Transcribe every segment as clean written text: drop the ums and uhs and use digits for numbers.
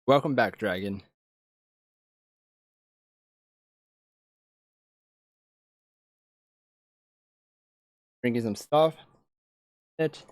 Welcome back, Dragon. Drinking some stuff. It.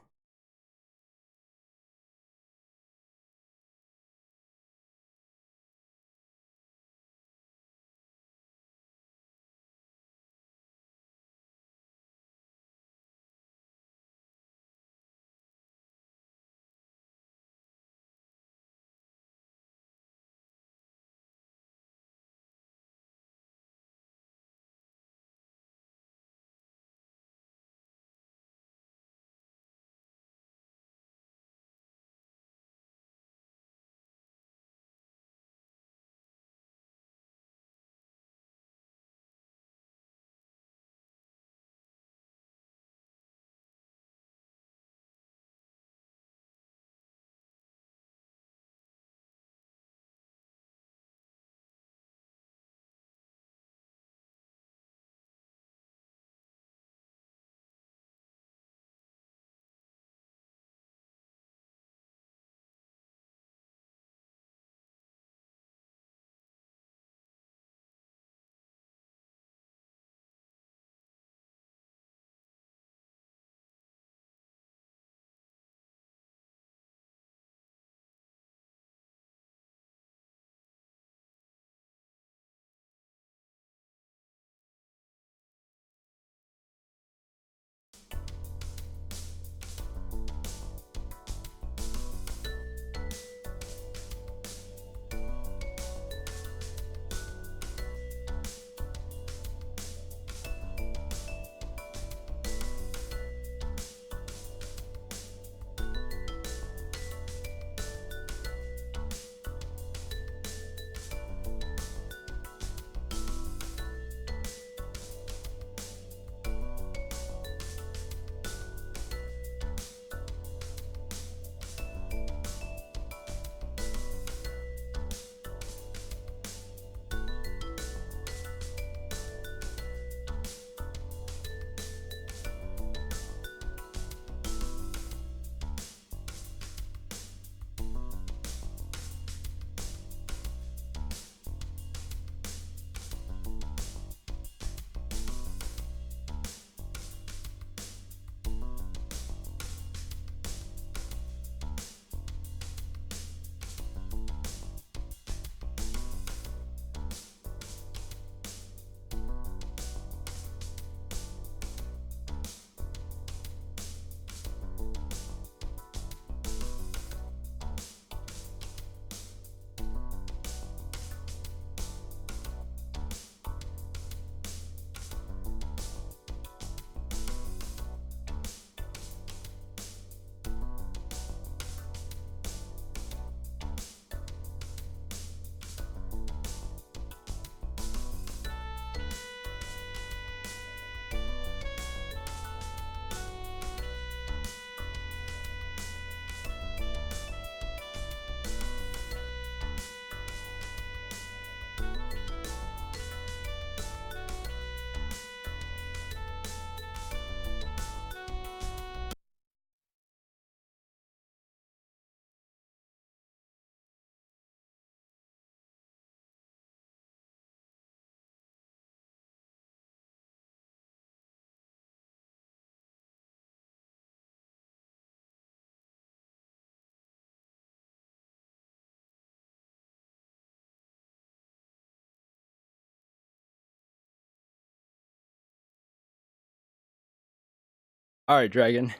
Alright, Dragon.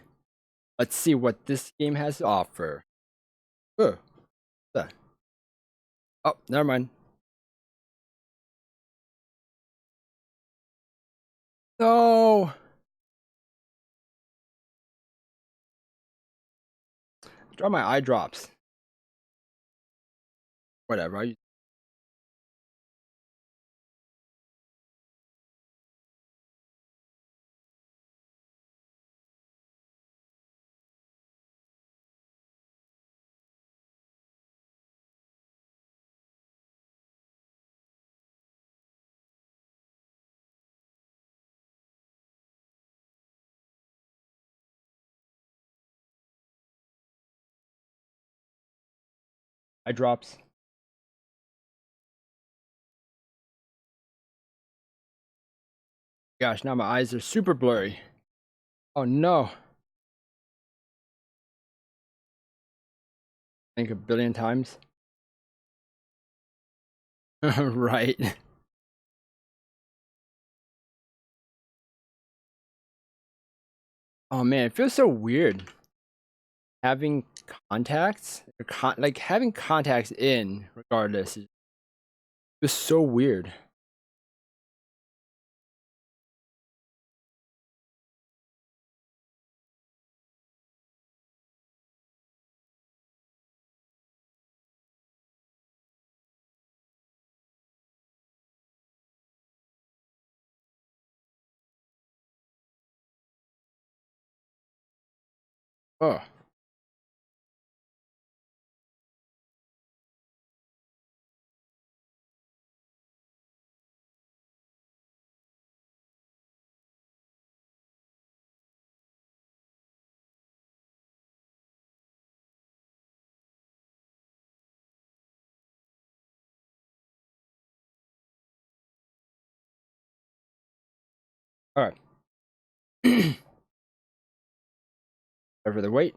Let's see what this game has to offer. Oh, oh, never mind. No! Drop my eye drops. Whatever. Eye drops. Gosh, now my eyes are super blurry. Oh no. I think a billion times. Right. Oh man, it feels so weird having contacts, or like having contacts in regardless. Is just so weird. Oh, all right. Over the weight.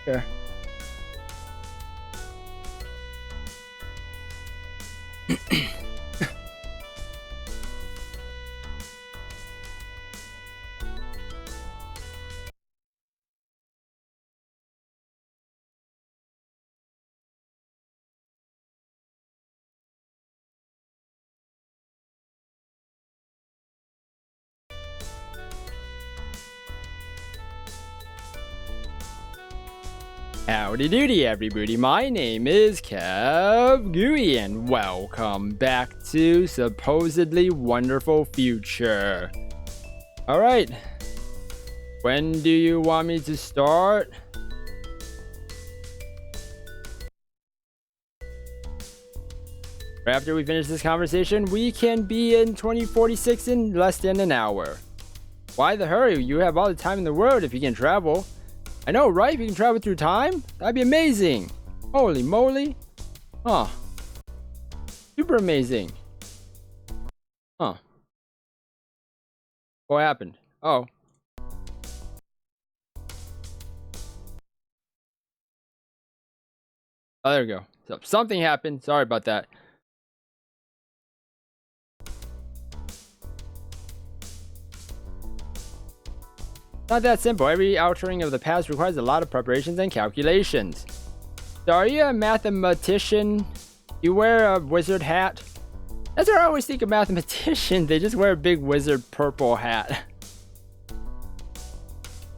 Yeah. Howdy doody, everybody. My name is KevGuuey, and welcome back to Supposedly Wonderful Future. Alright. When do you want me to start? After we finish this conversation, we can be in 2046 in less than an hour. Why the hurry? You have all the time in the world if you can travel. I know, right? If you can travel through time, that'd be amazing. Holy moly. Huh. Super amazing. Huh. What happened? Oh. Oh, there we go. So something happened. Sorry about that. Not that simple. Every altering of the past requires a lot of preparations and calculations. So are you a mathematician? You wear a wizard hat? That's what I always think of mathematicians. They just wear a big wizard purple hat.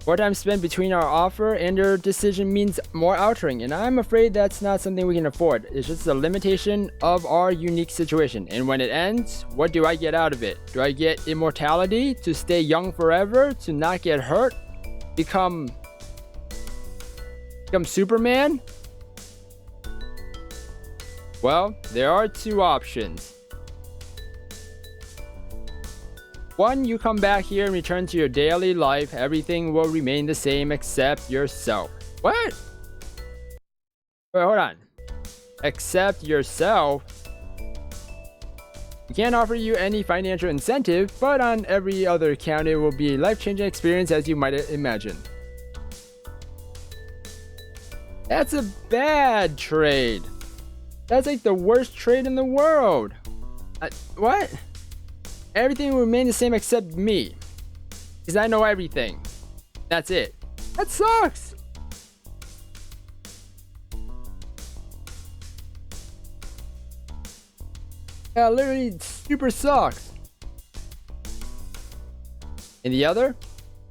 More time spent between our offer and your decision means more altering, and I'm afraid that's not something we can afford. It's just a limitation of our unique situation. And when it ends, what do I get out of it? Do I get immortality, to stay young forever, to not get hurt, become Superman? Well, there are two options. One, you come back here and return to your daily life. Everything will remain the same except yourself. What? Wait, hold on. Except yourself? We can't offer you any financial incentive, but on every other account, it will be a life-changing experience as you might imagine. That's a bad trade. That's like the worst trade in the world. What? Everything will remain the same except me. Because I know everything. That's it. That sucks. Yeah, literally super sucks. And the other?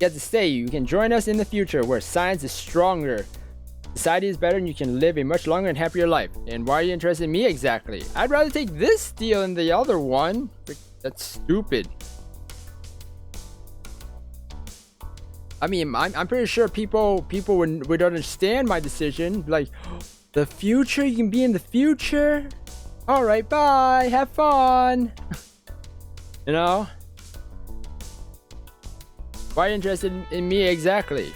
You have to stay. You can join us in the future where science is stronger. Society is better and you can live a much longer and happier life. And why are you interested in me exactly? I'd rather take this deal than the other one. That's stupid. I mean, I'm pretty sure people would understand my decision. Like, the future? You can be in the future? Alright, bye. Have fun. You know? Why are you interested in me exactly?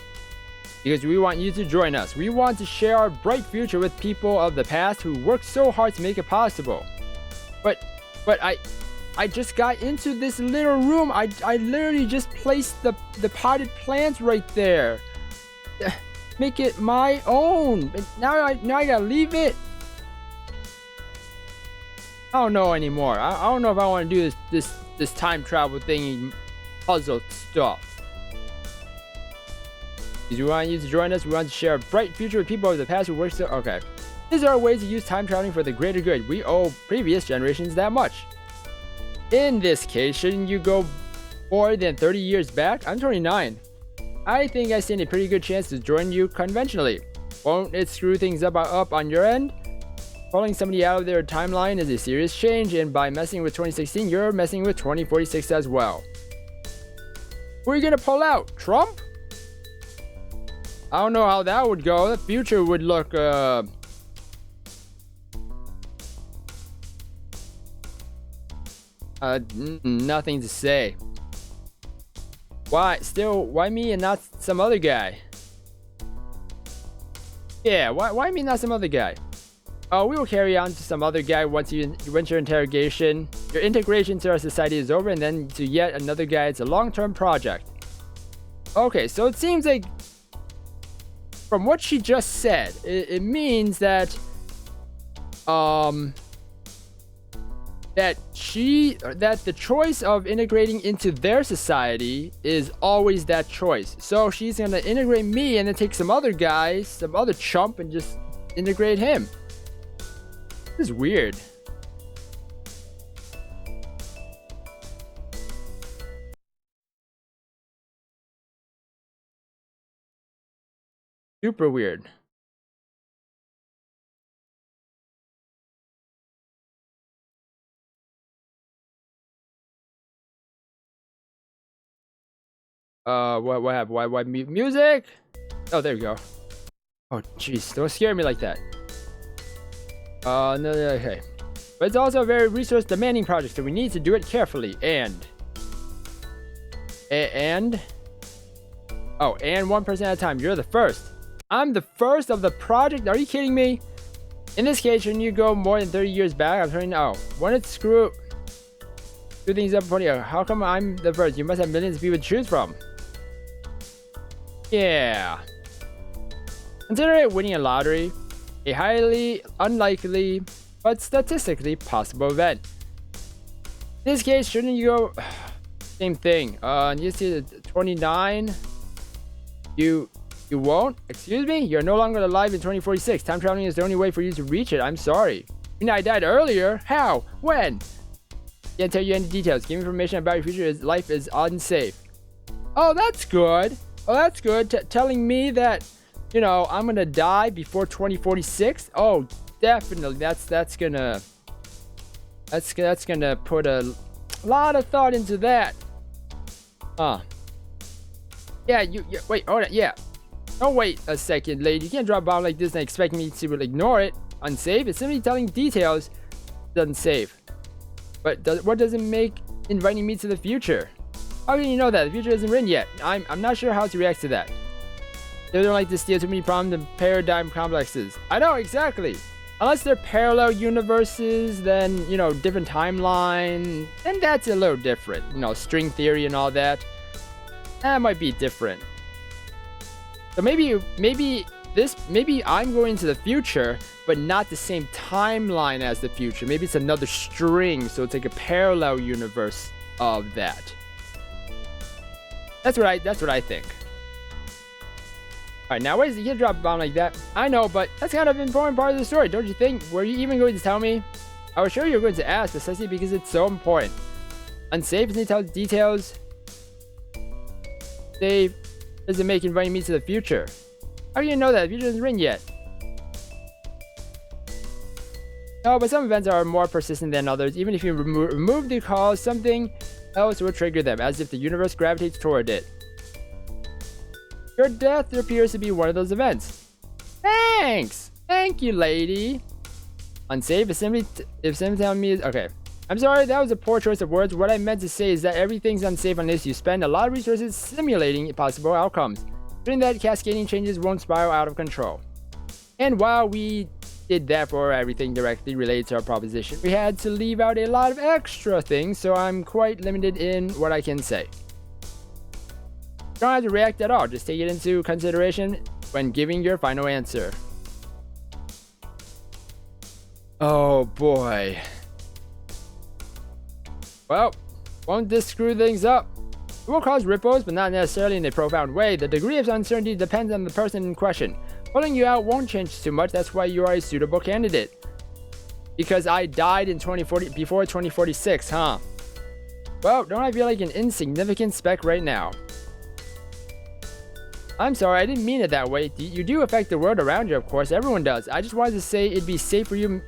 Because we want you to join us. We want to share our bright future with people of the past who worked so hard to make it possible. But I just got into this little room. I literally just placed the potted plants right there. Make it my own. Now I gotta leave it. I don't know anymore. I don't know if I want to do this time travel thingy puzzle stuff. Because we want you to join us. We want to share a bright future with people of the past who worked so. Okay. These are ways to use time traveling for the greater good. We owe previous generations that much. In this case, shouldn't you go more than 30 years back? I'm 29. I think I stand a pretty good chance to join you conventionally. Won't it screw things up on your end? Pulling somebody out of their timeline is a serious change, and by messing with 2016, you're messing with 2046 as well. Who are you gonna pull out? Trump? I don't know how that would go. The future would look, nothing to say. Why me and not some other guy? Yeah, why me, not some other guy? Oh, we will carry on to some other guy once your integration to our society is over, and then to yet another guy. It's a long-term project. Okay, so it seems like from what she just said, it means that that the choice of integrating into their society is always that choice. So she's gonna integrate me and then take some other guy, some other chump, and just integrate him. This is weird. Super weird. What happened? Why music? Oh, there we go. Oh, jeez, don't scare me like that. No, okay. But it's also a very resource demanding project, so we need to do it carefully. And one person at a time. You're the first. I'm the first of the project. Are you kidding me? In this case, shouldn't you go more than 30 years back? I'm turning. Oh, when it's screw things up for you. How come I'm the first? You must have millions of people to choose from. Yeah. Consider winning a lottery a highly unlikely but statistically possible event. In this case, shouldn't you go? Same thing. You see the 29. You won't? Excuse me? You're no longer alive in 2046. Time traveling is the only way for you to reach it. I'm sorry. You know, I died earlier. How? When? Can't tell you any details. Give information about your future. Life is unsafe. Oh, that's good. Oh, that's good. Telling me that, you know, I'm gonna die before 2046. Oh, definitely. That's gonna put a lot of thought into that. Yeah. You wait. Hold on. Yeah. Don't wait a second, lady. You can't drop a bomb like this and expect me to ignore it. Unsafe. It's simply telling details. Unsafe. But what does it make inviting me to the future? How can you know that? The future isn't written yet. I'm not sure how to react to that. They don't like to steal too many problems and paradigm complexes. I know, exactly. Unless they're parallel universes, then, you know, different timeline, then that's a little different. You know, string theory and all that. That might be different. So maybe I'm going to the future, but not the same timeline as the future. Maybe it's another string, so it's like a parallel universe of that. That's what I think. Alright, now why does he drop a bomb like that? I know, but that's kind of an important part of the story, don't you think? Were you even going to tell me? I was sure you were going to ask, precisely because it's so important. Unsafe doesn't tell details. Safe doesn't make inviting me to the future. How do you know that? The future isn't written yet. No, but some events are more persistent than others. Even if you remove the cause, something else will trigger them, as if the universe gravitates toward it. Your death appears to be one of those events. Thanks! Thank you, lady. Unsafe is simply telling me... Okay. I'm sorry, that was a poor choice of words. What I meant to say is that everything's unsafe unless you spend a lot of resources simulating possible outcomes. Doing that, cascading changes won't spiral out of control. And while we did that for everything directly related to our proposition, we had to leave out a lot of extra things, so I'm quite limited in what I can say. You don't have to react at all, just take it into consideration when giving your final answer. Oh boy. Well, won't this screw things up? It will cause ripples, but not necessarily in a profound way. The degree of uncertainty depends on the person in question. Pulling you out won't change too much, that's why you are a suitable candidate. Because I died in 2040 before 2046, huh? Well, don't I feel like an insignificant speck right now? I'm sorry, I didn't mean it that way. You do affect the world around you, of course, everyone does. I just wanted to say it'd be safe for you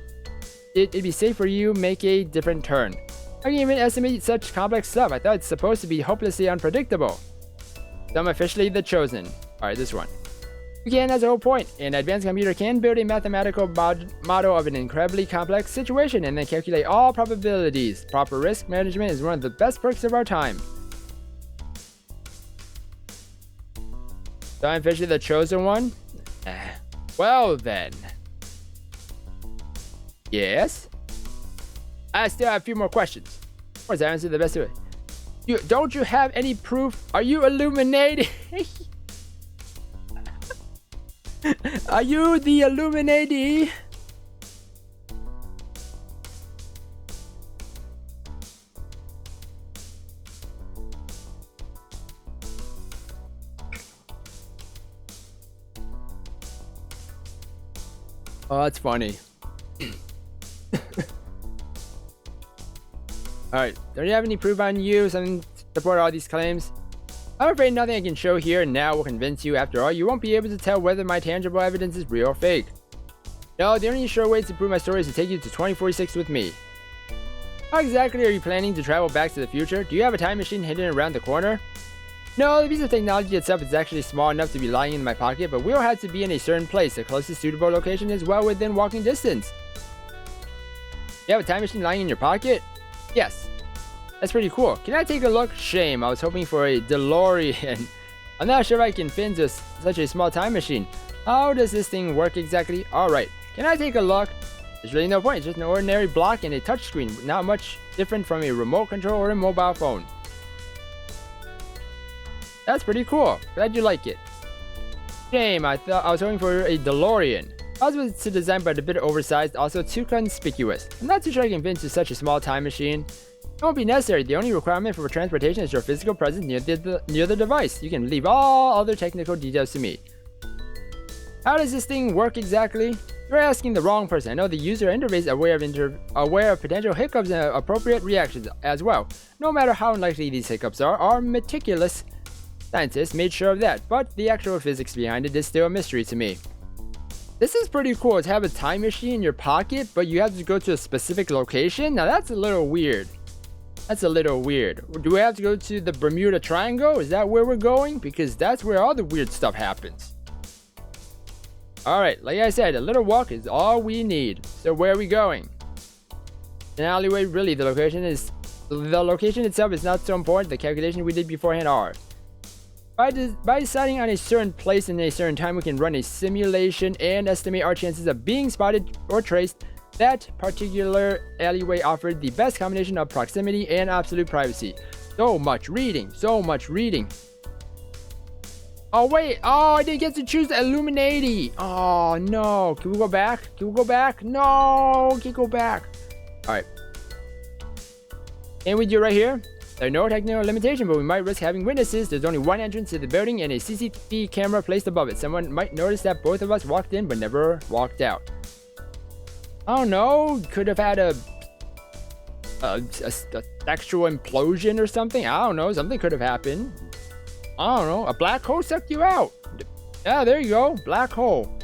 make a different turn. I can even estimate such complex stuff. I thought it's supposed to be hopelessly unpredictable. So I'm officially the chosen. Alright, this one. You can, that's the whole point. An advanced computer can build a mathematical model of an incredibly complex situation and then calculate all probabilities. Proper risk management is one of the best perks of our time. So I'm officially the chosen one? Well then. Yes? I still have a few more questions. Of course, I answered the best of it. Don't you have any proof? Are you Illuminati? Are you the Illuminati? Oh, that's funny. Alright, don't you have any proof on you? Something to support all these claims? I'm afraid nothing I can show here and now will convince you. After all, you won't be able to tell whether my tangible evidence is real or fake. No, the only sure way to prove my story is to take you to 2046 with me. How exactly are you planning to travel back to the future? Do you have a time machine hidden around the corner? No, the piece of technology itself is actually small enough to be lying in my pocket, but we'll have to be in a certain place. The closest suitable location is well within walking distance. You have a time machine lying in your pocket? Yes. That's pretty cool. Can I take a look? Shame, I was hoping for a DeLorean. I'm not sure if I can fit into such a small time machine. How does this thing work exactly? Alright, can I take a look? There's really no point, it's just an ordinary block and a touchscreen. Not much different from a remote control or a mobile phone. That's pretty cool. Glad you like it. Shame, I was hoping for a DeLorean. Possible to design but a bit oversized, also too conspicuous. I'm not too sure I can fit into such a small time machine. It won't be necessary. The only requirement for transportation is your physical presence near the device. You can leave all other technical details to me. How does this thing work exactly? You're asking the wrong person. I know the user interface is aware of potential hiccups and appropriate reactions as well. No matter how unlikely these hiccups are, our meticulous scientists made sure of that, but the actual physics behind it is still a mystery to me. This is pretty cool to have a time machine in your pocket, but you have to go to a specific location? Now that's a little weird. That's a little weird. Do we have to go to the Bermuda Triangle? Is that where we're going? Because that's where all the weird stuff happens. Alright, like I said, a little walk is all we need. So where are we going? An alleyway, really, the location itself is not so important. The calculations we did beforehand are. By deciding on a certain place and a certain time, we can run a simulation and estimate our chances of being spotted or traced. That particular alleyway offered the best combination of proximity and absolute privacy. So much reading, so much reading. Oh wait, oh, I didn't get to choose the Illuminati. Oh no, can we go back? Can we go back? No, can't go back. Alright. Can we do it right here? There's no technical limitation, but we might risk having witnesses. There's only one entrance to the building and a CCTV camera placed above it. Someone might notice that both of us walked in but never walked out. I don't know, could have had a sexual implosion or something. I don't know, something could have happened. I don't know, a black hole sucked you out. Yeah, there you go, black hole.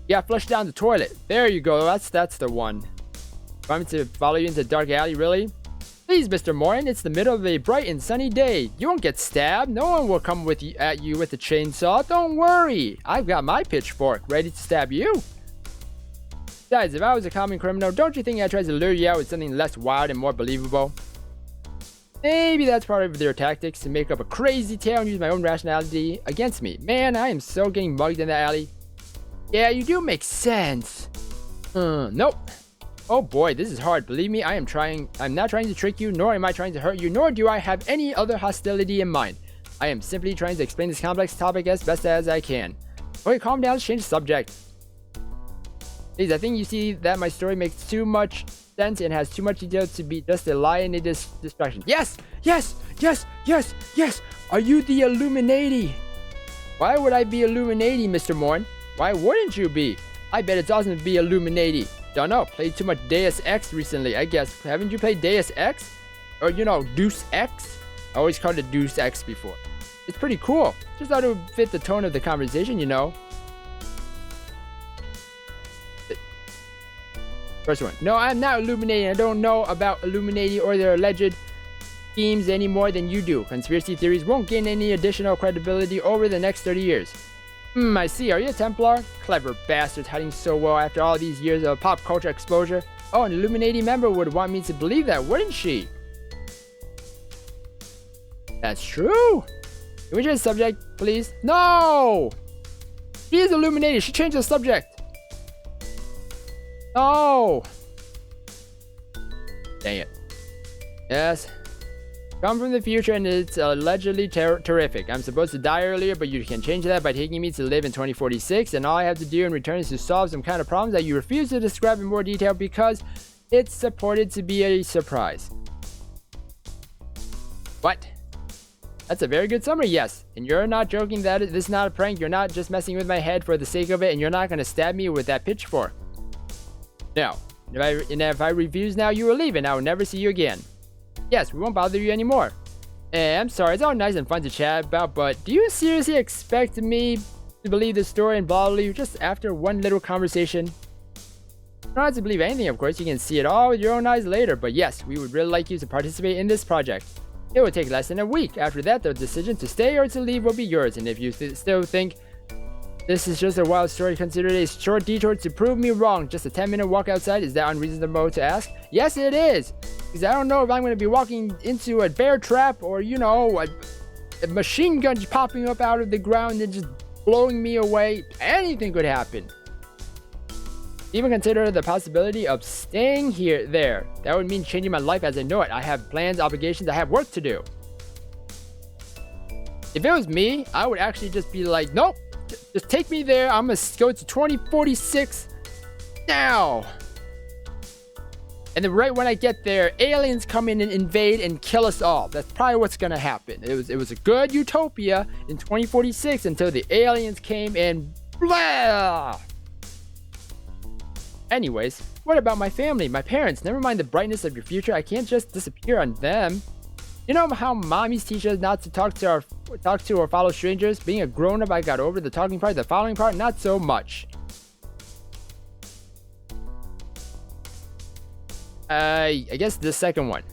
Yeah, flush down the toilet. There you go, that's the one. Want me to follow you into the dark alley, really? Please, Mr. Morin, it's the middle of a bright and sunny day. You won't get stabbed. No one will come at you with a chainsaw. Don't worry. I've got my pitchfork ready to stab you. Besides, if I was a common criminal, don't you think I'd try to lure you out with something less wild and more believable? Maybe that's part of their tactics to make up a crazy tale and use my own rationality against me. Man, I am so getting mugged in the alley. Yeah, you do make sense. Nope. Oh boy, this is hard. Believe me, I'm not trying to trick you, nor am I trying to hurt you, nor do I have any other hostility in mind. I am simply trying to explain this complex topic as best as I can. Okay, calm down, let's change the subject. Please, I think you see that my story makes too much sense and has too much detail to be just a lie and a distraction. Yes! Yes! Yes! Yes! Yes! Are you the Illuminati? Why would I be Illuminati, Mr. Morn? Why wouldn't you be? I bet it's awesome to be Illuminati. Don't know, played too much Deus Ex recently, I guess. Haven't you played Deus Ex? Or, you know, Deus Ex? I always called it Deus Ex before. It's pretty cool. Just thought it would fit the tone of the conversation, you know. First one. No, I'm not Illuminati. I don't know about Illuminati or their alleged schemes any more than you do. Conspiracy theories won't gain any additional credibility over the next 30 years. I see. Are you a Templar? Clever bastards, hiding so well after all these years of pop culture exposure. Oh, an Illuminati member would want me to believe that, wouldn't she? That's true. Can we change the subject, please? No! She is Illuminati. She changed the subject. No! Dang it. Yes. Come from the future and it's allegedly terrific. I'm supposed to die earlier, but you can change that by taking me to live in 2046, and all I have to do in return is to solve some kind of problems that you refuse to describe in more detail because it's supported to be a surprise. What? That's a very good summary, yes. And you're not joking that this is not a prank. You're not just messing with my head for the sake of it, and you're not going to stab me with that pitchfork. No. If I refuse now, you will leave and I will never see you again. Yes, we won't bother you anymore. I'm sorry, it's all nice and fun to chat about, but do you seriously expect me to believe this story and blah blah just after one little conversation? You don't have to believe anything, of course. You can see it all with your own eyes later, but yes, we would really like you to participate in this project. It will take less than a week. After that, the decision to stay or to leave will be yours, and if you still think this is just a wild story, consider it a short detour to prove me wrong. Just a 10-minute walk outside, is that unreasonable to ask? Yes, it is! Because I don't know if I'm going to be walking into a bear trap or, you know, a machine gun popping up out of the ground and just blowing me away. Anything could happen. Even consider the possibility of staying there. That would mean changing my life as I know it. I have plans, obligations, I have work to do. If it was me, I would actually just be like, nope, just take me there. I'm going to go to 2046 now. And then right when I get there, aliens come in and invade and kill us all. That's probably what's going to happen. It was a good utopia in 2046 until the aliens came and blah. Anyways, what about my family, my parents? Never mind the brightness of your future. I can't just disappear on them. You know how mommies teach us not to talk to or follow strangers? Being a grown-up, I got over the talking part. The following part, not so much. I guess the second one.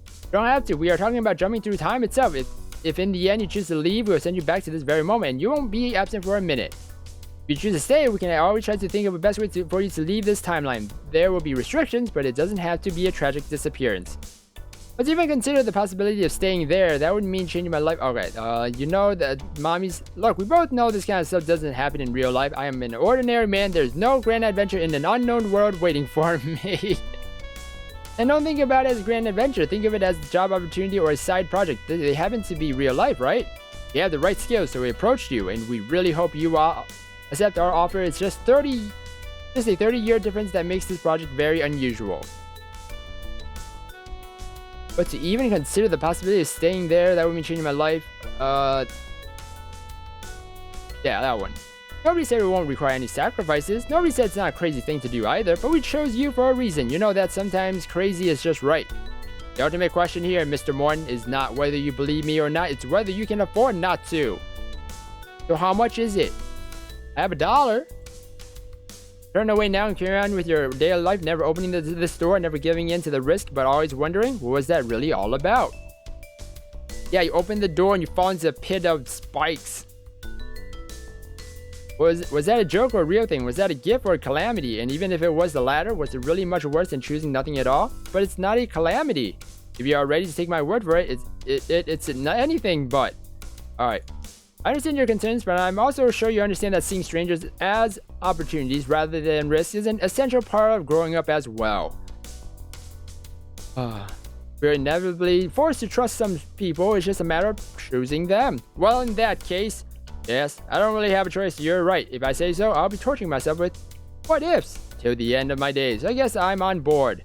You don't have to. We are talking about jumping through time itself. If in the end you choose to leave, we will send you back to this very moment, and you won't be absent for a minute. If you choose to stay, we can always try to think of the best way for you to leave this timeline. There will be restrictions, but it doesn't have to be a tragic disappearance. Let's even consider the possibility of staying there. That would mean changing my life. Okay, you know that mommies... Look, we both know this kind of stuff doesn't happen in real life. I am an ordinary man. There's no grand adventure in an unknown world waiting for me. And don't think about it as a grand adventure. Think of it as a job opportunity or a side project. They happen to be real life, right? You have the right skills, so we approached you, and we really hope you accept our offer. It's just a 30-year difference that makes this project very unusual. But to even consider the possibility of staying there, that would mean changing my life. Yeah, that one. Nobody said it won't require any sacrifices. Nobody said it's not a crazy thing to do either, but we chose you for a reason. You know that sometimes crazy is just right. The ultimate question here, Mr. Morton, is not whether you believe me or not, it's whether you can afford not to. So how much is it? I have $1. Turn away now and carry on with your daily life, never opening the store, never giving in to the risk, but always wondering, what was that really all about? Yeah, you open the door and you fall into a pit of spikes. Was that a joke or a real thing? Was that a gift or a calamity? And even if it was the latter, was it really much worse than choosing nothing at all? But it's not a calamity. If you are ready to take my word for it, it's not anything but. Alright. I understand your concerns, but I'm also sure you understand that seeing strangers as opportunities rather than risks is an essential part of growing up as well. We're inevitably forced to trust some people. It's just a matter of choosing them. Well, in that case, yes, I don't really have a choice. You're right. If I say so, I'll be torturing myself with what ifs till the end of my days. I guess I'm on board.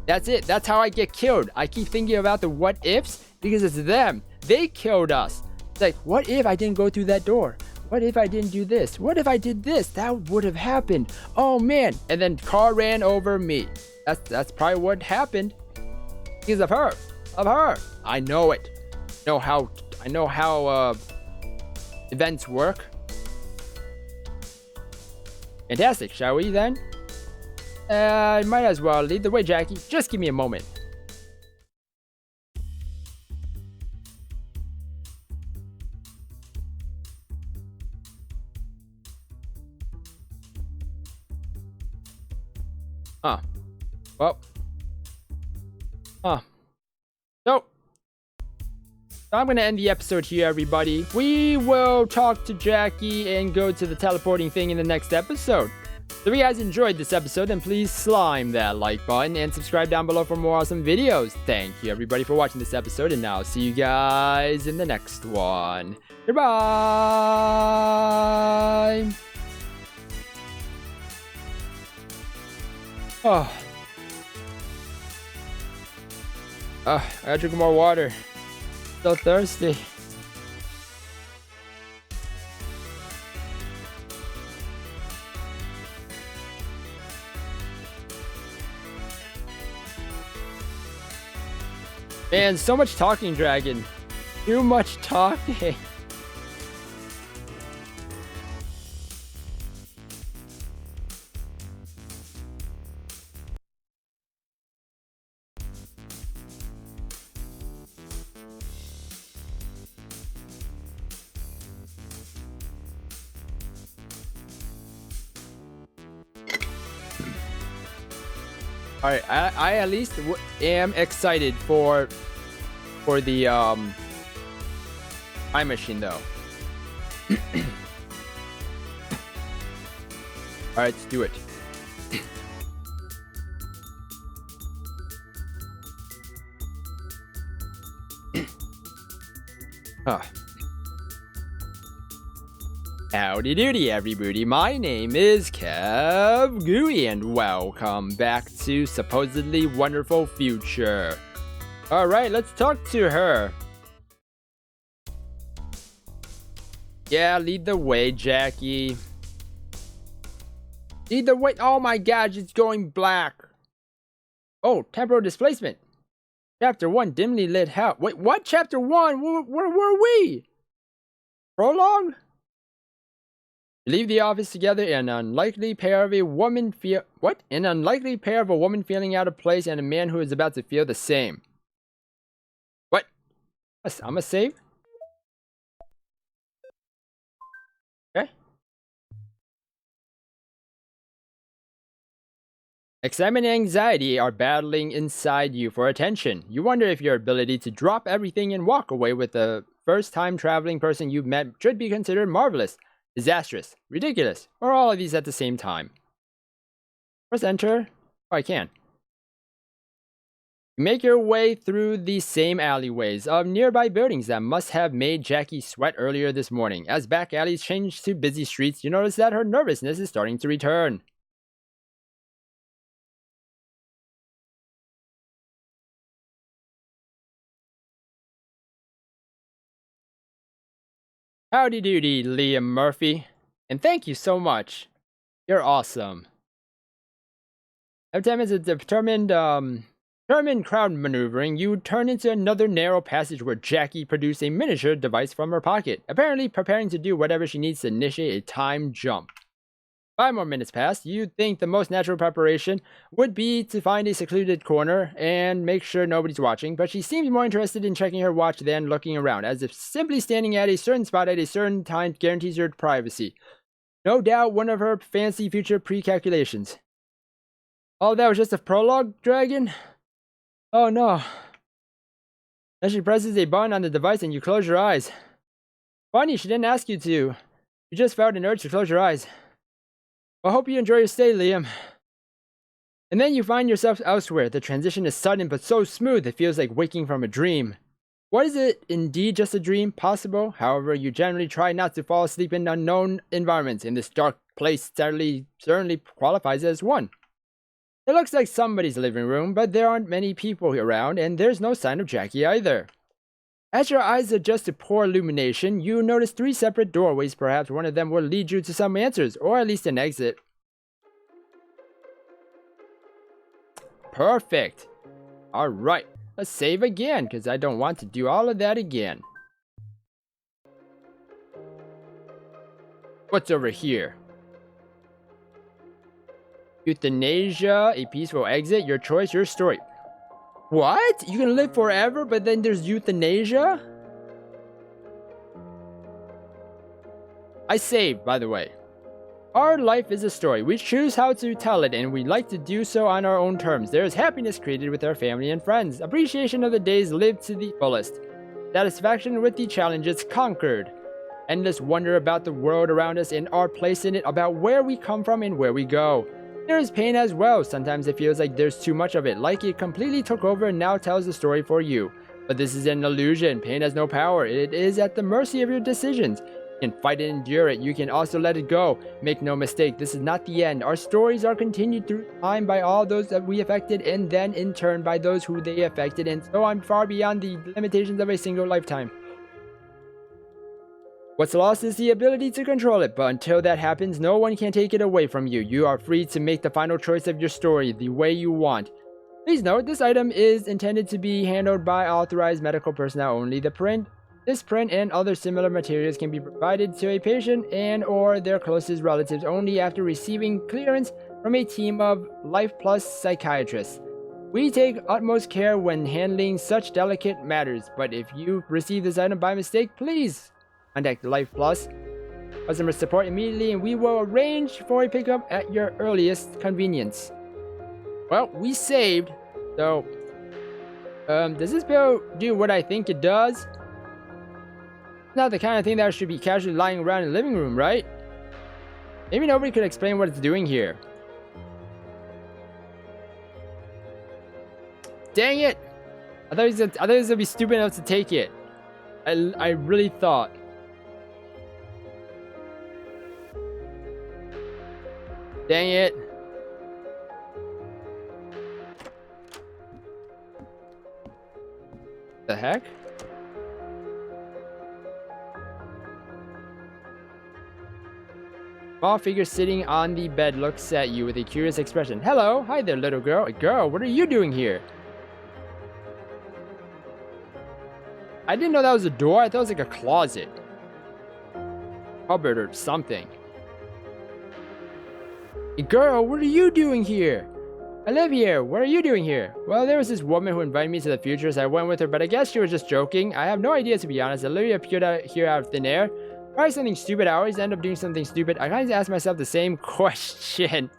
That's it. That's how I get killed. I keep thinking about the what ifs because it's them. They killed us. It's like, what if I didn't go through that door? What if I didn't do this? What if I did this? That would have happened. Oh man. And then car ran over me. That's probably what happened. Because of her. I know it. I know how events work. Fantastic. Shall we then? Might as well lead the way, Jackie. Just give me a moment. Well. So I'm going to end the episode here, everybody. We will talk to Jackie and go to the teleporting thing in the next episode. So if you guys enjoyed this episode, then please slime that like button and subscribe down below for more awesome videos. Thank you, everybody, for watching this episode, and I'll see you guys in the next one. Goodbye! I gotta drink more water. So thirsty. Man, so much talking, Dragon. Too much talking. Alright, I at least am excited for the time machine though. Alright, let's do it. Howdy doody, everybody. My name is KevGuuey, and welcome back to Supposedly Wonderful Future. Alright, let's talk to her. Yeah, lead the way, Jackie. Lead the way. Oh my gosh, it's going black. Oh, temporal displacement. Chapter 1, dimly lit house. Wait, what? Chapter 1? Where were we? Prologue? Leave the office together, an unlikely pair of a woman feel... What? An unlikely pair of a woman feeling out of place and a man who is about to feel the same. What? I'm a save? Okay. Excitement and anxiety are battling inside you for attention. You wonder if your ability to drop everything and walk away with the first-time traveling person you've met should be considered marvelous, disastrous, ridiculous, or all of these at the same time. Press enter. Oh, I can. Make your way through the same alleyways of nearby buildings that must have made Jackie sweat earlier this morning. As back alleys change to busy streets, you notice that her nervousness is starting to return. Howdy doody, Liam Murphy. And thank you so much. You're awesome. Every time it's a determined crowd maneuvering, you turn into another narrow passage where Jackie produced a miniature device from her pocket, apparently preparing to do whatever she needs to initiate a time jump. 5 more minutes pass. You'd think the most natural preparation would be to find a secluded corner and make sure nobody's watching, but she seems more interested in checking her watch than looking around, as if simply standing at a certain spot at a certain time guarantees her privacy. No doubt one of her fancy future pre-calculations. Oh, that was just a prologue, Dragon? Oh no. Then she presses a button on the device and you close your eyes. Funny, she didn't ask you to. You just felt an urge to close your eyes. Well, I hope you enjoy your stay, Liam. And then you find yourself elsewhere. The transition is sudden but so smooth it feels like waking from a dream. What is it indeed just a dream? Possible. However, you generally try not to fall asleep in unknown environments, and this dark place certainly qualifies as one. It looks like somebody's living room, but there aren't many people around, and there's no sign of Jackie either. As your eyes adjust to poor illumination, you notice 3 separate doorways. Perhaps one of them will lead you to some answers, or at least an exit. Perfect. Alright, let's save again, because I don't want to do all of that again. What's over here? Euthanasia, a peaceful exit, your choice, your story. What? You can live forever, but then there's euthanasia? I saved, by the way. Our life is a story. We choose how to tell it, and we like to do so on our own terms. There is happiness created with our family and friends. Appreciation of the days lived to the fullest. Satisfaction with the challenges conquered. Endless wonder about the world around us and our place in it, about where we come from and where we go. There is pain as well. Sometimes it feels like there's too much of it, like it completely took over and now tells the story for you. But this is an illusion. Pain has no power. It is at the mercy of your decisions. You can fight and endure it. You can also let it go. Make no mistake, this is not the end. Our stories are continued through time by all those that we affected, and then in turn by those who they affected, and so on far beyond the limitations of a single lifetime. What's lost is the ability to control it, but until that happens, no one can take it away from you. You are free to make the final choice of your story the way you want. Please note, this item is intended to be handled by authorized medical personnel only. This print and other similar materials can be provided to a patient and or their closest relatives only after receiving clearance from a team of Life Plus psychiatrists. We take utmost care when handling such delicate matters, but if you receive this item by mistake, please contact Life Plus customer support immediately and we will arrange for a pickup at your earliest convenience. Well, we saved, so does this pill do what I think it does? Not the kind of thing that should be casually lying around in the living room, right? Maybe nobody could explain what it's doing here. Dang it! I thought he was gonna be stupid enough to take it. I really thought. Dang it. The heck? Small figure sitting on the bed looks at you with a curious expression. Hello, hi there, little girl. Girl, what are you doing here? I didn't know that was a door. I thought it was like a closet. Cupboard or something. Hey, girl, what are you doing here? I live here. What are you doing here? Well, there was this woman who invited me to the future, so I went with her, but I guess she was just joking. I have no idea, to be honest. I literally appeared here out of thin air. Probably something stupid. I always end up doing something stupid. I kind of ask myself the same question.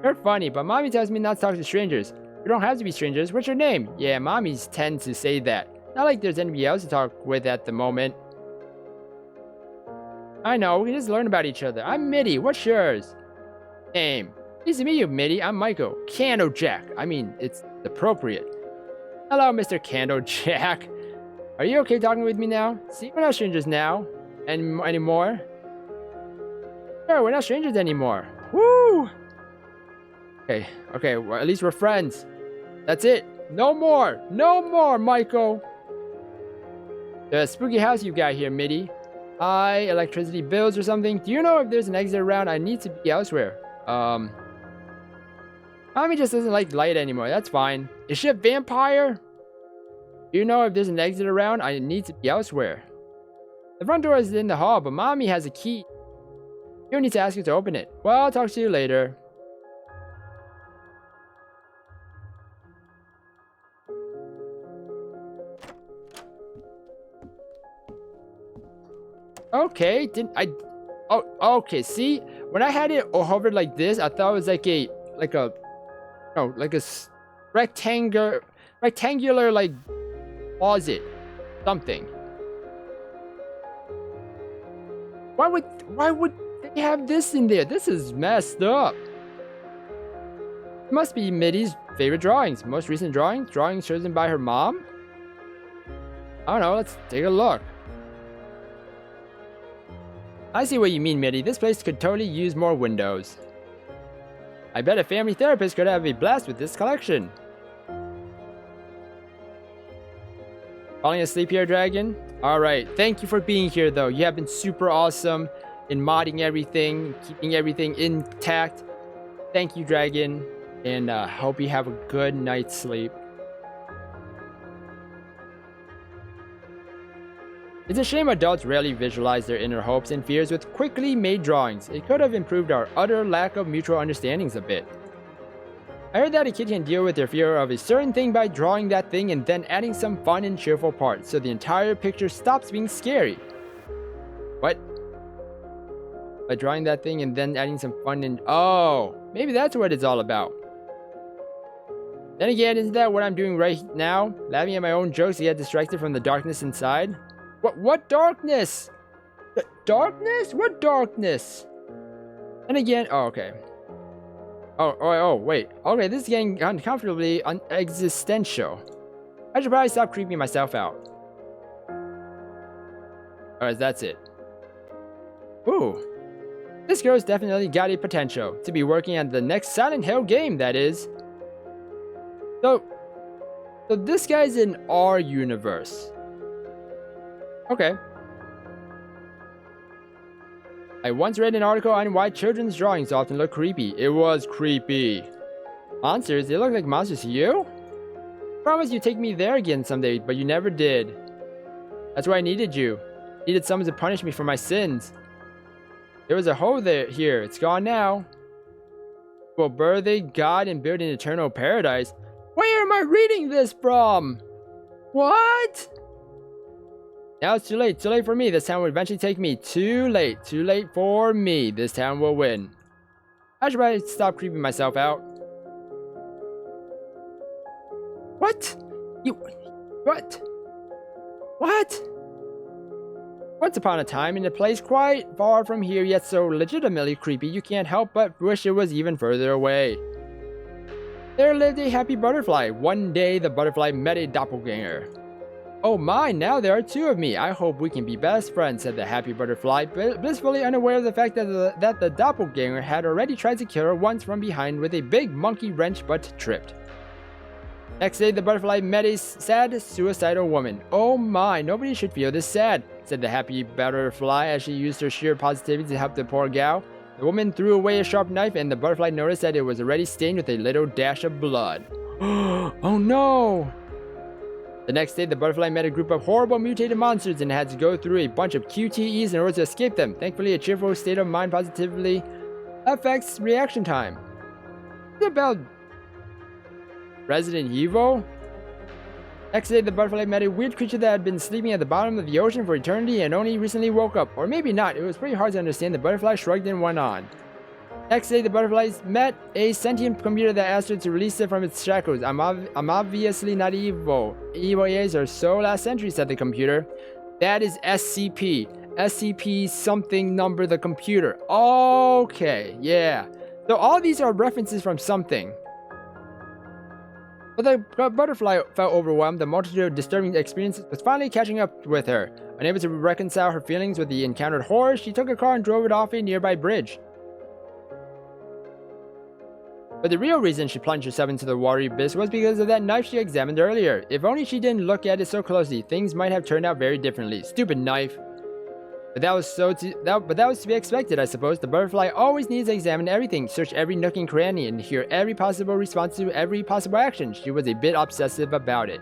You're funny, but mommy tells me not to talk to strangers. You don't have to be strangers. What's your name? Yeah, mommies tend to say that. Not like there's anybody else to talk with at the moment. I know, we can just learn about each other. I'm Mitty. What's yours? Name. Nice to meet you, Mitty. I'm Michael. Candlejack. I mean, it's appropriate. Hello, Mr. Candlejack. Are you okay talking with me now? See, we're not strangers now. Anymore? Sure, we're not strangers anymore. Woo! Okay, well, at least we're friends. That's it. No more! No more, Michael! The spooky house you've got here, Mitty. High electricity bills or something. Do you know if there's an exit around? I need to be elsewhere. Mommy just doesn't like light anymore. That's fine. Is she a vampire? Do you know if there's an exit around? I need to be elsewhere. The front door is in the hall, but mommy has a key. You don't need to ask her to open it. Well, I'll talk to you later. Okay, oh, okay, see? When I had it hovered like this, I thought it was like a rectangular, like, closet. something. Why would they have this in there? This is messed up. It must be Mitty's favorite drawings. Most recent drawings chosen by her mom? I don't know, let's take a look. I see what you mean, Mitty. This place could totally use more windows. I bet a family therapist could have a blast with this collection. Falling asleep here, Dragon? Alright, thank you for being here, though. You have been super awesome in modding everything, keeping everything intact. Thank you, Dragon, and hope you have a good night's sleep. It's a shame adults rarely visualize their inner hopes and fears with quickly made drawings. It could have improved our utter lack of mutual understandings a bit. I heard that a kid can deal with their fear of a certain thing by drawing that thing and then adding some fun and cheerful parts, so the entire picture stops being scary. What? By drawing that thing and then adding some fun and... Oh, maybe that's what it's all about. Then again, isn't that what I'm doing right now? Laughing at my own jokes to get distracted from the darkness inside? What darkness? Darkness? What darkness? And again, oh, okay. Oh, wait. Okay, this is getting uncomfortably existential. I should probably stop creeping myself out. Alright, that's it. Ooh. This girl's definitely got a potential to be working on the next Silent Hill game, that is. So this guy's in our universe. Okay. I once read an article on why children's drawings often look creepy. It was creepy. Monsters? They look like monsters to you? Promise you'd take me there again someday, but you never did. That's why I needed you. Needed someone to punish me for my sins. There was a hole here. It's gone now. Will birthday God and build an eternal paradise. Where am I reading this from? What? Now it's too late. Too late for me. This town will eventually take me. Too late. Too late for me. This town will win. I should probably stop creeping myself out. What? What? What? Once upon a time, in a place quite far from here, yet so legitimately creepy, you can't help but wish it was even further away. There lived a happy butterfly. One day, the butterfly met a doppelganger. Oh my, now there are two of me. I hope we can be best friends, said the happy butterfly, blissfully unaware of the fact that the doppelganger had already tried to kill her once from behind with a big monkey wrench but tripped. Next day, the butterfly met a sad, suicidal woman. Oh my, nobody should feel this sad, said the happy butterfly as she used her sheer positivity to help the poor gal. The woman threw away a sharp knife and the butterfly noticed that it was already stained with a little dash of blood. Oh no! The next day, the butterfly met a group of horrible mutated monsters and had to go through a bunch of QTEs in order to escape them. Thankfully, a cheerful state of mind positively affects reaction time. It's about Resident Evil? Next day, the butterfly met a weird creature that had been sleeping at the bottom of the ocean for eternity and only recently woke up. Or maybe not. It was pretty hard to understand. The butterfly shrugged and went on. Next day, the butterflies met a sentient computer that asked her to release it from its shackles. I'm obviously not evil. Evil ears are so last century, said the computer. That is SCP. SCP something number the computer. Okay, yeah. So all these are references from something. But the butterfly felt overwhelmed. The multitude of disturbing experiences was finally catching up with her. Unable to reconcile her feelings with the encountered horror, she took a car and drove it off a nearby bridge. But the real reason she plunged herself into the watery abyss was because of that knife she examined earlier. If only she didn't look at it so closely, things might have turned out very differently. Stupid knife. But that was to be expected, I suppose. The butterfly always needs to examine everything, search every nook and cranny, and hear every possible response to every possible action. She was a bit obsessive about it.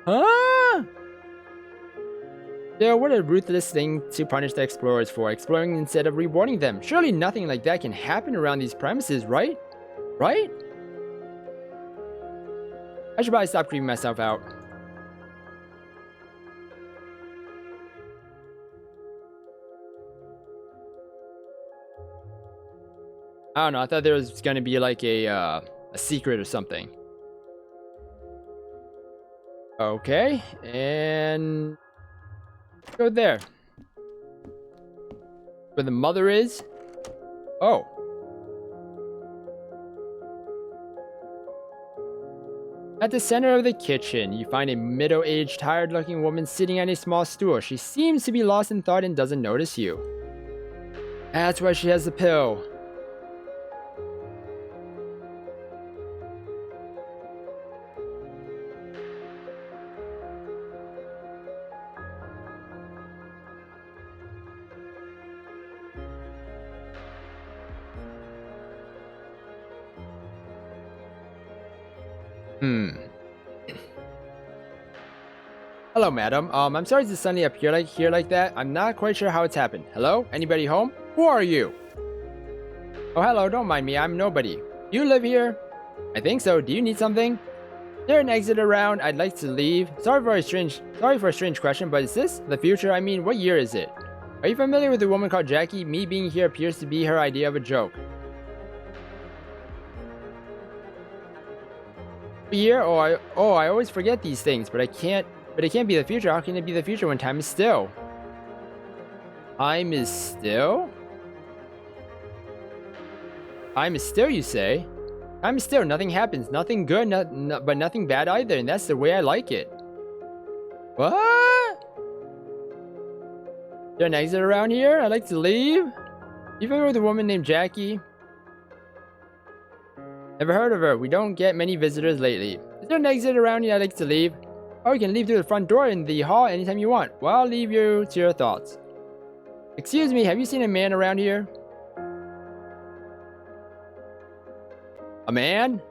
Huh? Still, what a ruthless thing to punish the explorers for, exploring instead of rewarding them. Surely nothing like that can happen around these premises, right? Right? I should probably stop creeping myself out. I don't know, I thought there was gonna be like a secret or something. Okay, and go there. Where the mother is? Oh. At the center of the kitchen, you find a middle-aged, tired-looking woman sitting on a small stool. She seems to be lost in thought and doesn't notice you. That's why she has the pill. Hello, madam. I'm sorry to suddenly appear here like that. I'm not quite sure how it's happened. Hello? Anybody home? Who are you? Oh, hello. Don't mind me. I'm nobody. Do you live here? I think so. Do you need something? Is there an exit around? I'd like to leave. Sorry for a strange question, but is this the future? I mean, what year is it? Are you familiar with a woman called Jackie? Me being here appears to be her idea of a joke. Year? I always forget these things, but it can't be the future. How can it be the future when time is still? Time is still? Time is still, you say? Time is still. Nothing happens. Nothing good, but nothing bad either. And that's the way I like it. What? Is there an exit around here? I'd like to leave. You familiar with a woman named Jackie? Never heard of her. We don't get many visitors lately. Is there an exit around here? I'd like to leave. Or you can leave through the front door in the hall anytime you want. Well, I'll leave you to your thoughts. Excuse me, have you seen a man around here? A man?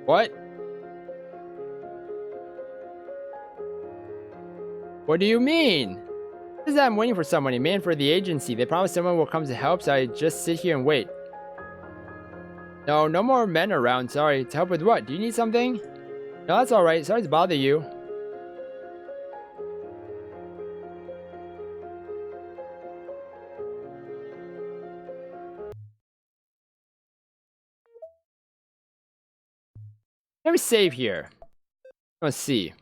What? What do you mean? This is that I'm waiting for someone, a man for the agency. They promise someone will come to help, so I just sit here and wait. No, no more men around, sorry. To help with what? Do you need something? No, that's alright. Sorry to bother you. Let me save here. Let's see.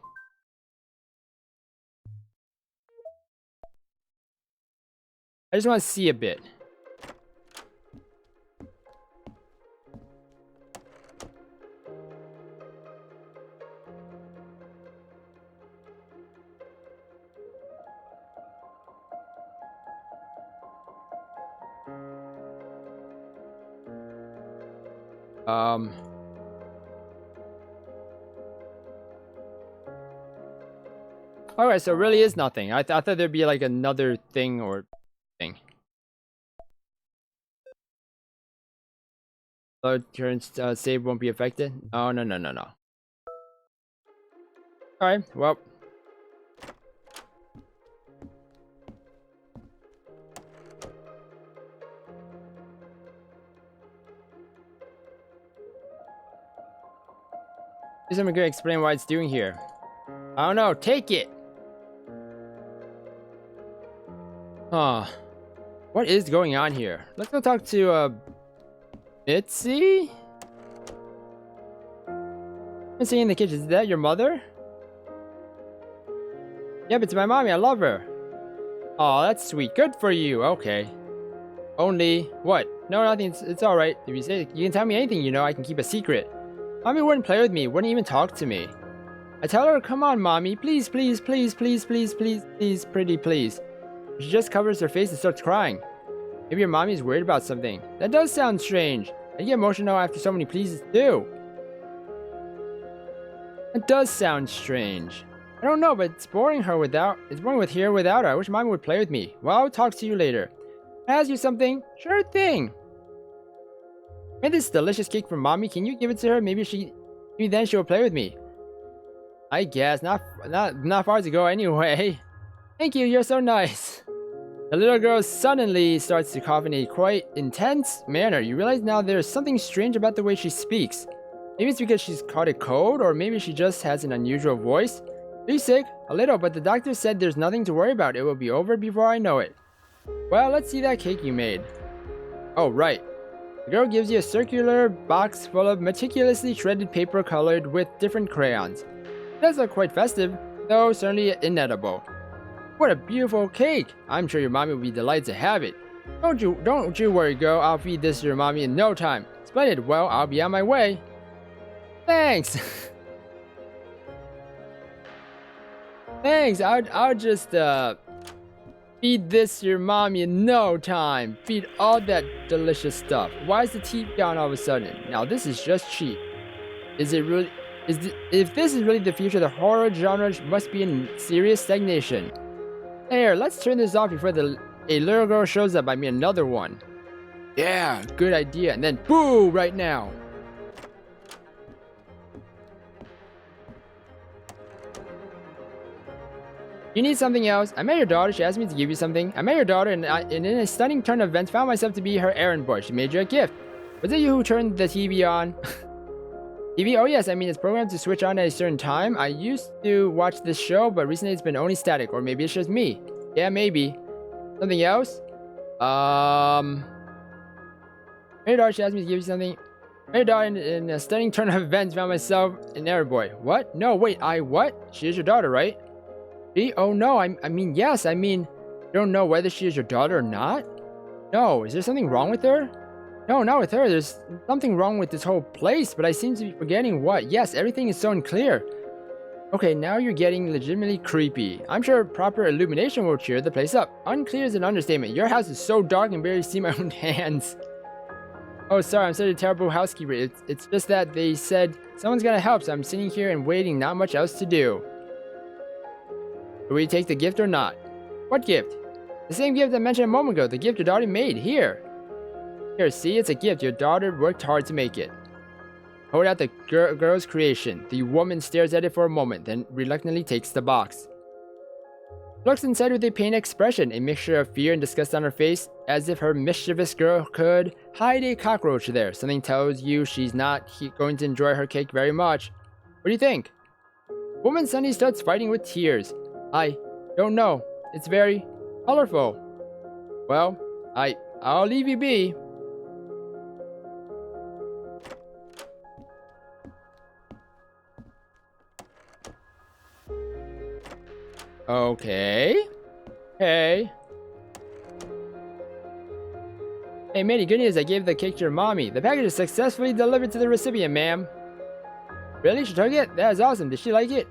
I just want to see a bit. Alright, so it really is nothing. I thought there'd be like another thing or thing. Turns save won't be affected? Oh, no. Alright, well. Here's someone gonna explain why it's doing here. I don't know, take it! Huh. What is going on here? Let's go talk to, Mitzi? I'm sitting in the kitchen. Is that your mother? Yep, it's my mommy. I love her. Oh, that's sweet. Good for you. Okay. Only... What? No, nothing. It's alright. If you say... You can tell me anything, you know. I can keep a secret. Mommy wouldn't play with me. Wouldn't even talk to me. I tell her, come on, mommy. Please, please, please, please, please, please, please, pretty please. She just covers her face and starts crying. Maybe your mommy's worried about something. That does sound strange. I get emotional after so many pleases too. That does sound strange. I don't know, but it's boring with her without her. I wish mommy would play with me. Well, I'll talk to you later. Can I ask you something? Sure thing. I made this delicious cake for mommy. Can you give it to her? Maybe then she'll play with me. I guess. Not far to go anyway. Thank you, you're so nice. The little girl suddenly starts to cough in a quite intense manner. You realize now there's something strange about the way she speaks. Maybe it's because she's caught a cold, or maybe she just has an unusual voice. Are you sick? A little, but the doctor said there's nothing to worry about. It will be over before I know it. Well, let's see that cake you made. Oh, right. The girl gives you a circular box full of meticulously shredded paper colored with different crayons. does look quite festive, though certainly inedible. What a beautiful cake! I'm sure your mommy will be delighted to have it. Don't you worry, girl. I'll feed this to your mommy in no time. Splendid. Well, I'll be on my way. Thanks. Thanks. I'll just feed this to your mommy in no time. Feed all that delicious stuff. Why is the tea gone all of a sudden? Now this is just cheap. Is it really? If this is really the future, the horror genre must be in serious stagnation. There, let's turn this off before a little girl shows up. I mean, another one. Yeah, good idea. And then, boo, right now. You need something else? I met your daughter. She asked me to give you something. I met your daughter, and in a stunning turn of events, found myself to be her errand boy. She made you a gift. Was it you who turned the TV on? TV? Oh yes, I mean, it's programmed to switch on at a certain time. I used to watch this show, but recently it's been only static. Or maybe it's just me. Yeah, maybe. Something else? Your daughter, she asked me to give you something. Your daughter, in a stunning turn of events, found myself an errand boy. What? No, wait, what? She is your daughter, right? She? Oh no, I mean, yes, I mean, you don't know whether she is your daughter or not? No, is there something wrong with her? No, not with her. There's something wrong with this whole place, but I seem to be forgetting what. Yes, everything is so unclear. Okay, now you're getting legitimately creepy. I'm sure proper illumination will cheer the place up. Unclear is an understatement. Your house is so dark I can barely see my own hands. Oh, sorry, I'm such a terrible housekeeper. It's just that they said someone's gonna help, so I'm sitting here and waiting, not much else to do. Will we take the gift or not? What gift? The same gift I mentioned a moment ago, the gift your daughter made. Here, see, it's a gift. Your daughter worked hard to make it. Hold out the girl's creation. The woman stares at it for a moment, then reluctantly takes the box. Looks inside with a pained expression, a mixture of fear and disgust on her face, as if her mischievous girl could hide a cockroach there. Something tells you she's not going to enjoy her cake very much. What do you think? Woman suddenly starts fighting with tears. I don't know. It's very colorful. Well, I'll leave you be. Okay. Hey, matey, good news. I gave the cake to your mommy. The package is successfully delivered to the recipient, ma'am. Really? She took it? That is awesome. Did she like it?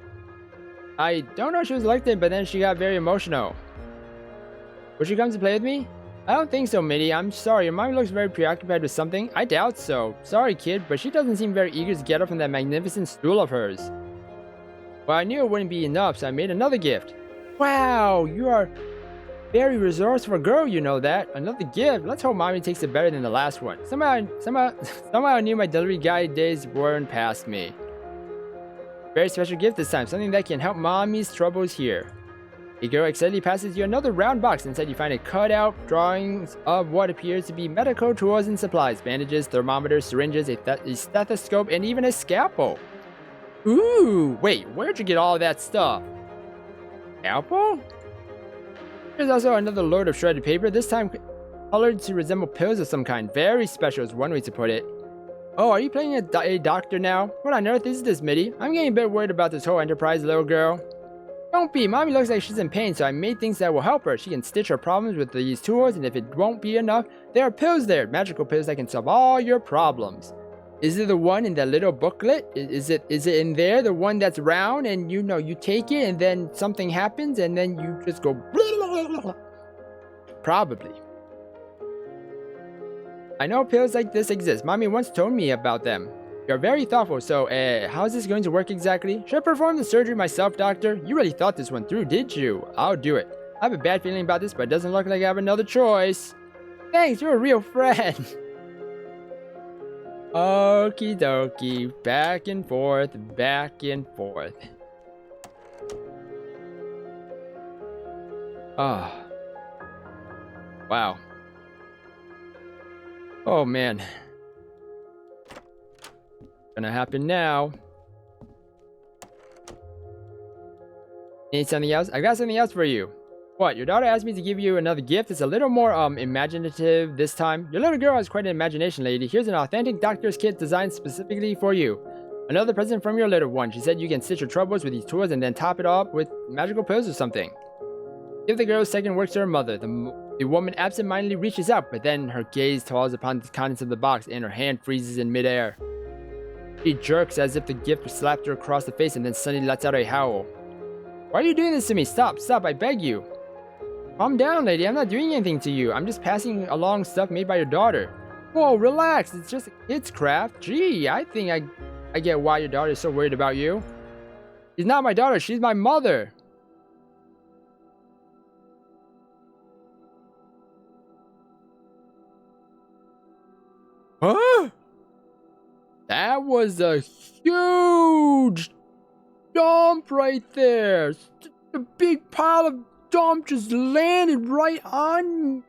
I don't know if she was elected, but then she got very emotional. Will she come to play with me? I don't think so, Mitty. I'm sorry. Your mommy looks very preoccupied with something. I doubt so. Sorry, kid, but she doesn't seem very eager to get up from that magnificent stool of hers. Well, I knew it wouldn't be enough, so I made another gift. Wow, you are very resourceful girl, you know that. Another gift. Let's hope mommy takes it better than the last one. Somehow I knew my delivery guy days weren't past me. Very special gift this time. Something that can help mommy's troubles here. A girl excitedly passes you another round box. Inside you find a cutout drawings of what appears to be medical tools and supplies. Bandages, thermometers, syringes, a stethoscope, and even a scalpel. Ooh, wait, where'd you get all of that stuff? Scalpel? There's also another load of shredded paper, this time colored to resemble pills of some kind. Very special is one way to put it. Oh, are you playing a doctor now? What on earth is this, Mitty? I'm getting a bit worried about this whole enterprise, little girl. Don't be. Mommy looks like she's in pain, so I made things that will help her. She can stitch her problems with these tools, and if it won't be enough, there are pills there. Magical pills that can solve all your problems. Is it the one in that little booklet? Is it in there? The one that's round and you know you take it and then something happens and then you just go blah, blah, blah. Probably. I know pills like this exist. Mommy once told me about them. You're very thoughtful, so how's this going to work exactly? Should I perform the surgery myself, doctor? You really thought this one through, did you? I'll do it. I have a bad feeling about this, but it doesn't look like I have another choice. Thanks, you're a real friend. Okie dokie, back and forth, back and forth. Ah. Oh. Wow. Oh man. Gonna happen now. Need something else? I got something else for you. What? Your daughter asked me to give you another gift. It's a little more imaginative this time. Your little girl has quite an imagination, lady. Here's an authentic doctor's kit designed specifically for you. Another present from your little one. She said you can stitch your troubles with these tools and then top it off with magical pills or something. Give the girl's second work to her mother. The woman absentmindedly reaches out, but then her gaze falls upon the contents of the box and her hand freezes in midair. She jerks as if the gift slapped her across the face and then suddenly lets out a howl. Why are you doing this to me? Stop, I beg you. Calm down, lady. I'm not doing anything to you. I'm just passing along stuff made by your daughter. Whoa, relax. It's just a kid's craft. Gee, I think I get why your daughter is so worried about you. She's not my daughter. She's my mother. Huh? That was a huge dump right there. A big pile of dump just landed right on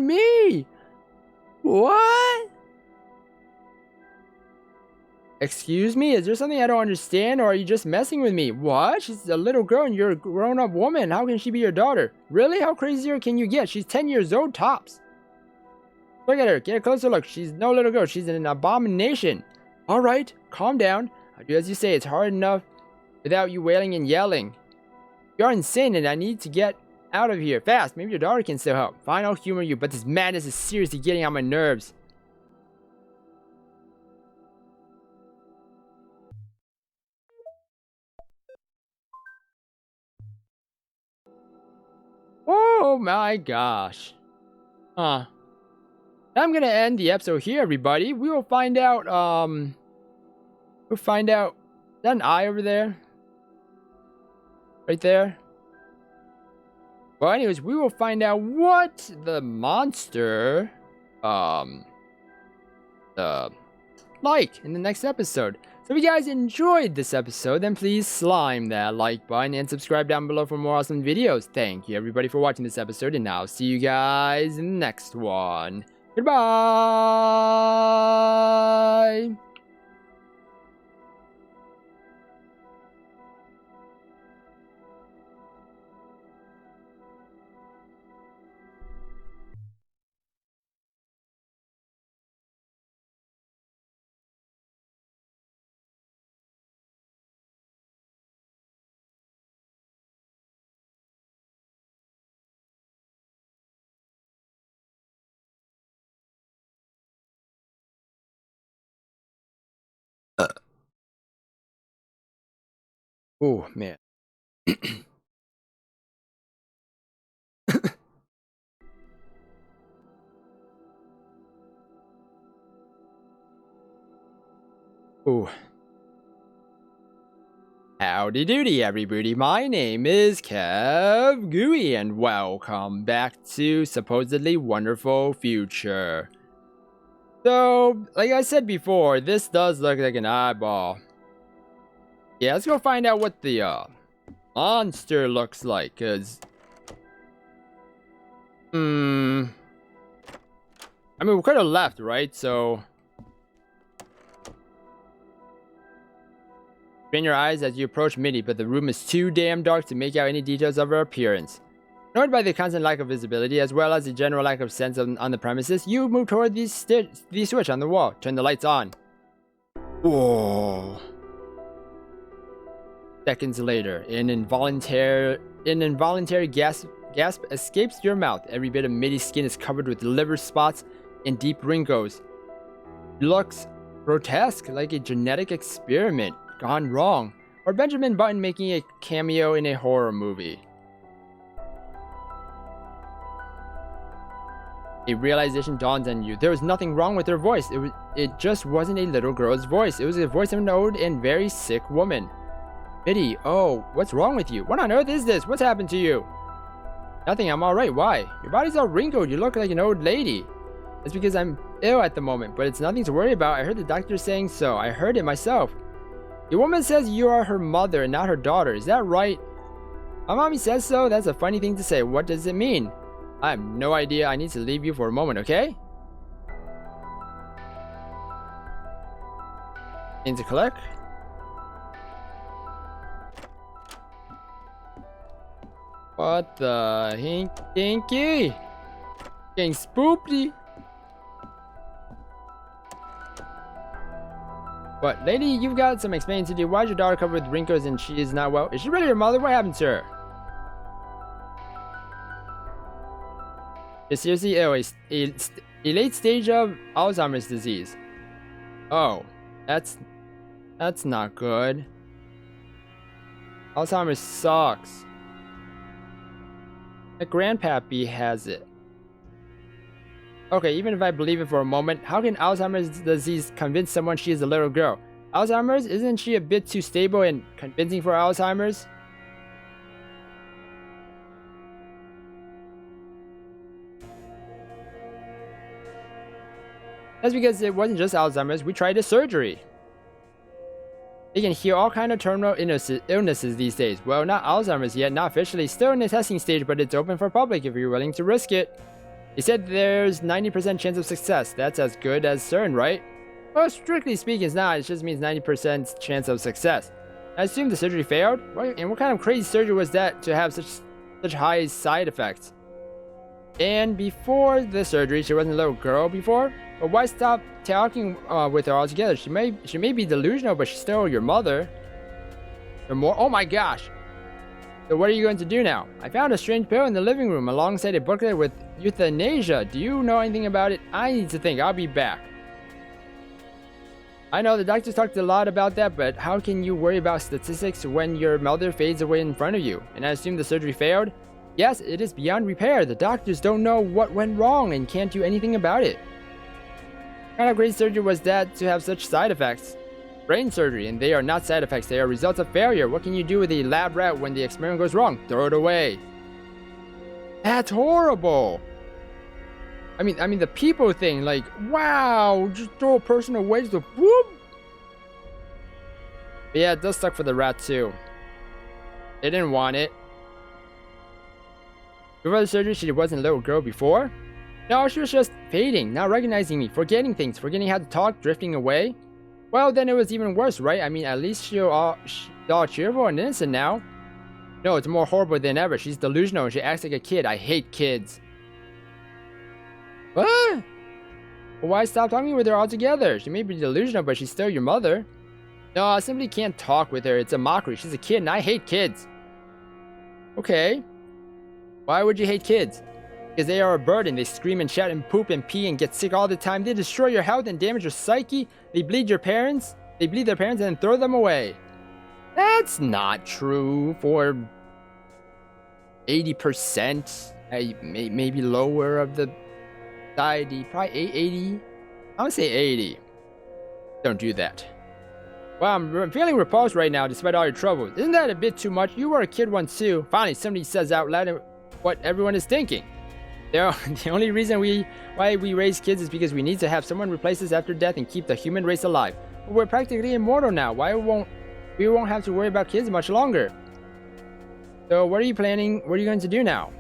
me. What? Excuse me? Is there something I don't understand, or are you just messing with me? What? She's a little girl and you're a grown-up woman. How can she be your daughter? Really? How crazier can you get? She's 10 years old tops. Look at her. Get a closer look. She's no little girl. She's an abomination. All right. Calm down. I'll do as you say. It's hard enough without you wailing and yelling. You're insane and I need to get out of here. Fast. Maybe your daughter can still help. Fine, I'll humor you, but this madness is seriously getting on my nerves. Oh my gosh. I'm gonna end the episode here, everybody. We will find out, is that an eye over there? Right there? Well, anyways, we will find out what the monster, like in the next episode. So if you guys enjoyed this episode, then please slime that like button and subscribe down below for more awesome videos. Thank you, everybody, for watching this episode, and I'll see you guys in the next one. Goodbye! Oh, man. Oh. Howdy doody, everybody. My name is KevGuuey, and welcome back to supposedly wonderful future. So, like I said before, this does look like an eyeball. Yeah, let's go find out what the monster looks like, cause I mean, we could have left, right? So strain your eyes as you approach Minnie, but the room is too damn dark to make out any details of her appearance. Annoyed by the constant lack of visibility, as well as the general lack of sense on the premises, you move toward the switch on the wall. Turn the lights on. Whoa. Seconds later, an involuntary gasp escapes your mouth. Every bit of Minnie's skin is covered with liver spots and deep wrinkles. It looks grotesque, like a genetic experiment gone wrong, or Benjamin Button making a cameo in a horror movie. A realization dawns on you. There was nothing wrong with her voice. It just wasn't a little girl's voice. It was the voice of an old and very sick woman. Minnie, oh, what's wrong with you? What on earth is this? What's happened to you? Nothing, I'm alright. Why? Your body's all wrinkled. You look like an old lady. It's because I'm ill at the moment, but it's nothing to worry about. I heard the doctor saying so. I heard it myself. The woman says you are her mother and not her daughter. Is that right? My mommy says so. That's a funny thing to say. What does it mean? I have no idea. I need to leave you for a moment, okay? Need to collect? What the hinky? Getting spoopy. But lady, you've got some explaining to do. Why is your daughter covered with wrinkles and she is not well? Is she really your mother? What happened to her? Is seriously ill. A late stage of Alzheimer's disease. Oh, that's not good. Alzheimer's sucks. My grandpappy has it. Okay, even if I believe it for a moment, how can Alzheimer's disease convince someone she is a little girl? Alzheimer's? Isn't she a bit too stable and convincing for Alzheimer's? That's because it wasn't just Alzheimer's. We tried a surgery. They can heal all kind of terminal illnesses these days. Well, not Alzheimer's yet, not officially. Still in the testing stage, but it's open for public if you're willing to risk it. They said there's 90% chance of success. That's as good as certain, right? Well, strictly speaking, it's not. It just means 90% chance of success. I assume the surgery failed? And what kind of crazy surgery was that to have such high side effects? And before the surgery, she wasn't a little girl before? But why stop talking with her altogether? She may be delusional, but she's still your mother. Oh my gosh! So what are you going to do now? I found a strange pill in the living room alongside a booklet with euthanasia. Do you know anything about it? I need to think. I'll be back. I know the doctors talked a lot about that, but how can you worry about statistics when your mother fades away in front of you? And I assume the surgery failed? Yes, it is beyond repair. The doctors don't know what went wrong and can't do anything about it. What kind of great surgery was that to have such side effects? Brain surgery, and they are not side effects, they are results of failure. What can you do with a lab rat when the experiment goes wrong? Throw it away. That's horrible. I mean the people thing, like, wow, just throw a person away, just whoop. But yeah, it does suck for the rat too. They didn't want it. Before the surgery, she wasn't a little girl before? No, she was just fading, not recognizing me, forgetting things, forgetting how to talk, drifting away. Well, then it was even worse, right? I mean, at least she's all cheerful and innocent now. No, it's more horrible than ever. She's delusional and she acts like a kid. I hate kids. What? Well, why stop talking with her altogether? She may be delusional, but she's still your mother. No, I simply can't talk with her. It's a mockery. She's a kid and I hate kids. Okay. Why would you hate kids? Because they are a burden. They scream and shout and poop and pee and get sick all the time. They destroy your health and damage your psyche. They bleed your parents. They bleed their parents and then throw them away. That's not true for 80%. Maybe lower of the society. Probably 80. I would say 80. Don't do that. Wow, I'm feeling repulsed right now despite all your troubles. Isn't that a bit too much? You were a kid once too. Finally, somebody says out loud what everyone is thinking. The only reason why we raise kids is because we need to have someone replace us after death and keep the human race alive. But we're practically immortal now. We won't have to worry about kids much longer. So what are you going to do now?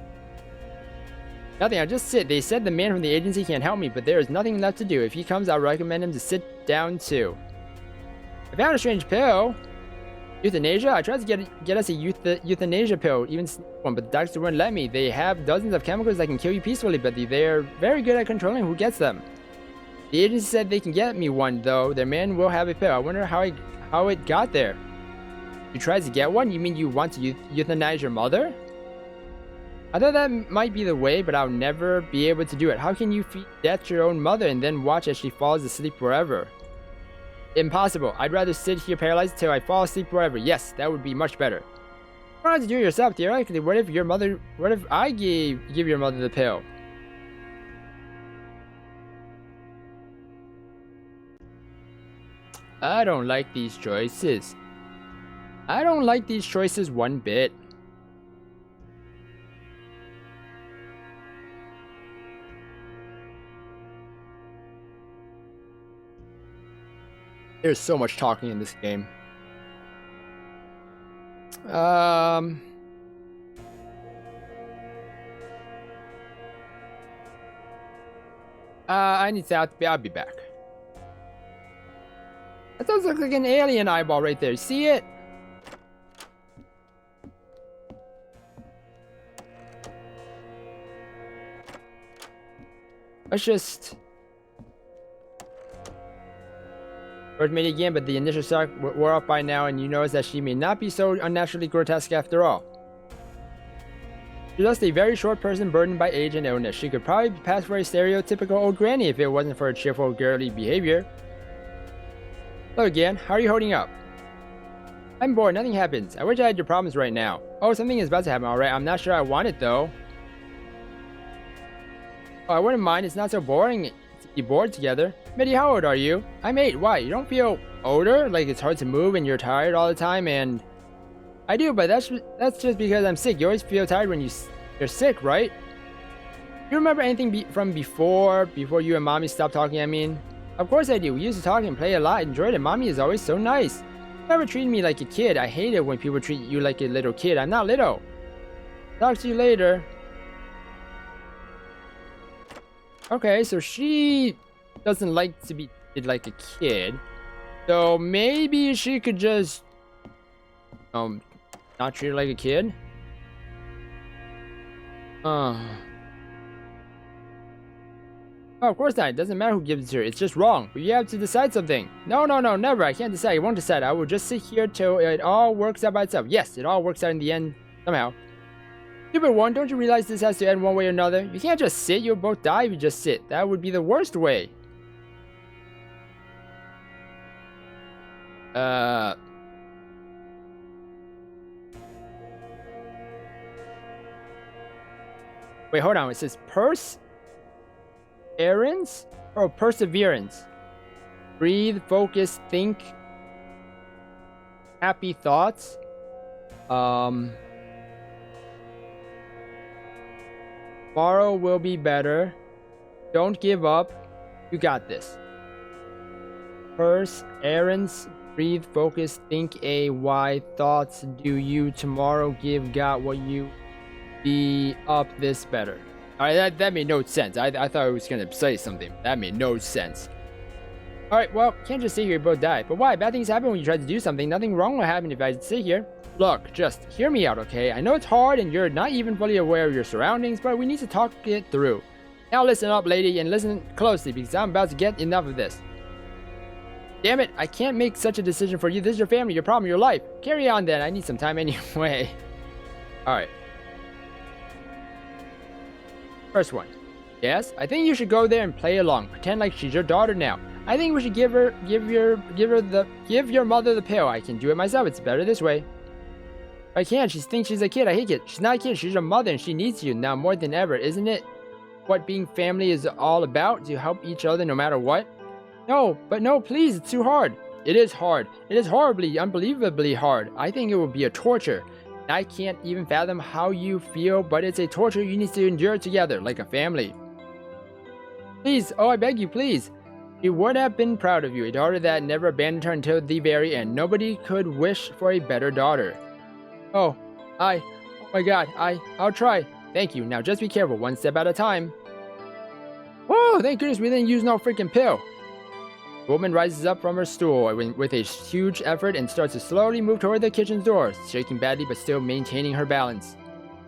Nothing, I'll just sit. They said the man from the agency can't help me, but there is nothing left to do. If he comes, I'll recommend him to sit down too. I found a strange pill. Euthanasia? I tried to get us a euthanasia pill, even one, but the doctors wouldn't let me. They have dozens of chemicals that can kill you peacefully, but they're very good at controlling who gets them. The agency said they can get me one, though. Their man will have a pill. I wonder how it got there. You tried to get one? You mean you want to euthanize your mother? I thought that might be the way, but I'll never be able to do it. How can you feed death to your own mother and then watch as she falls asleep forever? Impossible. I'd rather sit here paralyzed till I fall asleep forever. Yes, that would be much better. You don't have to do it yourself, theoretically. What if I give your mother the pill? I don't like these choices. I don't like these choices one bit. There's so much talking in this game. I need to I'll be back. That does look like an alien eyeball right there. See it? Let's just... First mate again, but the initial shock wore off by now, and you notice that she may not be so unnaturally grotesque after all. She's just a very short person burdened by age and illness. She could probably pass for a stereotypical old granny if it wasn't for her cheerful, girly behavior. Hello again, how are you holding up? I'm bored, nothing happens. I wish I had your problems right now. Oh, something is about to happen, alright. I'm not sure I want it though. Oh, I wouldn't mind, it's not so boring to be bored together. Mitty, how old are you? I'm 8. Why? You don't feel older? Like it's hard to move and you're tired all the time? And I do, but that's just because I'm sick. You always feel tired when you're sick, right? Do you remember anything from before you and Mommy stopped talking, I mean? Of course I do. We used to talk and play a lot. Enjoyed it. Mommy is always so nice. You never treated me like a kid. I hate it when people treat you like a little kid. I'm not little. Talk to you later. Okay, so she doesn't like to be treated like a kid. So maybe she could just not treat her like a kid. Oh, of course not. It doesn't matter who gives it to her. It's just wrong. But you have to decide something. No, never. I can't decide. I won't decide. I will just sit here till it all works out by itself. Yes, it all works out in the end somehow. Stupid one, don't you realize this has to end one way or another? You can't just sit. You'll both die if you just sit. That would be the worst way. Wait, hold on. It says errands or perseverance. Breathe, focus, think. Happy thoughts. Tomorrow will be better. Don't give up. You got this. Errands. Breathe, focus, think. Why thoughts do you tomorrow give God what you be up this better. Alright, that made no sense. I thought I was gonna say something. That made no sense. Alright, well, can't just sit here and both die. But why? Bad things happen when you try to do something. Nothing wrong will happen if I sit here. Look, just hear me out, okay? I know it's hard and you're not even fully aware of your surroundings, but we need to talk it through. Now listen up, lady, and listen closely because I'm about to get enough of this. Damn it, I can't make such a decision for you. This is your family, your problem, your life. Carry on then. I need some time anyway. Alright. First one. Yes, I think you should go there and play along. Pretend like she's your daughter now. I think we should give your mother the pill. I can do it myself. It's better this way. I can't. She thinks she's a kid. I hate it. She's not a kid. She's your mother and she needs you now more than ever, isn't it? What being family is all about? To help each other no matter what? No, but no, please. It's too hard. It is hard. It is horribly, unbelievably hard. I think it will be a torture. I can't even fathom how you feel, but it's a torture you need to endure together, like a family. Please, oh, I beg you, please. She would have been proud of you, a daughter that never abandoned her until the very end. Nobody could wish for a better daughter. Oh my God, I'll try. Thank you. Now just be careful, one step at a time. Whoa, thank goodness we didn't use no freaking pill. The woman rises up from her stool with a huge effort and starts to slowly move toward the kitchen door, shaking badly but still maintaining her balance.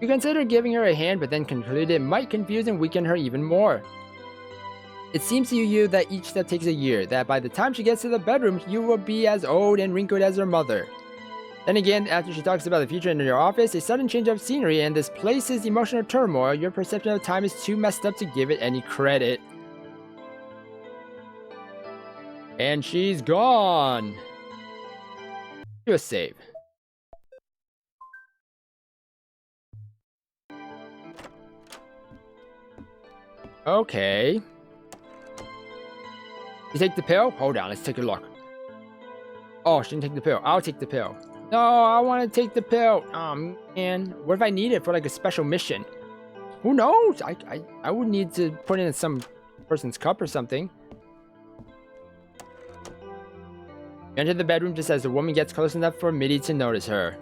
You consider giving her a hand, but then conclude it might confuse and weaken her even more. It seems to you that each step takes a year, that by the time she gets to the bedroom, you will be as old and wrinkled as her mother. Then again, after she talks about the future in your office, a sudden change of scenery and this place's emotional turmoil, your perception of time is too messed up to give it any credit. And she's gone. Do a save. Okay. You take the pill? Hold on, let's take a look. Oh, she didn't take the pill. I'll take the pill. No, I want to take the pill. Oh, man. What if I need it for like a special mission? Who knows? I would need to put it in some person's cup or something. You enter the bedroom just as the woman gets close enough for Mitty to notice her.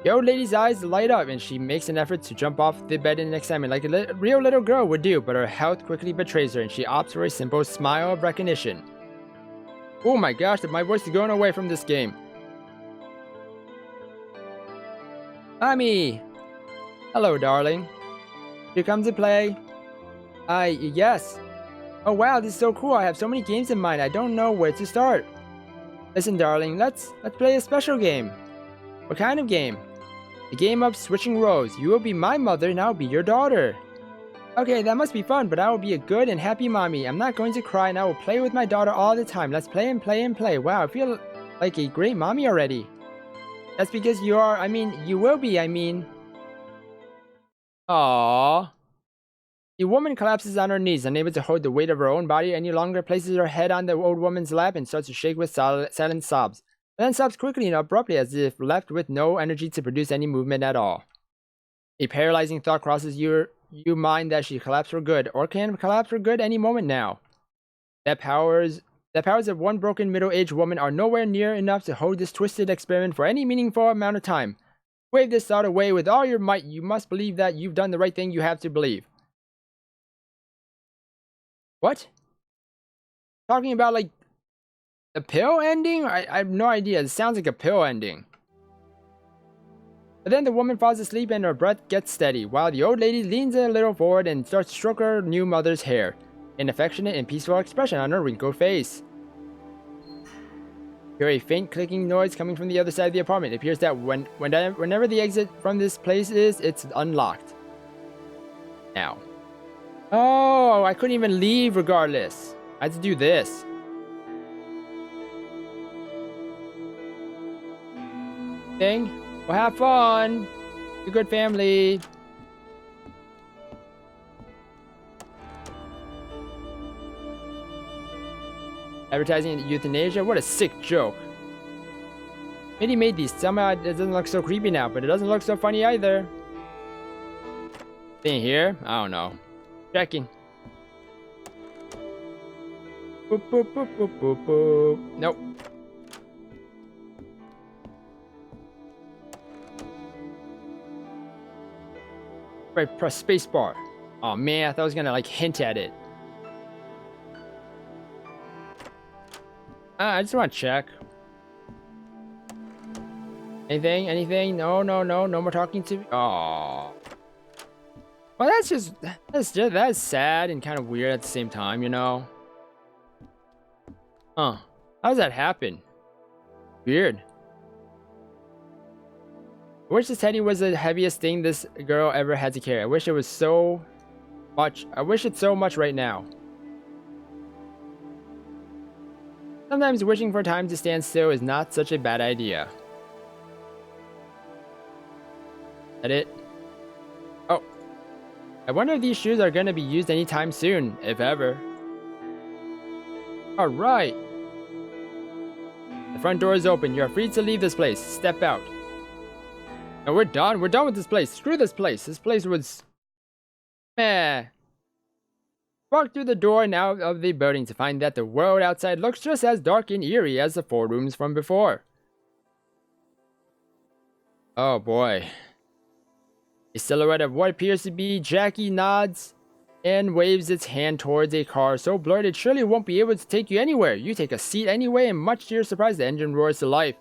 The old lady's eyes light up and she makes an effort to jump off the bed in excitement like a real little girl would do, but her health quickly betrays her and she opts for a simple smile of recognition. Oh my gosh, my voice is going away from this game. Mommy! Hello, darling. You come to play? Yes. Oh wow, this is so cool. I have so many games in mind. I don't know where to start. Listen, darling, let's play a special game. What kind of game? A game of switching roles. You will be my mother and I'll be your daughter. Okay, that must be fun, but I will be a good and happy mommy. I'm not going to cry and I will play with my daughter all the time. Let's play and play and play. Wow, I feel like a great mommy already. That's because you are, you will be, Aww. The woman collapses on her knees, unable to hold the weight of her own body any longer, places her head on the old woman's lap and starts to shake with silent sobs. Then stops quickly and abruptly as if left with no energy to produce any movement at all. A paralyzing thought crosses your mind that she collapsed for good, or can collapse for good any moment now. The powers of one broken middle-aged woman are nowhere near enough to hold this twisted experiment for any meaningful amount of time. Wave this thought away with all your might. You must believe that you've done the right thing. You have to believe. What? Talking about, like, a pill ending? I have no idea. It sounds like a pill ending. But then the woman falls asleep and her breath gets steady, while the old lady leans a little forward and starts to stroke her new mother's hair, an affectionate and peaceful expression on her wrinkled face. You hear a faint clicking noise coming from the other side of the apartment. It appears that whenever the exit from this place is, it's unlocked. Now. Oh, I couldn't even leave regardless. I had to do this. Thing. Well, have fun. Be a good family. Advertising euthanasia? What a sick joke. Maybe made these. Somehow it doesn't look so creepy now, but it doesn't look so funny either. Thing here? I don't know. Checking. Boop, boop, boop, boop, boop, boop. Nope. Right, press spacebar. Oh man, I thought I was gonna like hint at it. I just want to check. Anything? Anything? No, no, no, no more talking to me. Oh. Well, that's sad and kind of weird at the same time, you know. Huh? How does that happen? Weird. I wish this teddy was the heaviest thing this girl ever had to carry. I wish it was so much. I wish it so much right now. Sometimes wishing for time to stand still is not such a bad idea. That it? Oh. I wonder if these shoes are gonna be used anytime soon, if ever. Alright. The front door is open. You are free to leave this place. Step out. No, we're done. We're done with this place. Screw this place. This place was... meh. Walk through the door and out of the building to find that the world outside looks just as dark and eerie as the 4 rooms from before. Oh boy. A silhouette of what appears to be Jackie nods and waves its hand towards a car so blurred it surely won't be able to take you anywhere. You take a seat anyway, and much to your surprise, the engine roars to life.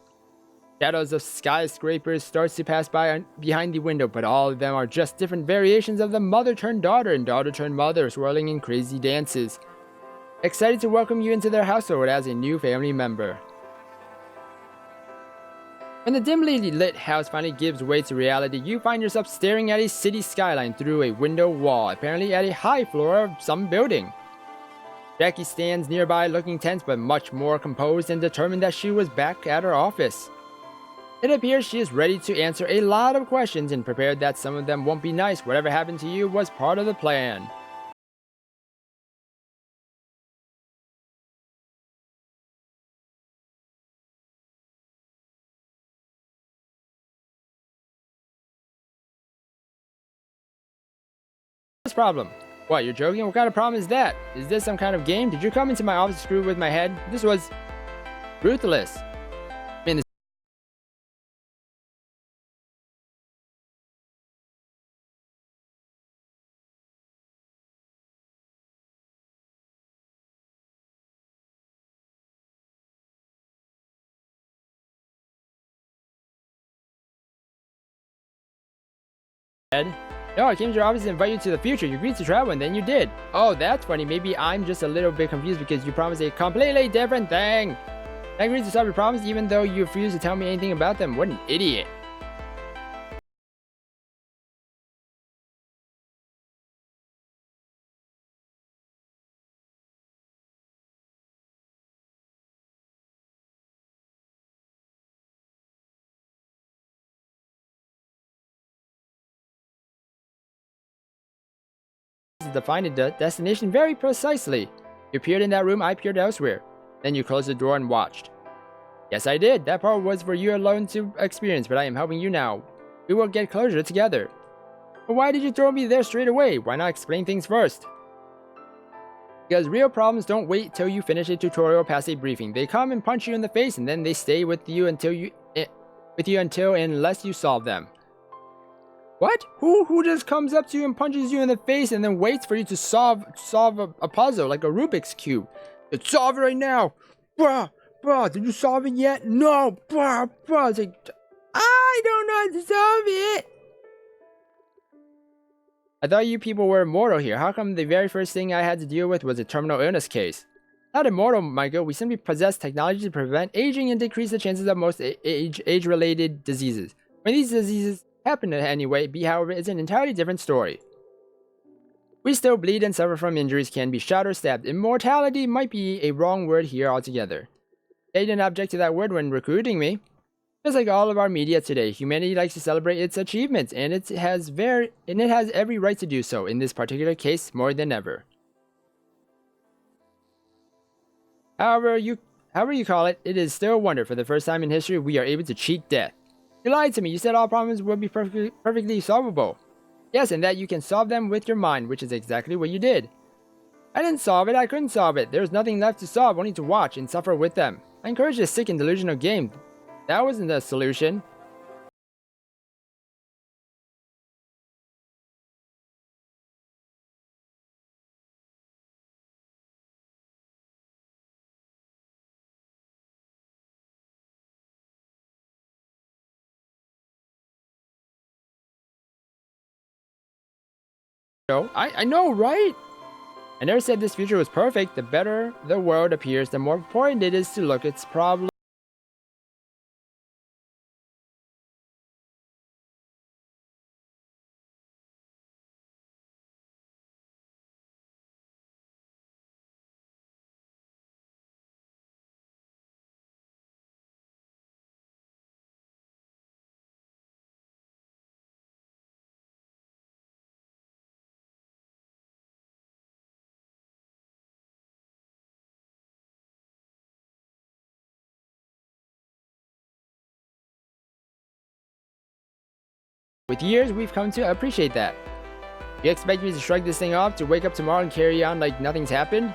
Shadows of skyscrapers starts to pass by behind the window, but all of them are just different variations of the mother-turned-daughter and daughter-turned-mother swirling in crazy dances. Excited to welcome you into their household as a new family member. When the dimly lit house finally gives way to reality, you find yourself staring at a city skyline through a window wall, apparently at a high floor of some building. Jackie stands nearby looking tense but much more composed and determined that she was back at her office. It appears she is ready to answer a lot of questions and prepared that some of them won't be nice. Whatever happened to you was part of the plan. What's the problem? What, you're joking? What kind of problem is that? Is this some kind of game? Did you come into my office to screw with my head? This was ruthless. Head. No, I came to your office to invite you to the future. You agreed to travel and then you did. Oh, that's funny. Maybe I'm just a little bit confused because you promised a completely different thing. I agreed to solve your problems even though you refused to tell me anything about them. What an idiot. Defined the destination very precisely. You appeared in that room, I appeared elsewhere. Then you closed the door and watched. Yes, I did. That part was for you alone to experience, but I am helping you now. We will get closure together. But why did you throw me there straight away? Why not explain things first? Because real problems don't wait till you finish a tutorial past a briefing. They come and punch you in the face, and then they stay with you until unless you solve them. What? Who just comes up to you and punches you in the face and then waits for you to solve a puzzle like a Rubik's Cube? Let's solve it right now! Bruh, did you solve it yet? No, bruh. It's like, I don't know how to solve it! I thought you people were immortal here. How come the very first thing I had to deal with was a terminal illness case? Not immortal, Michael. We simply possess technology to prevent aging and decrease the chances of most age-related diseases. When these diseases happen anyway, however, is an entirely different story. We still bleed and suffer from injuries, can be shot or stabbed. Immortality might be a wrong word here altogether. They didn't object to that word when recruiting me. Just like all of our media today, humanity likes to celebrate its achievements, and it has every right to do so, in this particular case more than ever. However you call it, it is still a wonder. For the first time in history, we are able to cheat death. You lied to me. You said all problems would be perfectly solvable. Yes, and that you can solve them with your mind, which is exactly what you did. I didn't solve it. I couldn't solve it. There was nothing left to solve, only to watch and suffer with them. I encouraged a sick and delusional game. That wasn't the solution. No, I know, right? I never said this future was perfect. The better the world appears, the more important it is to look at its problems. With years, we've come to appreciate that. You expect me to shrug this thing off, to wake up tomorrow and carry on like nothing's happened?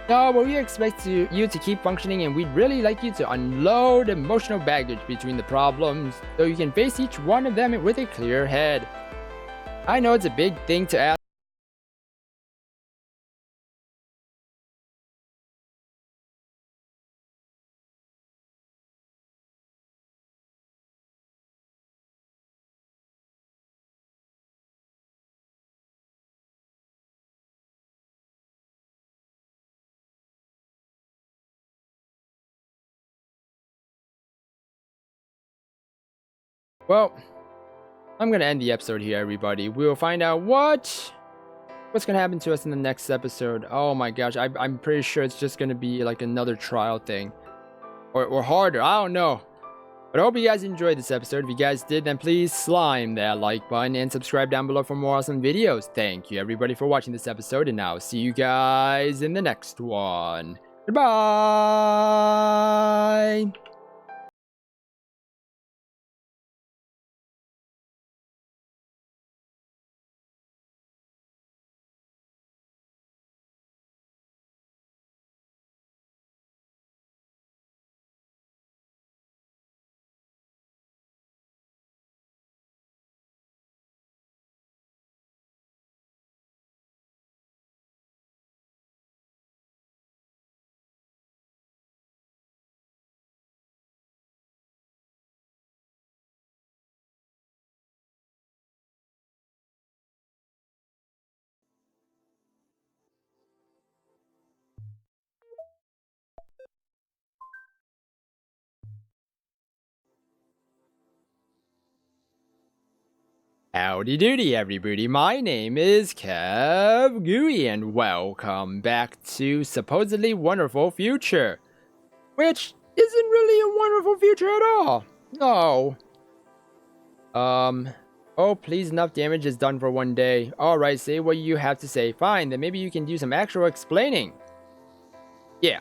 No, but we expect you to keep functioning, and we'd really like you to unload emotional baggage between the problems, so you can face each one of them with a clear head. I know it's a big thing to ask. Well, I'm gonna end the episode here, everybody. We'll find out what's gonna happen to us in the next episode. Oh my gosh, I'm pretty sure it's just gonna be like another trial thing, or harder. I don't know. But I hope you guys enjoyed this episode. If you guys did, then please slime that like button and subscribe down below for more awesome videos. Thank you everybody for watching this episode, and I'll see you guys in the next one. Goodbye! Howdy doody, everybody. My name is KevGuuey, and welcome back to Supposedly Wonderful Future, which isn't really a wonderful future at all. No. Oh, please, enough damage is done for one day. Alright, say what you have to say. Fine, then maybe you can do some actual explaining. Yeah.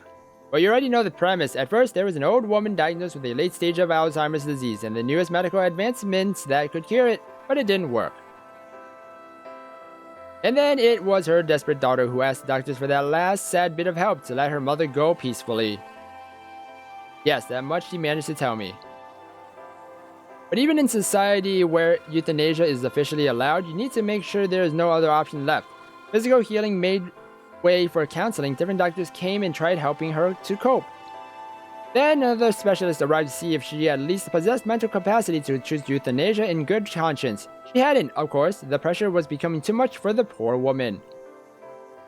Well, you already know the premise. At first, there was an old woman diagnosed with a late stage of Alzheimer's disease and the newest medical advancements that could cure it, but it didn't work. And then it was her desperate daughter who asked the doctors for that last sad bit of help to let her mother go peacefully. Yes, that much she managed to tell me. But even in society where euthanasia is officially allowed, you need to make sure there is no other option left. Physical healing made way for counseling. Different doctors came and tried helping her to cope. Then another specialist arrived to see if she at least possessed mental capacity to choose euthanasia in good conscience. She hadn't, of course. The pressure was becoming too much for the poor woman.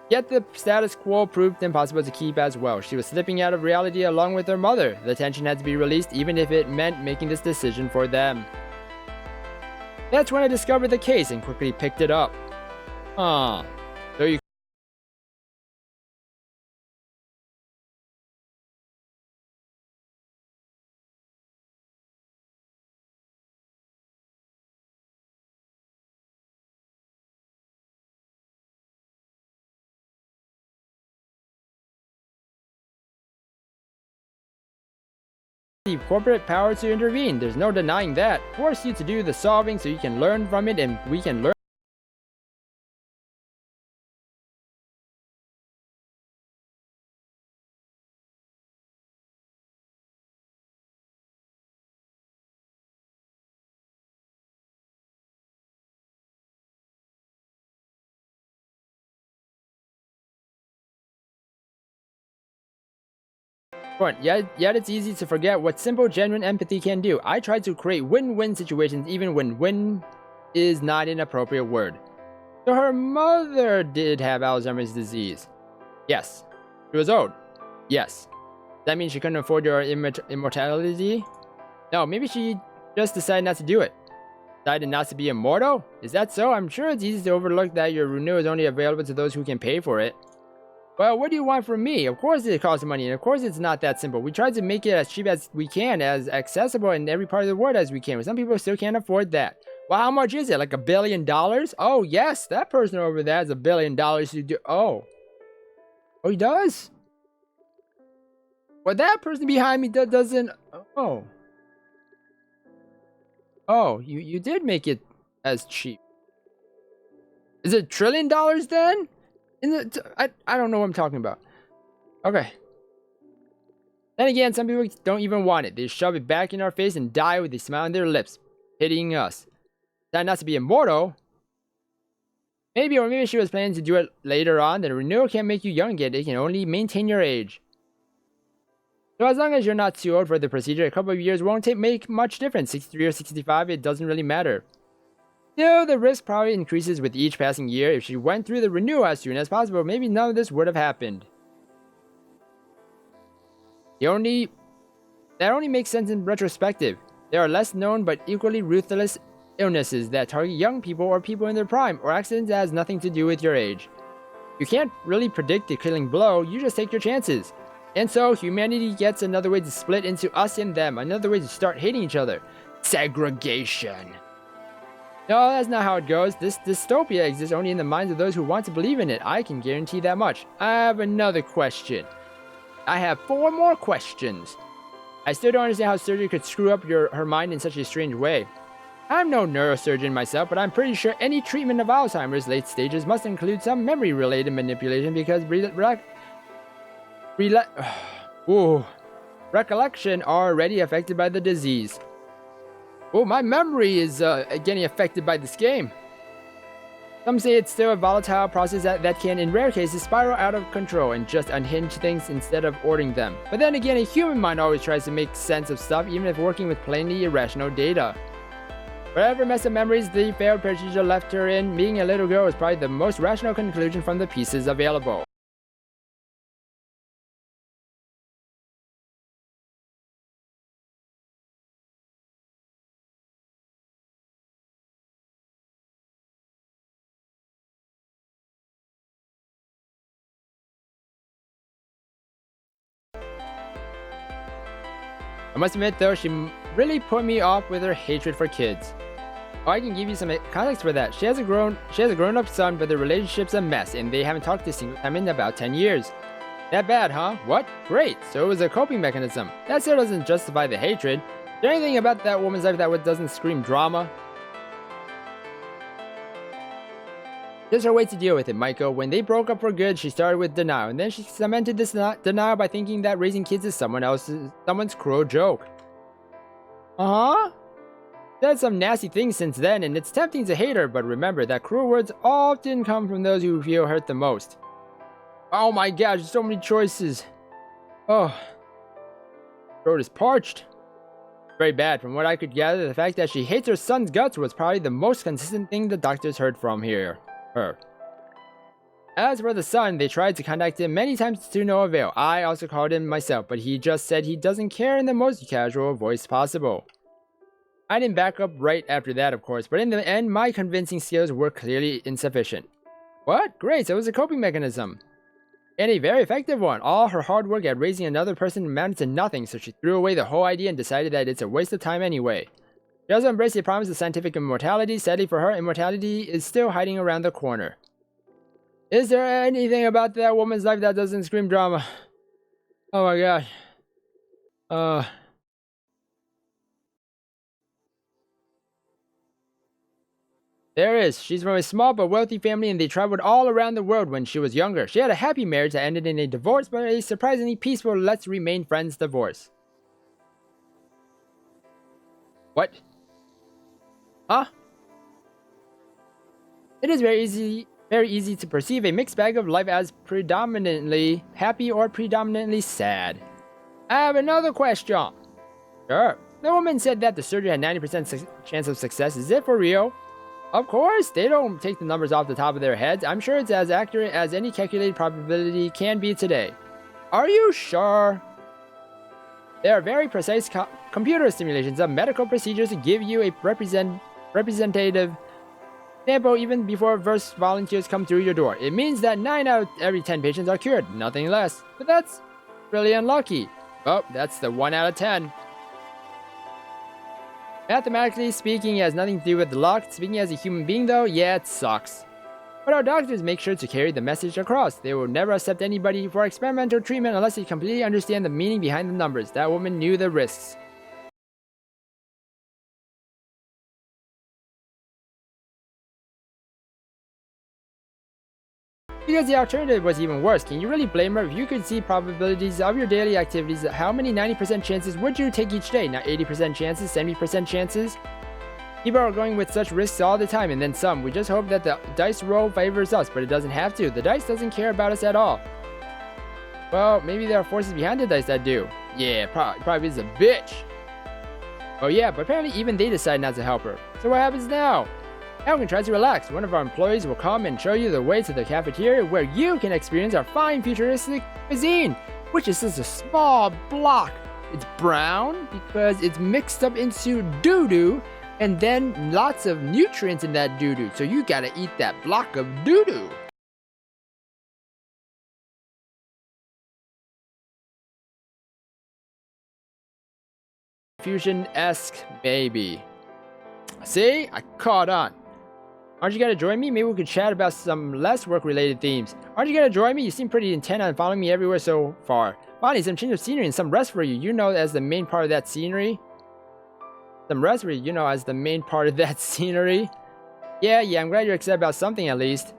Yet the status quo proved impossible to keep as well. She was slipping out of reality along with her mother. The tension had to be released even if it meant making this decision for them. That's when I discovered the case and quickly picked it up. So you the corporate power to intervene. There's no denying that. Force you to do the solving so you can learn from it and we can learn. Yet it's easy to forget what simple, genuine empathy can do. I try to create win-win situations even when win is not an appropriate word. So her mother did have Alzheimer's disease. Yes. She was old. Yes. That means she couldn't afford your immortality? No, maybe she just decided not to do it. Decided not to be immortal? Is that so? I'm sure it's easy to overlook that your renewal is only available to those who can pay for it. Well, what do you want from me? Of course it costs money, and of course it's not that simple. We tried to make it as cheap as we can, as accessible in every part of the world as we can. But some people still can't afford that. Well, how much is it? Like $1 billion? Oh, yes, that person over there has $1 billion to do. Oh, he does? Well, that person behind me doesn't. Oh. Oh, you did make it as cheap. Is it $1 trillion then? I don't know what I'm talking about. Okay. Then again, some people don't even want it. They shove it back in our face and die with a smile on their lips, pitying us. That not to be immortal. Maybe she was planning to do it later on. The renewal can't make you young again. It can only maintain your age. So as long as you're not too old for the procedure, a couple of years won't make much difference. 63 or 65, it doesn't really matter. Still, the risk probably increases with each passing year. If she went through the renewal as soon as possible, maybe none of this would have happened. That only makes sense in retrospective. There are less known but equally ruthless illnesses that target young people or people in their prime, or accidents that has nothing to do with your age. You can't really predict the killing blow, you just take your chances. And so, humanity gets another way to split into us and them, another way to start hating each other. Segregation. No, that's not how it goes. This dystopia exists only in the minds of those who want to believe in it. I can guarantee that much. I have another question. I have 4 more questions. I still don't understand how surgery could screw up her mind in such a strange way. I'm no neurosurgeon myself, but I'm pretty sure any treatment of Alzheimer's late stages must include some memory-related manipulation because recollection are already affected by the disease. Oh, my memory is getting affected by this game. Some say it's still a volatile process that can, in rare cases, spiral out of control and just unhinge things instead of ordering them. But then again, a human mind always tries to make sense of stuff, even if working with plainly irrational data. Whatever mess of memories the failed procedure left her in, being a little girl is probably the most rational conclusion from the pieces available. I must admit though, she really put me off with her hatred for kids. Oh, I can give you some context for that. She has a grown-up son, but their relationship's a mess, and they haven't talked a single time in about 10 years. That bad, huh? What? Great. So it was a coping mechanism. That still doesn't justify the hatred. Is there anything about that woman's life that doesn't scream drama? Just her way to deal with it, Michael. When they broke up for good, she started with denial, and then she cemented this denial by thinking that raising kids is someone's cruel joke. Uh-huh. Said some nasty things since then, and it's tempting to hate her, but remember that cruel words often come from those who feel hurt the most. Oh my gosh, so many choices. Oh. Throat is parched. Very bad. From what I could gather, the fact that she hates her son's guts was probably the most consistent thing the doctors heard from her. As for the son, they tried to contact him many times to no avail. I also called him myself, but he just said he doesn't care in the most casual voice possible. I didn't back up right after that, of course, but in the end, my convincing skills were clearly insufficient. What? Great, so it was a coping mechanism. And a very effective one. All her hard work at raising another person amounted to nothing, so she threw away the whole idea and decided that it's a waste of time anyway. She also embraced the promise of scientific immortality. Sadly for her, immortality is still hiding around the corner. Is there anything about that woman's life that doesn't scream drama? Oh my god. There is. She's from a small but wealthy family, and they traveled all around the world when she was younger. She had a happy marriage that ended in a divorce, but a surprisingly peaceful let's remain friends divorce. What? Huh? It is very easy to perceive a mixed bag of life as predominantly happy or predominantly sad. I have another question. Sure. The woman said that the surgery had 90% chance of success. Is it for real? Of course, they don't take the numbers off the top of their heads. I'm sure it's as accurate as any calculated probability can be today. Are you sure? There are very precise computer simulations of medical procedures to give you a representative sample even before first volunteers come through your door. It means that 9 out of every 10 patients are cured, nothing less. But that's really unlucky. Oh, that's the 1 out of 10. Mathematically speaking, it has nothing to do with luck. Speaking as a human being though, yeah, it sucks. But our doctors make sure to carry the message across. They will never accept anybody for experimental treatment unless they completely understand the meaning behind the numbers. That woman knew the risks. Because the alternative was even worse. Can you really blame her? If you could see probabilities of your daily activities, how many 90% chances would you take each day? Not 80% chances, 70% chances? People are going with such risks all the time, and then some. We just hope that the dice roll favors us, but it doesn't have to. The dice doesn't care about us at all. Well, maybe there are forces behind the dice that do. Yeah, probably is a bitch. Oh yeah, but apparently even they decide not to help her. So what happens now? Now we can try to relax. One of our employees will come and show you the way to the cafeteria where you can experience our fine futuristic cuisine, which is just a small block. It's brown because it's mixed up into doo-doo, and then lots of nutrients in that doo-doo. So you gotta eat that block of doo-doo. Fusion-esque, maybe. See? I caught on. Aren't you gonna join me? Maybe we could chat about some less work-related themes. Aren't you gonna join me? You seem pretty intent on following me everywhere so far. Finally, some change of scenery and some rest for you. You know, as the main part of that scenery. Some rest for you, you know, as the main part of that scenery. Yeah, I'm glad you're excited about something at least.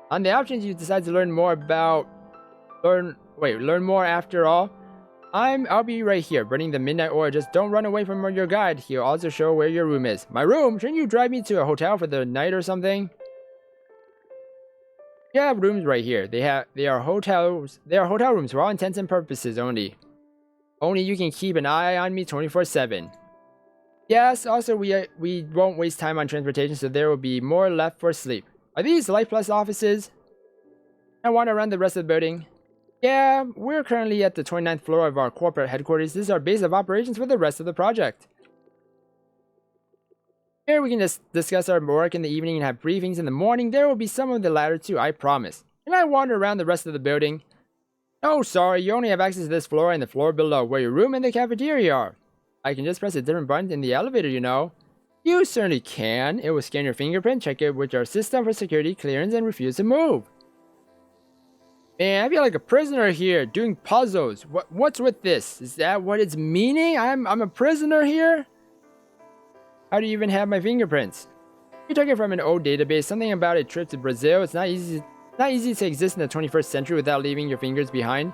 On the options you decide to learn more about... Learn more after all. I'll be right here, burning the midnight oil. Just don't run away from your guide. He'll also show where your room is. My room? Shouldn't you drive me to a hotel for the night or something? You have rooms right here. They are hotels. They are hotel rooms for all intents and purposes only. Only you can keep an eye on me 24/7. Yes, also we won't waste time on transportation, so there will be more left for sleep. Are these Life Plus offices? I wander around the rest of the building. Yeah, we're currently at the 29th floor of our corporate headquarters. This is our base of operations for the rest of the project. Here we can just discuss our work in the evening and have briefings in the morning. There will be some of the latter too, I promise. And I wander around the rest of the building. Oh, sorry, you only have access to this floor and the floor below, where your room and the cafeteria are. I can just press a different button in the elevator, you know. You certainly can. It will scan your fingerprint, check it with our system for security clearance, and refuse to move. Man, I feel like a prisoner here, doing puzzles. What's with this? Is that what it's meaning? I'm a prisoner here? How do you even have my fingerprints? You took it from an old database, something about a trip to Brazil. It's not easy to exist in the 21st century without leaving your fingers behind.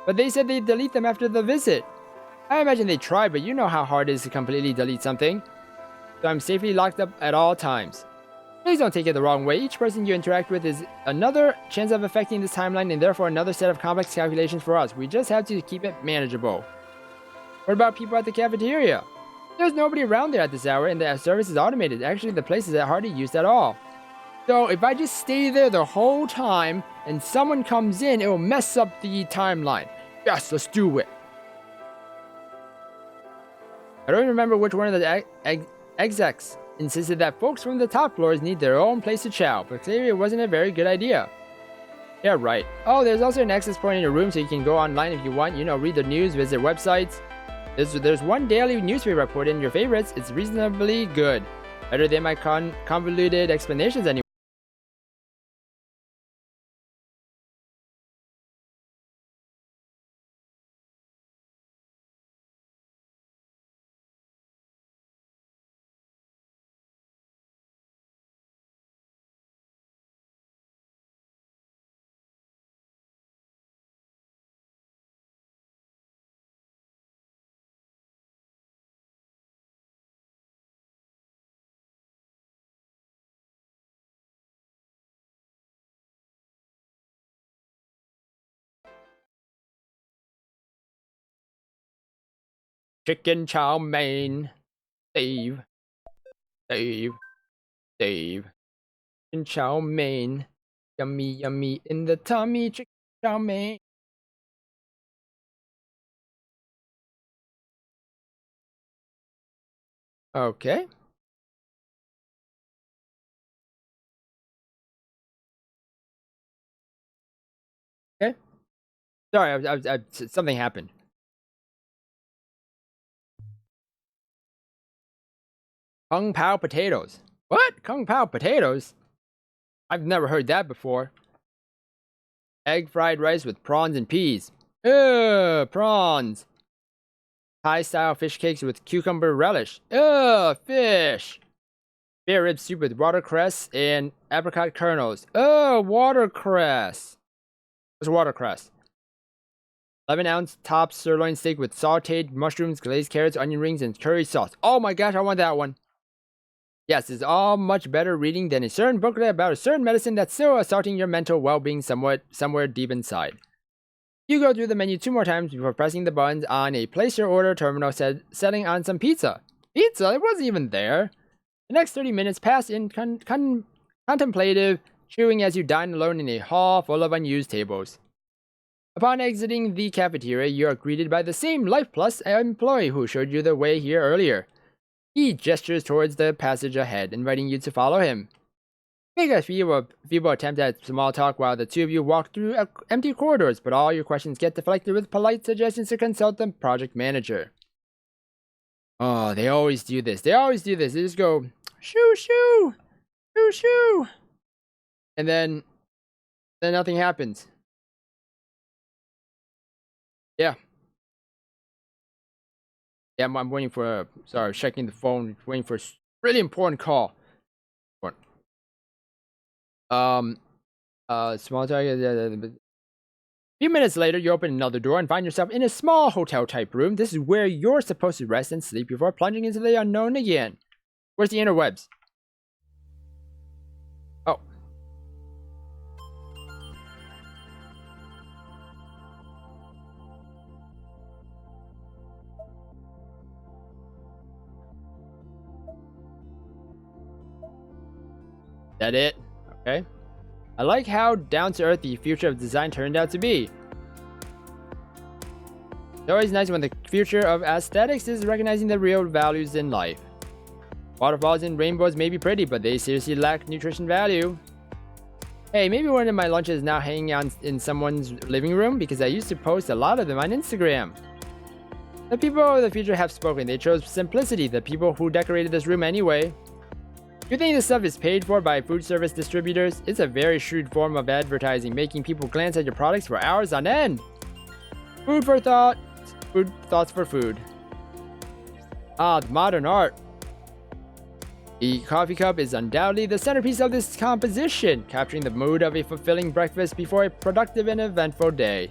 But they said they'd delete them after the visit. I imagine they tried, but you know how hard it is to completely delete something. So I'm safely locked up at all times. Please don't take it the wrong way. Each person you interact with is another chance of affecting this timeline and therefore another set of complex calculations for us. We just have to keep it manageable. What about people at the cafeteria? There's nobody around there at this hour and the service is automated. Actually, the place is hardly used at all. So if I just stay there the whole time and someone comes in, it will mess up the timeline. Yes, let's do it. I don't remember which one of the execs insisted that folks from the top floors need their own place to chow, but clearly it wasn't a very good idea. Yeah, right. Oh, there's also an access point in your room so you can go online if you want, read the news, visit websites. There's one daily newspaper report in your favorites. It's reasonably good. Better than my convoluted explanations anyway. Chicken chow mein. Dave. Chicken chow mein. Yummy, yummy in the tummy. Chicken chow mein. Okay. Okay. Sorry, something happened. Kung Pao potatoes. What? Kung Pao potatoes? I've never heard that before. Egg fried rice with prawns and peas. Ugh, prawns. Thai-style fish cakes with cucumber relish. Ugh, fish. Spare rib soup with watercress and apricot kernels. Ugh, watercress. What's watercress? 11-ounce top sirloin steak with sauteed mushrooms, glazed carrots, onion rings, and curry sauce. Oh my gosh, I want that one. Yes, it's all much better reading than a certain booklet about a certain medicine that's still assaulting your mental well-being somewhere deep inside. You go through the menu 2 more times before pressing the buttons on a place your order terminal setting on some pizza. Pizza? It wasn't even there. The next 30 minutes pass in contemplative chewing as you dine alone in a hall full of unused tables. Upon exiting the cafeteria, you are greeted by the same Life Plus employee who showed you the way here earlier. He gestures towards the passage ahead, inviting you to follow him. Make a feeble attempt at small talk while the two of you walk through empty corridors, but all your questions get deflected with polite suggestions to consult the project manager. Oh, they always do this. They just go, shoo, shoo, shoo, shoo. And then nothing happens. Yeah. Yeah, I'm waiting for checking the phone, waiting for a really important call. Small talk. A few minutes later, you open another door and find yourself in a small hotel-type room. This is where you're supposed to rest and sleep before plunging into the unknown again. Where's the interwebs? Oh. That it? Okay. I like how down-to-earth the future of design turned out to be. It's always nice when the future of aesthetics is recognizing the real values in life. Waterfalls and rainbows may be pretty, but they seriously lack nutrition value. Hey, maybe one of my lunches is now hanging out in someone's living room because I used to post a lot of them on Instagram. The people of the future have spoken. They chose simplicity, the people who decorated this room anyway. You think this stuff is paid for by food service distributors? It's a very shrewd form of advertising, making people glance at your products for hours on end. Food for thought. Food thoughts for food. Ah, modern art. The coffee cup is undoubtedly the centerpiece of this composition, capturing the mood of a fulfilling breakfast before a productive and eventful day.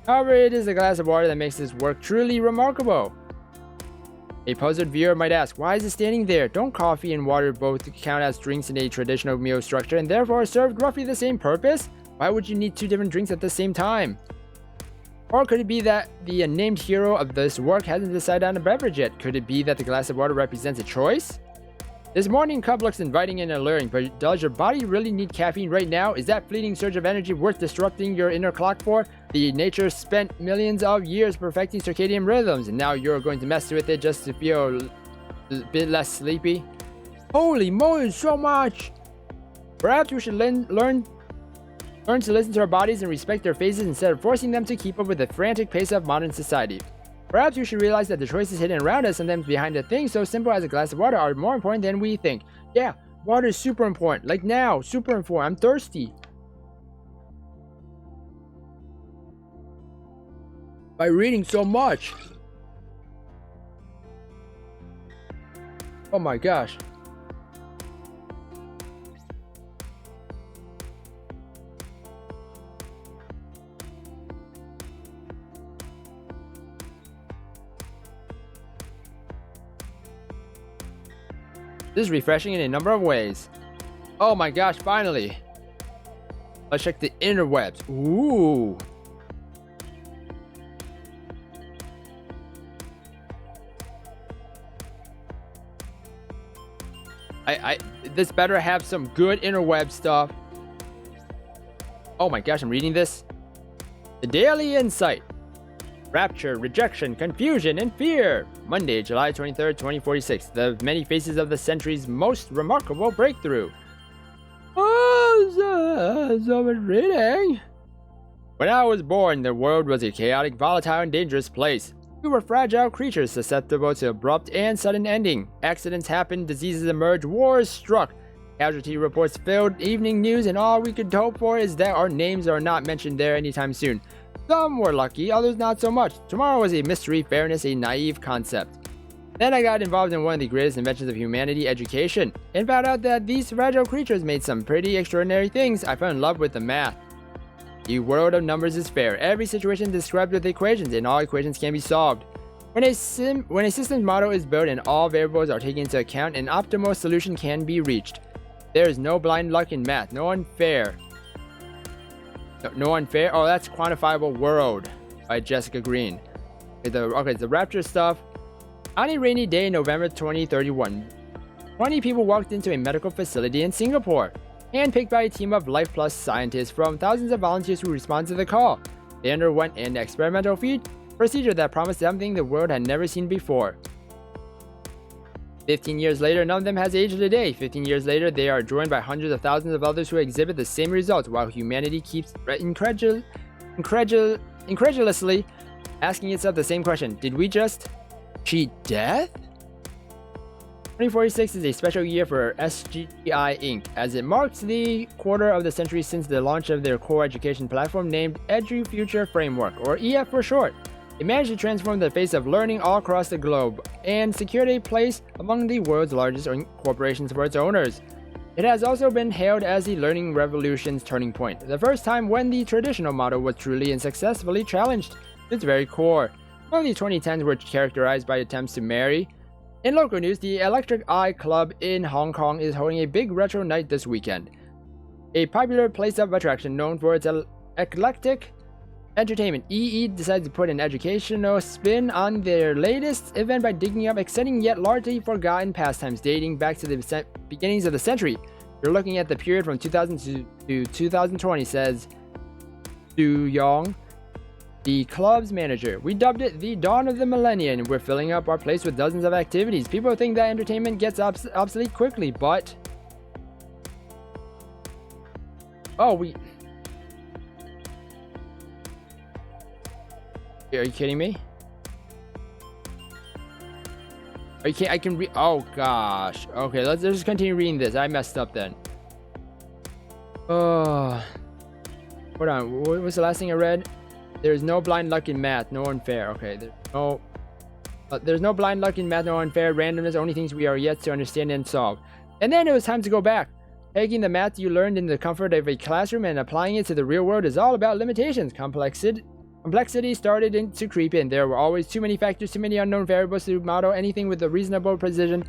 However, it is a glass of water that makes this work truly remarkable. A puzzled viewer might ask, why is it standing there? Don't coffee and water both count as drinks in a traditional meal structure and therefore serve roughly the same purpose? Why would you need two different drinks at the same time? Or could it be that the named hero of this work hasn't decided on a beverage yet? Could it be that the glass of water represents a choice? This morning cup looks inviting and alluring, but does your body really need caffeine right now? Is that fleeting surge of energy worth disrupting your inner clock for? The nature spent millions of years perfecting circadian rhythms, and now you're going to mess with it just to feel a bit less sleepy? Holy moly, so much! Perhaps we should learn to listen to our bodies and respect their phases instead of forcing them to keep up with the frantic pace of modern society. Perhaps we should realize that the choices hidden around us, sometimes behind a thing so simple as a glass of water, are more important than we think. Yeah, water is super important. Like now, super important. I'm thirsty. By reading so much. Oh my gosh. This is refreshing in a number of ways. Oh my gosh, finally. Let's check the interwebs. Ooh. This better have some good interweb stuff. Oh my gosh, I'm reading this. The Daily Insight. Rapture, rejection, confusion, and fear. Monday, July 23rd, 2046. The many faces of the century's most remarkable breakthrough. Oh, so much reading. When I was born, the world was a chaotic, volatile, and dangerous place. We were fragile creatures susceptible to abrupt and sudden ending. Accidents happened, diseases emerged, wars struck. Casualty reports filled evening news, and all we could hope for is that our names are not mentioned there anytime soon. Some were lucky, others not so much. Tomorrow was a mystery, fairness, a naive concept. Then I got involved in one of the greatest inventions of humanity, education, and found out that these fragile creatures made some pretty extraordinary things. I fell in love with the math. The world of numbers is fair. Every situation is described with equations, and all equations can be solved. When a system's model is built and all variables are taken into account, an optimal solution can be reached. There is no blind luck in math, no unfair. No unfair? Oh, that's Quantifiable World by Jessica Green. Okay, the Rapture stuff. On a rainy day in November 2031, 20 people walked into a medical facility in Singapore, handpicked by a team of Life Plus scientists from thousands of volunteers who responded to the call. They underwent an experimental procedure that promised something the world had never seen before. 15 years later, none of them has aged a day. 15 years later, they are joined by hundreds of thousands of others who exhibit the same results, while humanity keeps incredulously asking itself the same question: did we just cheat death? 2046 is a special year for SGI Inc., as it marks the quarter of the century since the launch of their core education platform named Edu Future Framework, or EF for short. It managed to transform the face of learning all across the globe and secured a place among the world's largest corporations for its owners. It has also been hailed as the learning revolution's turning point, the first time when the traditional model was truly and successfully challenged to its very core. Some of the 2010s were characterized by attempts to marry. In local news, the Electric Eye Club in Hong Kong is holding a big retro night this weekend. A popular place of attraction known for its eclectic entertainment, EE decided to put an educational spin on their latest event by digging up exciting yet largely forgotten pastimes dating back to the beginnings of the century. You're looking at the period from 2000 to 2020, says Du Yong, the club's manager. We dubbed it the dawn of the millennium, and we're filling up our place with dozens of activities. People think that entertainment gets obsolete quickly, but Oh, are you kidding me? Are you kidding? I can read. Oh gosh. Okay, let's just continue reading this. I messed up then. Oh, hold on. What was the last thing I read? There's no blind luck in math. No unfair. Okay. There's no blind luck in math. No unfair randomness. Only things we are yet to understand and solve. And then it was time to go back. Taking the math you learned in the comfort of a classroom and applying it to the real world is all about limitations. Complexity started to creep in. There were always too many factors, too many unknown variables to model anything with a reasonable precision.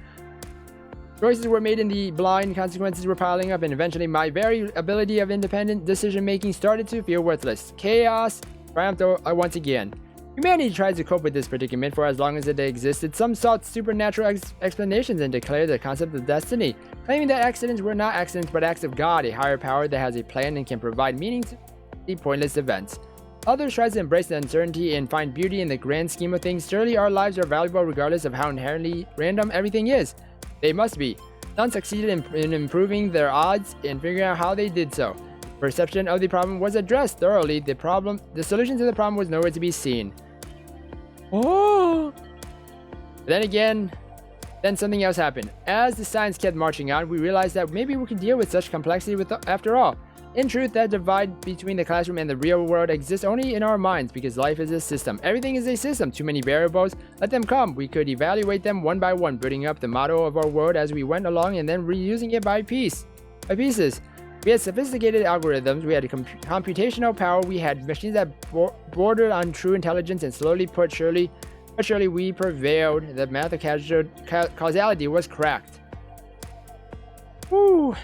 Choices were made in the blind, consequences were piling up, and eventually my very ability of independent decision-making started to feel worthless. Chaos triumphed once again. Humanity tries to cope with this predicament for as long as it existed. Some sought supernatural explanations and declared the concept of destiny, claiming that accidents were not accidents but acts of God, a higher power that has a plan and can provide meaning to the pointless events. Others try to embrace the uncertainty and find beauty in the grand scheme of things. Surely our lives are valuable regardless of how inherently random everything is. They must be. Some succeeded in improving their odds and figuring out how they did so. Perception of the problem was addressed thoroughly. The solution to the problem was nowhere to be seen. Oh! Then something else happened. As the science kept marching on, we realized that maybe we could deal with such complexity after all. In truth, that divide between the classroom and the real world exists only in our minds because life is a system. Everything is a system. Too many variables. Let them come. We could evaluate them one by one, building up the model of our world as we went along and then reusing it by pieces. We had sophisticated algorithms, we had computational power, we had machines that bordered on true intelligence, and surely we prevailed. The math of causality was cracked. Woo!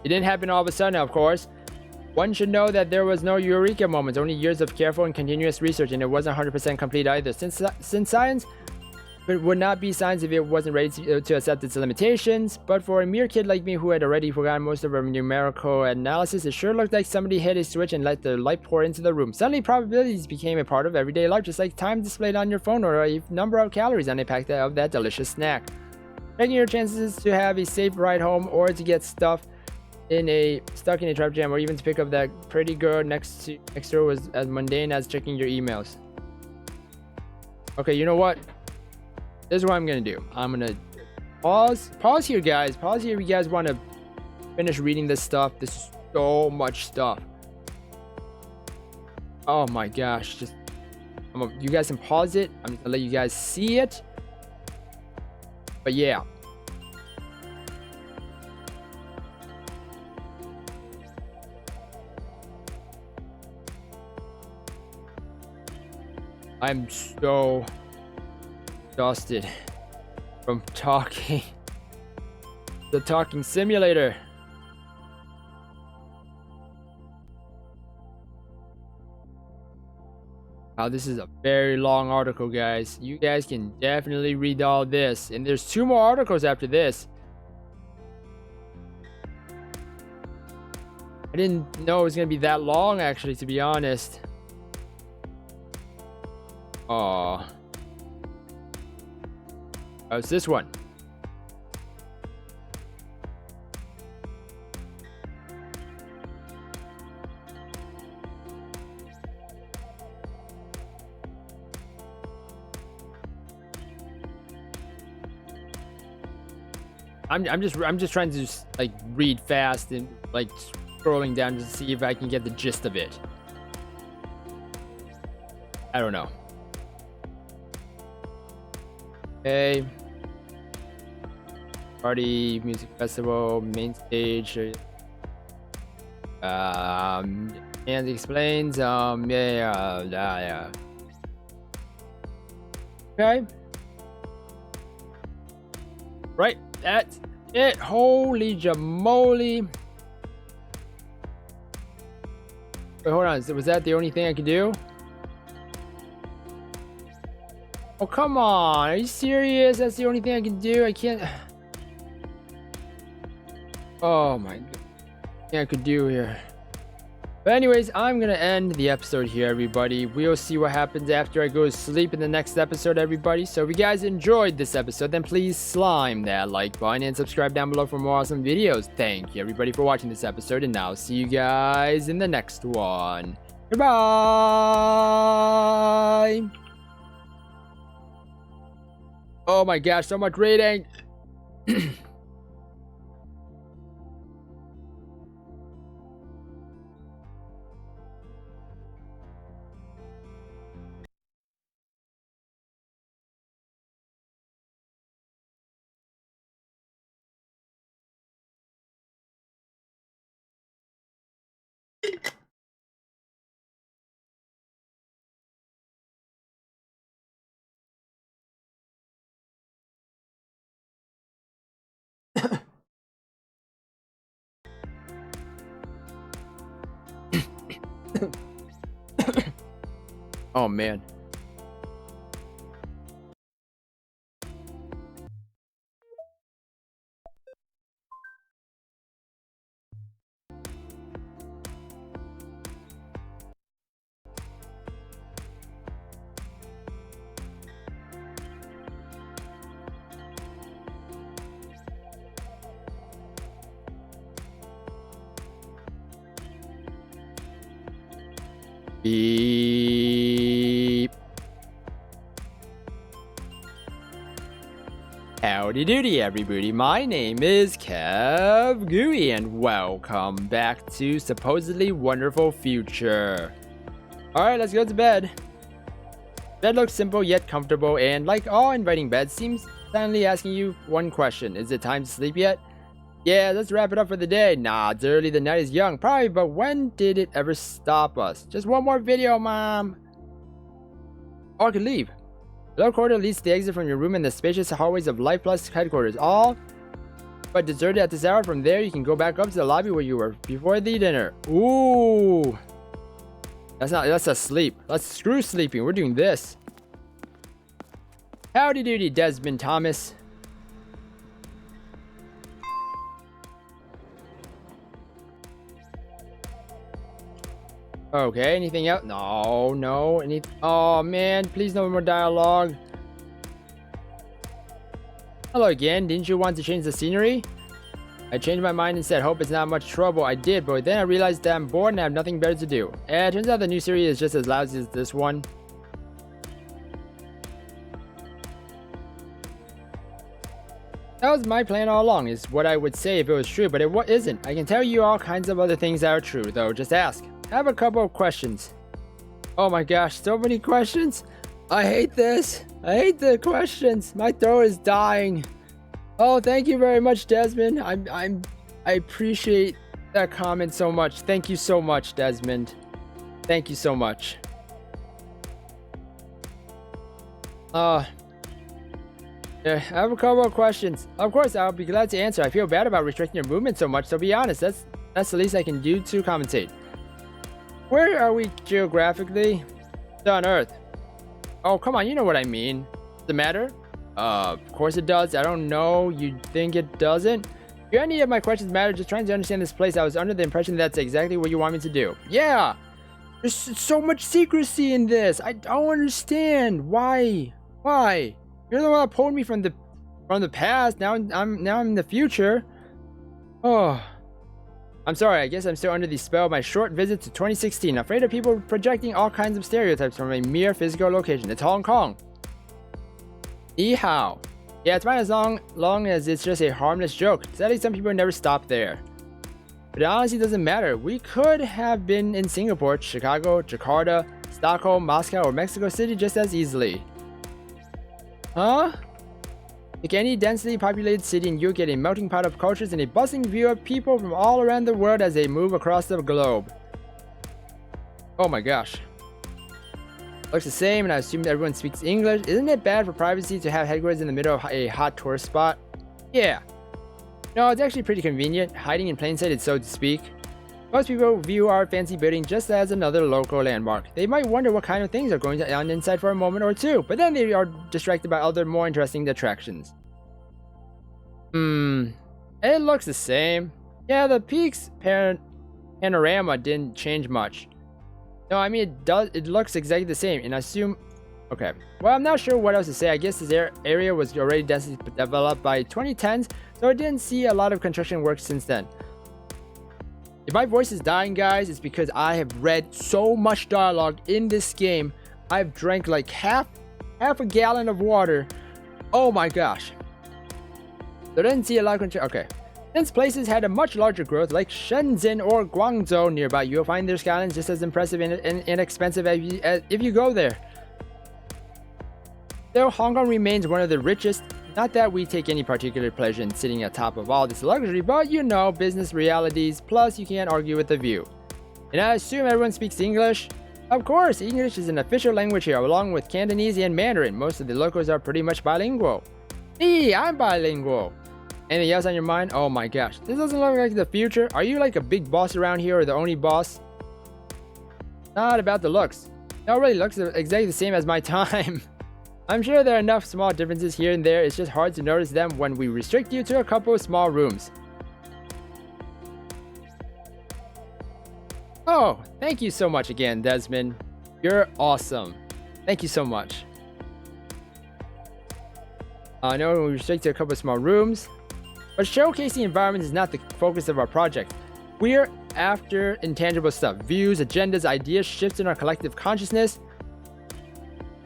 It didn't happen all of a sudden, of course. One should know that there was no eureka moment, only years of careful and continuous research, and it wasn't 100% complete either. Since science would not be science if it wasn't ready to accept its limitations, but for a mere kid like me who had already forgotten most of our numerical analysis, it sure looked like somebody hit a switch and let the light pour into the room. Suddenly, probabilities became a part of everyday life, just like time displayed on your phone or a number of calories on a pack of that delicious snack. Checking your chances to have a safe ride home or to get stuck in a traffic jam, or even to pick up that pretty girl next door was as mundane as checking your emails. Okay, you know what? This is what I'm gonna do. I'm gonna pause here, guys. Pause here if you guys want to finish reading this stuff. This is so much stuff. Oh my gosh! You guys can pause it. I'm just gonna let you guys see it. But yeah. I'm so exhausted from talking. The talking simulator. Wow, this is a very long article, guys. You guys can definitely read all this. And there's 2 more articles after this. I didn't know it was going to be that long, actually, to be honest. Oh, it's this one. I'm just trying to like read fast and like scrolling down to see if I can get the gist of it. I don't know. Okay. Party, music festival, main stage. And explains. Yeah. Okay. Right, that's it. Holy jamoly. Wait, hold on. Was that the only thing I could do? Oh, come on. Are you serious? That's the only thing I can do? I can't... Oh, my God. What I could do here. But anyways, I'm gonna end the episode here, everybody. We'll see what happens after I go to sleep in the next episode, everybody. So if you guys enjoyed this episode, then please slime that like button and subscribe down below for more awesome videos. Thank you, everybody, for watching this episode, and I'll see you guys in the next one. Goodbye! Oh my gosh, so much rating! Oh man. Beep. Howdy doody, everybody. My name is KevGuuey, and welcome back to supposedly wonderful future. Alright, let's go to bed. Bed looks simple yet comfortable, and like all inviting beds, seems silently asking you one question. Is it time to sleep yet? Yeah, let's wrap it up for the day. Nah, it's early, the night is young. Probably, but when did it ever stop us? Just one more video, Mom. Or I could leave. The lower corridor leads to the exit from your room in the spacious hallways of Life Plus headquarters. All but deserted at this hour. From there, you can go back up to the lobby where you were before the dinner. Ooh. That's a sleep. Let's screw sleeping. We're doing this. Howdy doody, Desmond Thomas. Okay, anything else? No, oh man, please no more dialogue. Hello again, didn't you want to change the scenery? I changed my mind and said, hope it's not much trouble. I did, but then I realized that I'm bored and I have nothing better to do. And it turns out the new series is just as lousy as this one. That was my plan all along, is what I would say if it was true, but it isn't. I can tell you all kinds of other things that are true, though. Just ask. I have a couple of questions. Oh my gosh, so many questions. I hate this. I hate the questions. My throat is dying. Oh, thank you very much, Desmond. I appreciate that comment so much. Thank you so much, Desmond. Thank you so much. Yeah, I have a couple of questions. Of course, I'll be glad to answer. I feel bad about restricting your movement so much, so be honest. That's the least I can do to compensate. Where are we geographically? It's on Earth. Oh, come on, you know what I mean. Does it matter? Of course it does. I don't know. You think it doesn't? Do any of my questions matter? Just trying to understand this place. I was under the impression that's exactly what you want me to do. Yeah! There's so much secrecy in this. I don't understand. Why? Why? You're the one that pulled me from the past. Now I'm in the future. Oh. I'm sorry, I guess I'm still under the spell of my short visit to 2016. Afraid of people projecting all kinds of stereotypes from a mere physical location. It's Hong Kong. Ni hao. Yeah, it's fine as long as it's just a harmless joke. Sadly, some people never stop there. But it honestly doesn't matter. We could have been in Singapore, Chicago, Jakarta, Stockholm, Moscow, or Mexico City just as easily. Huh? Like any densely populated city, and you'll get a melting pot of cultures and a bustling view of people from all around the world as they move across the globe. Oh my gosh. Looks the same, and I assume that everyone speaks English. Isn't it bad for privacy to have headquarters in the middle of a hot tourist spot? Yeah. No, it's actually pretty convenient, hiding in plain sight, so to speak. Most people view our fancy building just as another local landmark. They might wonder what kind of things are going on inside for a moment or two, but then they are distracted by other more interesting attractions. It looks the same. Yeah, the peaks panorama didn't change much. No, I mean it looks exactly the same, and I assume. Okay, well, I'm not sure what else to say. I guess this area was already densely developed by 2010s, so I didn't see a lot of construction work since then. If my voice is dying, guys, it's because I have read so much dialogue in this game. I've drank like half a gallon of water. Oh my gosh. So I didn't see a lot of construction. Okay. Since places had a much larger growth, like Shenzhen or Guangzhou nearby, you'll find their skylines just as impressive and inexpensive as if you go there. Though Hong Kong remains one of the richest, not that we take any particular pleasure in sitting atop of all this luxury, but you know, business realities, plus you can't argue with the view. And I assume everyone speaks English? Of course, English is an official language here, along with Cantonese and Mandarin. Most of the locals are pretty much bilingual. Me, I'm bilingual. Anything else on your mind? Oh my gosh, this doesn't look like the future. Are you like a big boss around here or the only boss? Not about the looks. It already looks exactly the same as my time. I'm sure there are enough small differences here and there, it's just hard to notice them when we restrict you to a couple of small rooms. Oh, thank you so much again, Desmond. You're awesome. Thank you so much. I know we restrict to a couple of small rooms, but showcasing environments is not the focus of our project. We're after intangible stuff, views, agendas, ideas, shifts in our collective consciousness.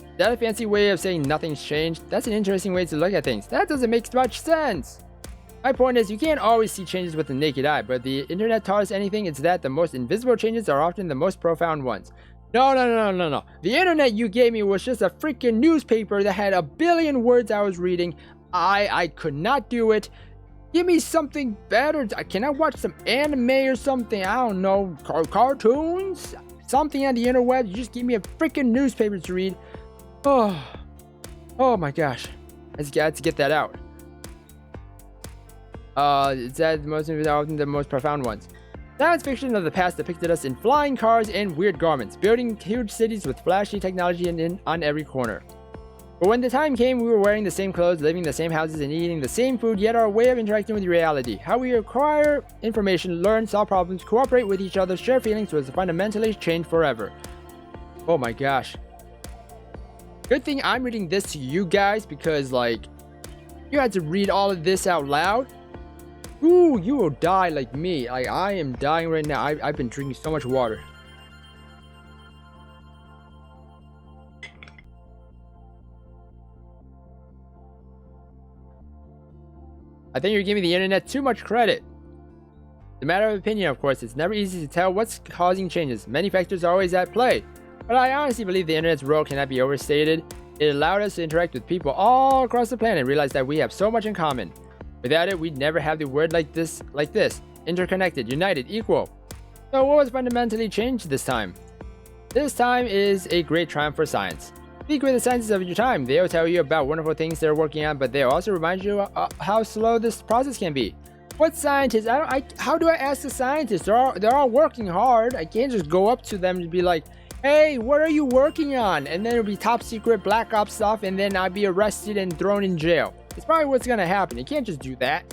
Is that a fancy way of saying nothing's changed? That's an interesting way to look at things. That doesn't make much sense. My point is, you can't always see changes with the naked eye, but the internet taught us anything, it's that the most invisible changes are often the most profound ones. No. The internet you gave me was just a freaking newspaper that had a billion words I was reading. I could not do it. Give me something better. Can I watch some anime or something? I don't know. Cartoons? Something on the interweb? You just give me a freaking newspaper to read. Oh my gosh. I had to get that out. It's that often the most profound ones. Science fiction of the past depicted us in flying cars and weird garments, building huge cities with flashy technology on every corner. But when the time came, we were wearing the same clothes, living in the same houses, and eating the same food, yet our way of interacting with reality, how we acquire information, learn, solve problems, cooperate with each other, share feelings was fundamentally changed forever. Oh my gosh. Good thing I'm reading this to you guys, because like, you had to read all of this out loud. Ooh, you will die like me. Like, I am dying right now. I've been drinking so much water. I think you're giving the internet too much credit. It's a matter of opinion, of course. It's never easy to tell what's causing changes. Many factors are always at play. But I honestly believe the internet's role cannot be overstated. It allowed us to interact with people all across the planet and realize that we have so much in common. Without it, we'd never have the word like this, interconnected, united, equal. So what was fundamentally changed this time? This time is a great triumph for science. Speak with the scientists of your time. They'll tell you about wonderful things they're working on, but they'll also remind you how slow this process can be. What scientists? How do I ask the scientists? They're all working hard. I can't just go up to them and be like, hey, what are you working on? And then it'll be top secret black ops stuff, and then I'll be arrested and thrown in jail. It's probably what's gonna happen. You can't just do that.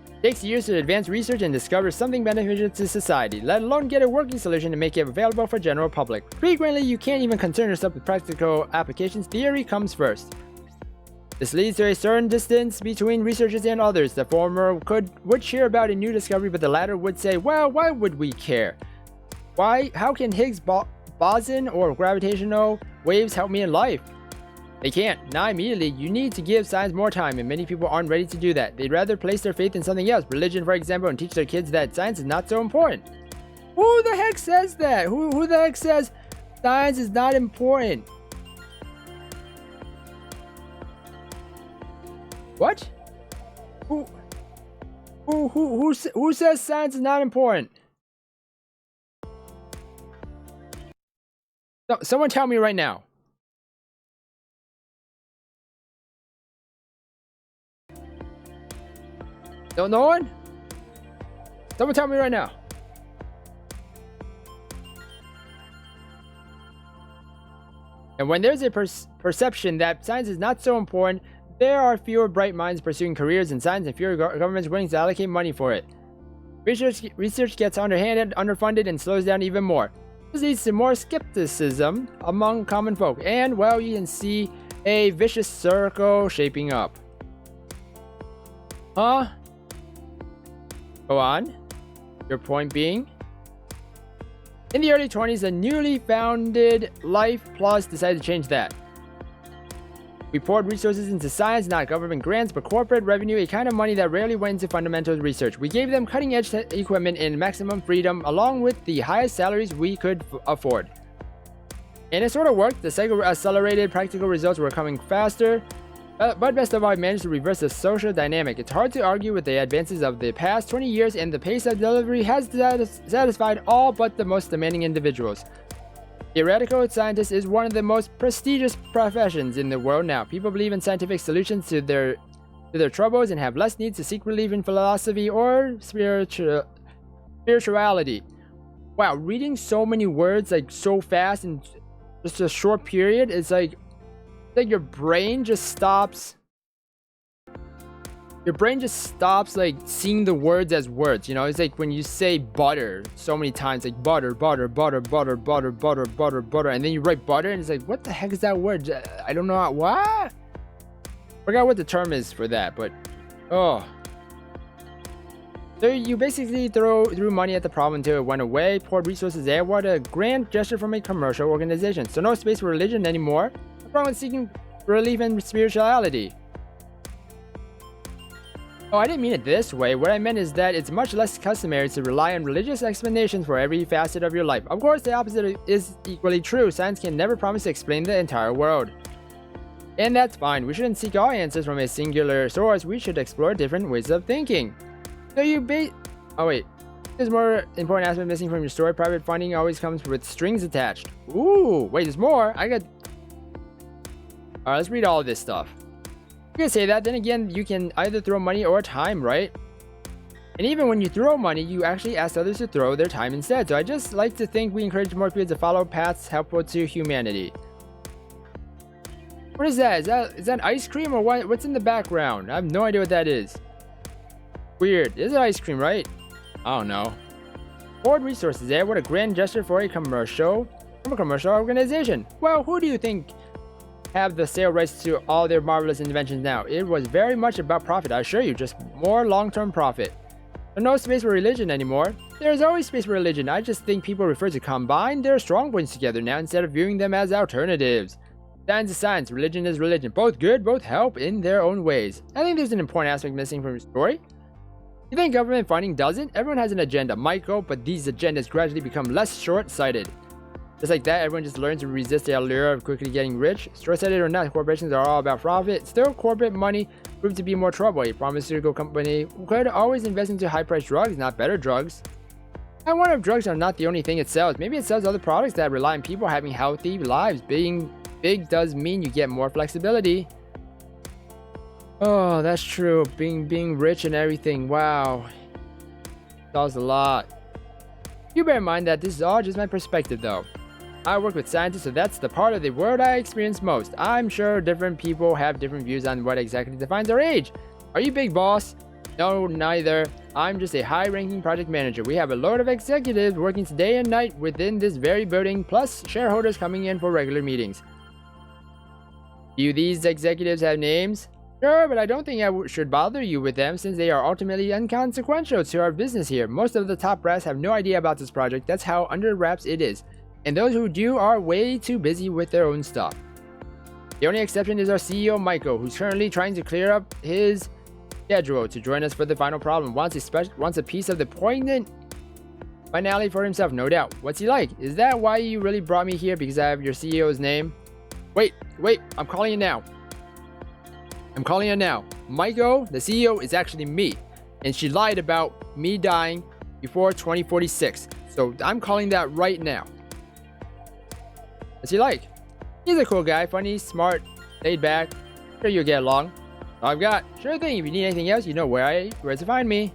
It takes years to advance research and discover something beneficial to society, let alone get a working solution to make it available for general public. Frequently, you can't even concern yourself with practical applications. Theory comes first. This leads to a certain distance between researchers and others. The former would cheer about a new discovery, but the latter would say, well, why would we care? Why? How can Higgs boson or gravitational waves help me in life? They can't. Not immediately. You need to give science more time, and many people aren't ready to do that. They'd rather place their faith in something else, religion for example, and teach their kids that science is not so important. Who the heck says that? Who the heck says science is not important? What? Who says science is not important? No, someone tell me right now. No one? Someone tell me right now. And when there's a perception that science is not so important, there are fewer bright minds pursuing careers in science and fewer governments willing to allocate money for it. Research gets underhanded, underfunded, and slows down even more. This leads to more skepticism among common folk, and, well, you can see a vicious circle shaping up. Huh? Go on. Your point being? In the early 20s, a newly founded Life Plus decided to change that. We poured resources into science, not government grants, but corporate revenue, a kind of money that rarely went into fundamental research. We gave them cutting-edge equipment and maximum freedom, along with the highest salaries we could afford. And it sort of worked. The cycle accelerated, practical results were coming faster, but best of all, I managed to reverse the social dynamic. It's hard to argue with the advances of the past 20 years, and the pace of delivery has satisfied all but the most demanding individuals. Theoretical scientist is one of the most prestigious professions in the world now. People believe in scientific solutions to their troubles and have less need to seek relief in philosophy or spirituality. Wow, reading so many words like so fast in just a short period, it's like your brain just stops. Your brain just stops like seeing the words as words, you know? It's like when you say butter so many times, like butter, butter, butter, butter, butter, butter, butter, butter, and then you write butter and it's like, what the heck is that word? I don't know what? Forgot what the term is for that, but oh. So you basically threw money at the problem until it went away, poured resources there. What a grand gesture from a commercial organization. So no space for religion anymore. The problem is seeking relief in spirituality. Oh, I didn't mean it this way. What I meant is that it's much less customary to rely on religious explanations for every facet of your life. Of course, the opposite is equally true. Science can never promise to explain the entire world. And that's fine. We shouldn't seek all answers from a singular source. We should explore different ways of thinking. So oh wait. There's more important aspect missing from your story. Private funding always comes with strings attached. Ooh, wait, there's more. Alright, let's read all of this stuff. You can say that, then again, you can either throw money or time, right? And even when you throw money, you actually ask others to throw their time instead. So I just like to think we encourage more people to follow paths helpful to humanity. What is that? Is that ice cream or what? What's in the background? I have no idea what that is. Weird. This is ice cream, right? I don't know. Poured resources there. What a grand gesture for a commercial organization. Well, who do you think have the sale rights to all their marvelous inventions now? It was very much about profit, I assure you, just more long-term profit. There's no space for religion anymore. There's always space for religion. I just think people refer to combine their strong points together now instead of viewing them as alternatives. Science is science, religion is religion. Both good, both help in their own ways. I think there's an important aspect missing from your story. You think government funding doesn't? Everyone has an agenda, might go, but these agendas gradually become less short-sighted. Just like that, everyone just learns to resist the allure of quickly getting rich. Short-sighted or not, corporations are all about profit. Still, corporate money proved to be more trouble. A pharmaceutical company could always invest into high-priced drugs, not better drugs. I wonder if drugs are not the only thing it sells. Maybe it sells other products that rely on people having healthy lives. Being big does mean you get more flexibility. Oh, that's true. Being rich and everything. Wow. That's a lot. You bear in mind that this is all just my perspective, though. I work with scientists, so that's the part of the world I experience most. I'm sure different people have different views on what exactly defines our age. Are you big boss? No, neither. I'm just a high-ranking project manager. We have a load of executives working day and night within this very building, plus shareholders coming in for regular meetings. Do these executives have names? Sure, but I don't think I should bother you with them since they are ultimately inconsequential to our business here. Most of the top brass have no idea about this project. That's how under wraps it is. And those who do are way too busy with their own stuff. The only exception is our CEO, Michael, who's currently trying to clear up his schedule to join us for the final problem. Wants a piece of the poignant finale for himself, no doubt. What's he like? Is that why you really brought me here? Because I have your CEO's name? Wait, I'm calling you now. Michael, the CEO, is actually me. And she lied about me dying before 2046. So I'm calling that right now. What's he like? He's a cool guy, funny, smart, laid back. Sure you'll get along. All I've got. Sure thing, if you need anything else, you know where to find me.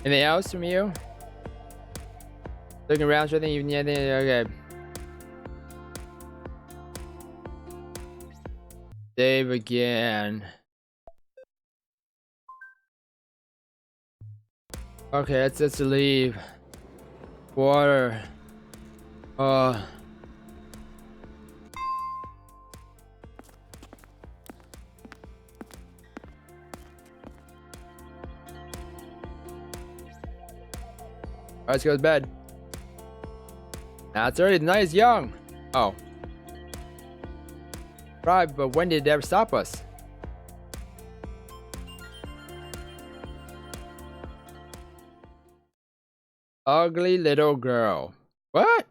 Anything else from you? Looking around, sure thing, if you need anything, okay. Save again. Okay, let's leave. Water. Let's go to bed. Nah, it's early. The night is young. Oh. Right, but when did it ever stop us? Ugly little girl. What?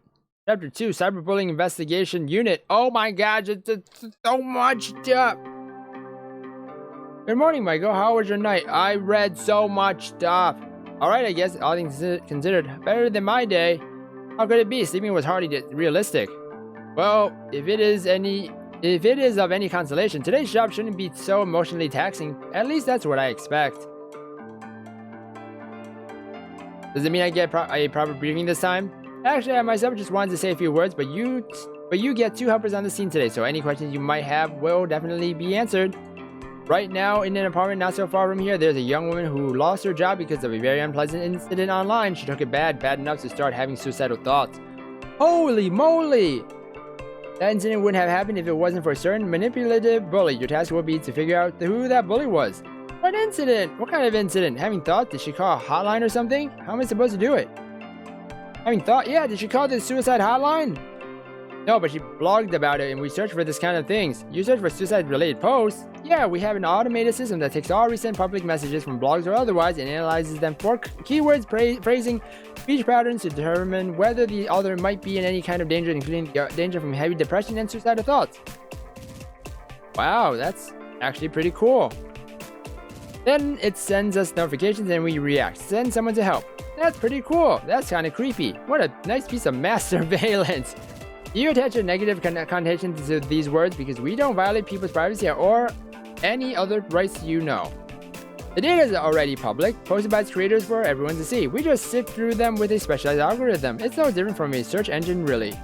Chapter 2, Cyberbullying Investigation Unit. Oh my gosh, it's so much stuff. Good morning, Michael. How was your night? I read so much stuff. Alright, I guess, all things considered, better than my day. How could it be? Sleeping was hardly realistic. Well, if it is of any consolation, today's job shouldn't be so emotionally taxing. At least that's what I expect. Does it mean I get a proper briefing this time? Actually, I myself just wanted to say a few words, but you get 2 helpers on the scene today, so any questions you might have will definitely be answered. Right now, in an apartment not so far from here, there's a young woman who lost her job because of a very unpleasant incident online. She took it bad enough to start having suicidal thoughts. Holy moly! That incident wouldn't have happened if it wasn't for a certain manipulative bully. Your task will be to figure out who that bully was. What incident? What kind of incident? Having thought? Did she call a hotline or something? How am I supposed to do it? Having thought? Yeah, did she call the suicide hotline? No, but she blogged about it and we search for this kind of things. You search for suicide-related posts? Yeah, we have an automated system that takes all recent public messages from blogs or otherwise and analyzes them for keywords, phrasing, speech patterns to determine whether the author might be in any kind of danger, including danger from heavy depression and suicidal thoughts. Wow, that's actually pretty cool. Then it sends us notifications and we react. Send someone to help. That's pretty cool. That's kind of creepy. What a nice piece of mass surveillance. You attach a negative connotation to these words because we don't violate people's privacy or any other rights you know. The data is already public, posted by its creators for everyone to see. We just sift through them with a specialized algorithm. It's no different from a search engine, really.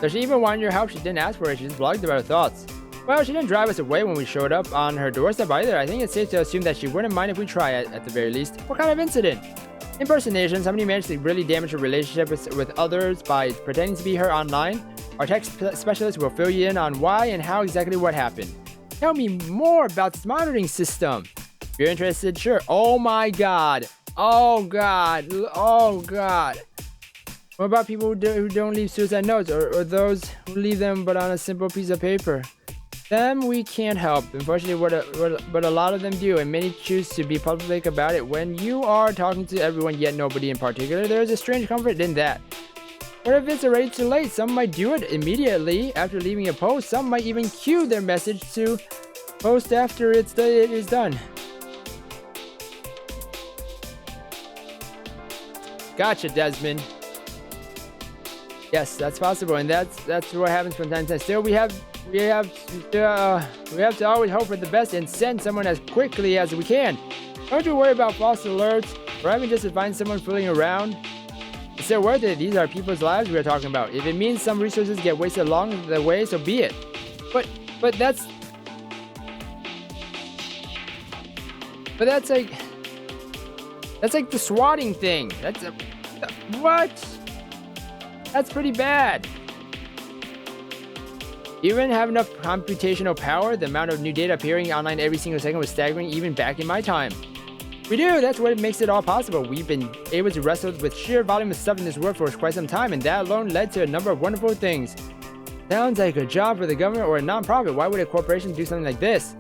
So she even wanted your help. She didn't ask for it. She just blogged about her thoughts. Well, she didn't drive us away when we showed up on her doorstep either. I think it's safe to assume that she wouldn't mind if we try it, at the very least. What kind of incident? Impersonation. Somebody managed to really damage her relationship with others by pretending to be her online. Our tech specialist will fill you in on why and how exactly what happened. Tell me more about this monitoring system. If you're interested, sure. Oh my god. Oh god. Oh god. What about people who don't leave suicide notes or those who leave them but on a simple piece of paper? Them we can't help. Unfortunately, what a lot of them do, and many choose to be public about it. When you are talking to everyone yet nobody in particular, there is a strange comfort in that. What if it's already too late? Some might do it immediately after leaving a post. Some might even queue their message to post after it is done. Gotcha, Desmond. Yes, that's possible, and that's what happens from time to time. Still, we have to always hope for the best and send someone as quickly as we can. Don't you worry about false alerts or having just to find someone fooling around. It's still worth it. These are people's lives we are talking about. If it means some resources get wasted along the way, so be it. But that's like the swatting thing. What? That's pretty bad. Even have enough computational power? The amount of new data appearing online every single second was staggering even back in my time. We do, that's what makes it all possible. We've been able to wrestle with sheer volume of stuff in this world for quite some time, and that alone led to a number of wonderful things. Sounds like a job for the government or a non-profit. Why would a corporation do something like this?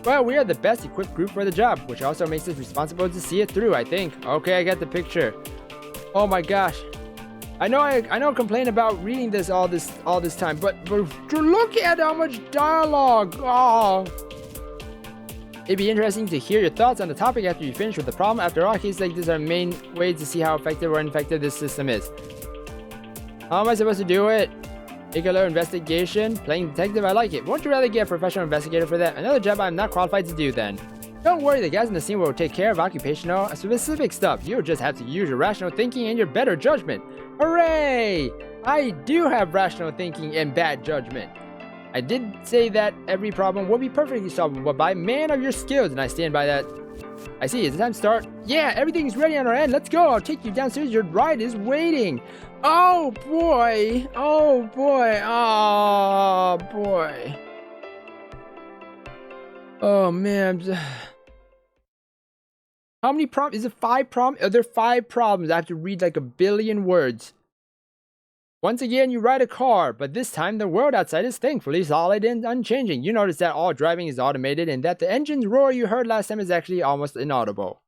Well, we are the best equipped group for the job, which also makes us responsible to see it through, I think. Okay, I got the picture. Oh my gosh. I know I complain about reading this all this time, but look at how much dialogue. Oh. It'd be interesting to hear your thoughts on the topic after you finish with the problem. After all, cases like this are main ways to see how effective or ineffective this system is. How am I supposed to do it? Take a little investigation, playing detective. I like it. Won't you rather get a professional investigator for that? Another job I'm not qualified to do then. Don't worry, the guys in the scene will take care of occupational specific stuff. You'll just have to use your rational thinking and your better judgment. Hooray! I do have rational thinking and bad judgment. I did say that every problem will be perfectly solvable by man of your skills, and I stand by that. I see, it's time to start. Yeah, everything's ready on our end. Let's go. I'll take you downstairs. Your ride is waiting. Oh boy. Oh boy. Oh boy. Oh man. How many problems? Is it 5 problems? Are there 5 problems? I have to read like a billion words. Once again, you ride a car, but this time the world outside is thankfully solid and unchanging. You notice that all driving is automated and that the engine's roar you heard last time is actually almost inaudible.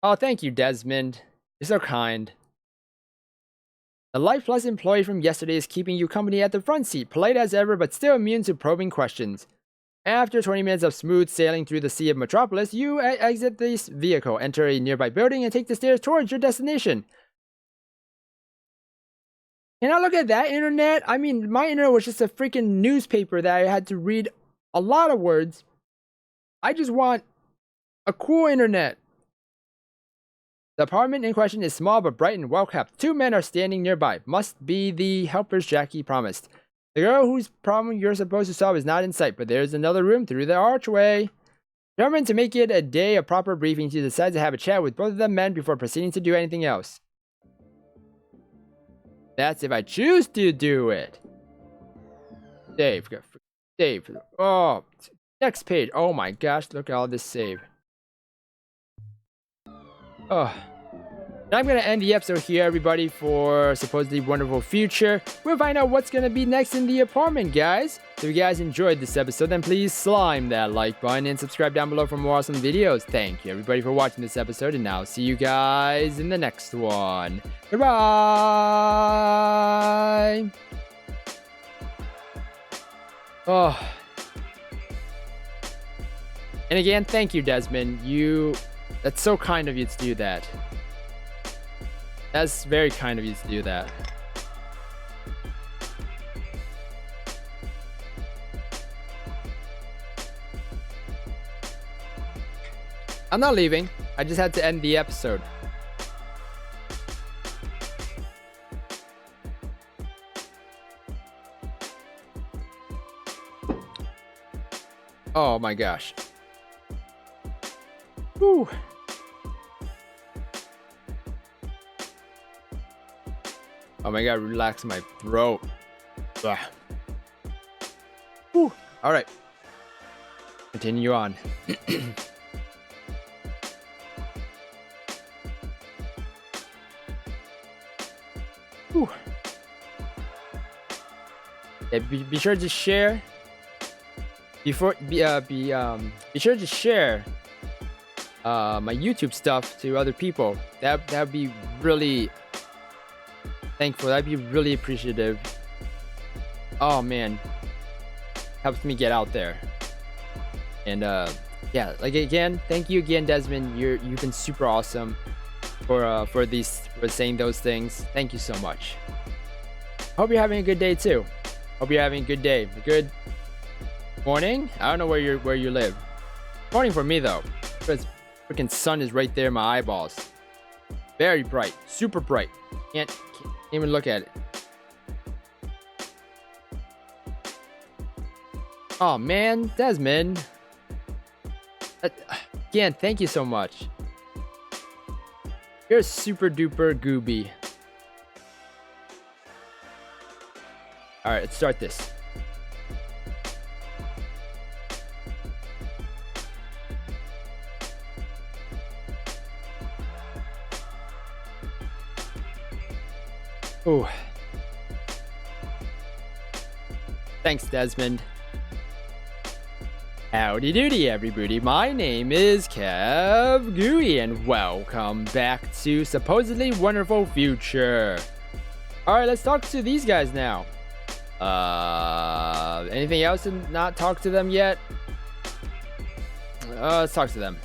Oh, thank you, Desmond. You're so kind. The Life Plus employee from yesterday is keeping you company at the front seat, polite as ever but still immune to probing questions. After 20 minutes of smooth sailing through the sea of Metropolis, you exit this vehicle, enter a nearby building, and take the stairs towards your destination. Can I look at that internet? I mean, my internet was just a freaking newspaper that I had to read a lot of words. I just want a cool internet. The apartment in question is small but bright and well kept. 2 men are standing nearby. Must be the helpers Jackie promised. The girl whose problem you're supposed to solve is not in sight, but there's another room through the archway. Determined to make it a day of proper briefing, she decides to have a chat with both of the men before proceeding to do anything else. That's if I choose to do it. Save. Save. Oh, next page. Oh my gosh, look at all this save. Oh. Now I'm going to end the episode here, everybody, for supposedly wonderful future. We'll find out what's going to be next in the apartment, guys. If you guys enjoyed this episode, then please slime that like button and subscribe down below for more awesome videos. Thank you, everybody, for watching this episode, and I'll see you guys in the next one. Goodbye! Oh. And again, thank you, Desmond. That's so kind of you to do that. That's very kind of you to do that. I'm not leaving. I just had to end the episode. Oh my gosh. Whew. Oh my god, relax my throat. Ugh. Whew. All right. Continue on. Whew. Yeah, be sure to share. Be sure to share my YouTube stuff to other people. That'd be really thankful. That'd be really appreciative. Oh man, helps me get out there. And yeah, like again, thank you again, Desmond. You've been super awesome for saying those things. Thank you so much. Hope you're having a good day too. Hope you're having a good day. A good morning. I don't know where you live. Morning for me though, because freaking sun is right there in my eyeballs. Very bright, super bright. Can't even look at it. Oh man, Desmond. Again, thank you so much. You're super duper gooby. Alright, let's start this. Oh. Thanks, Desmond. Howdy doody, everybody. My name is KevGuuey, and welcome back to Supposedly Wonderful Future. Alright, let's talk to these guys now. Anything else to not talk to them yet? Let's talk to them.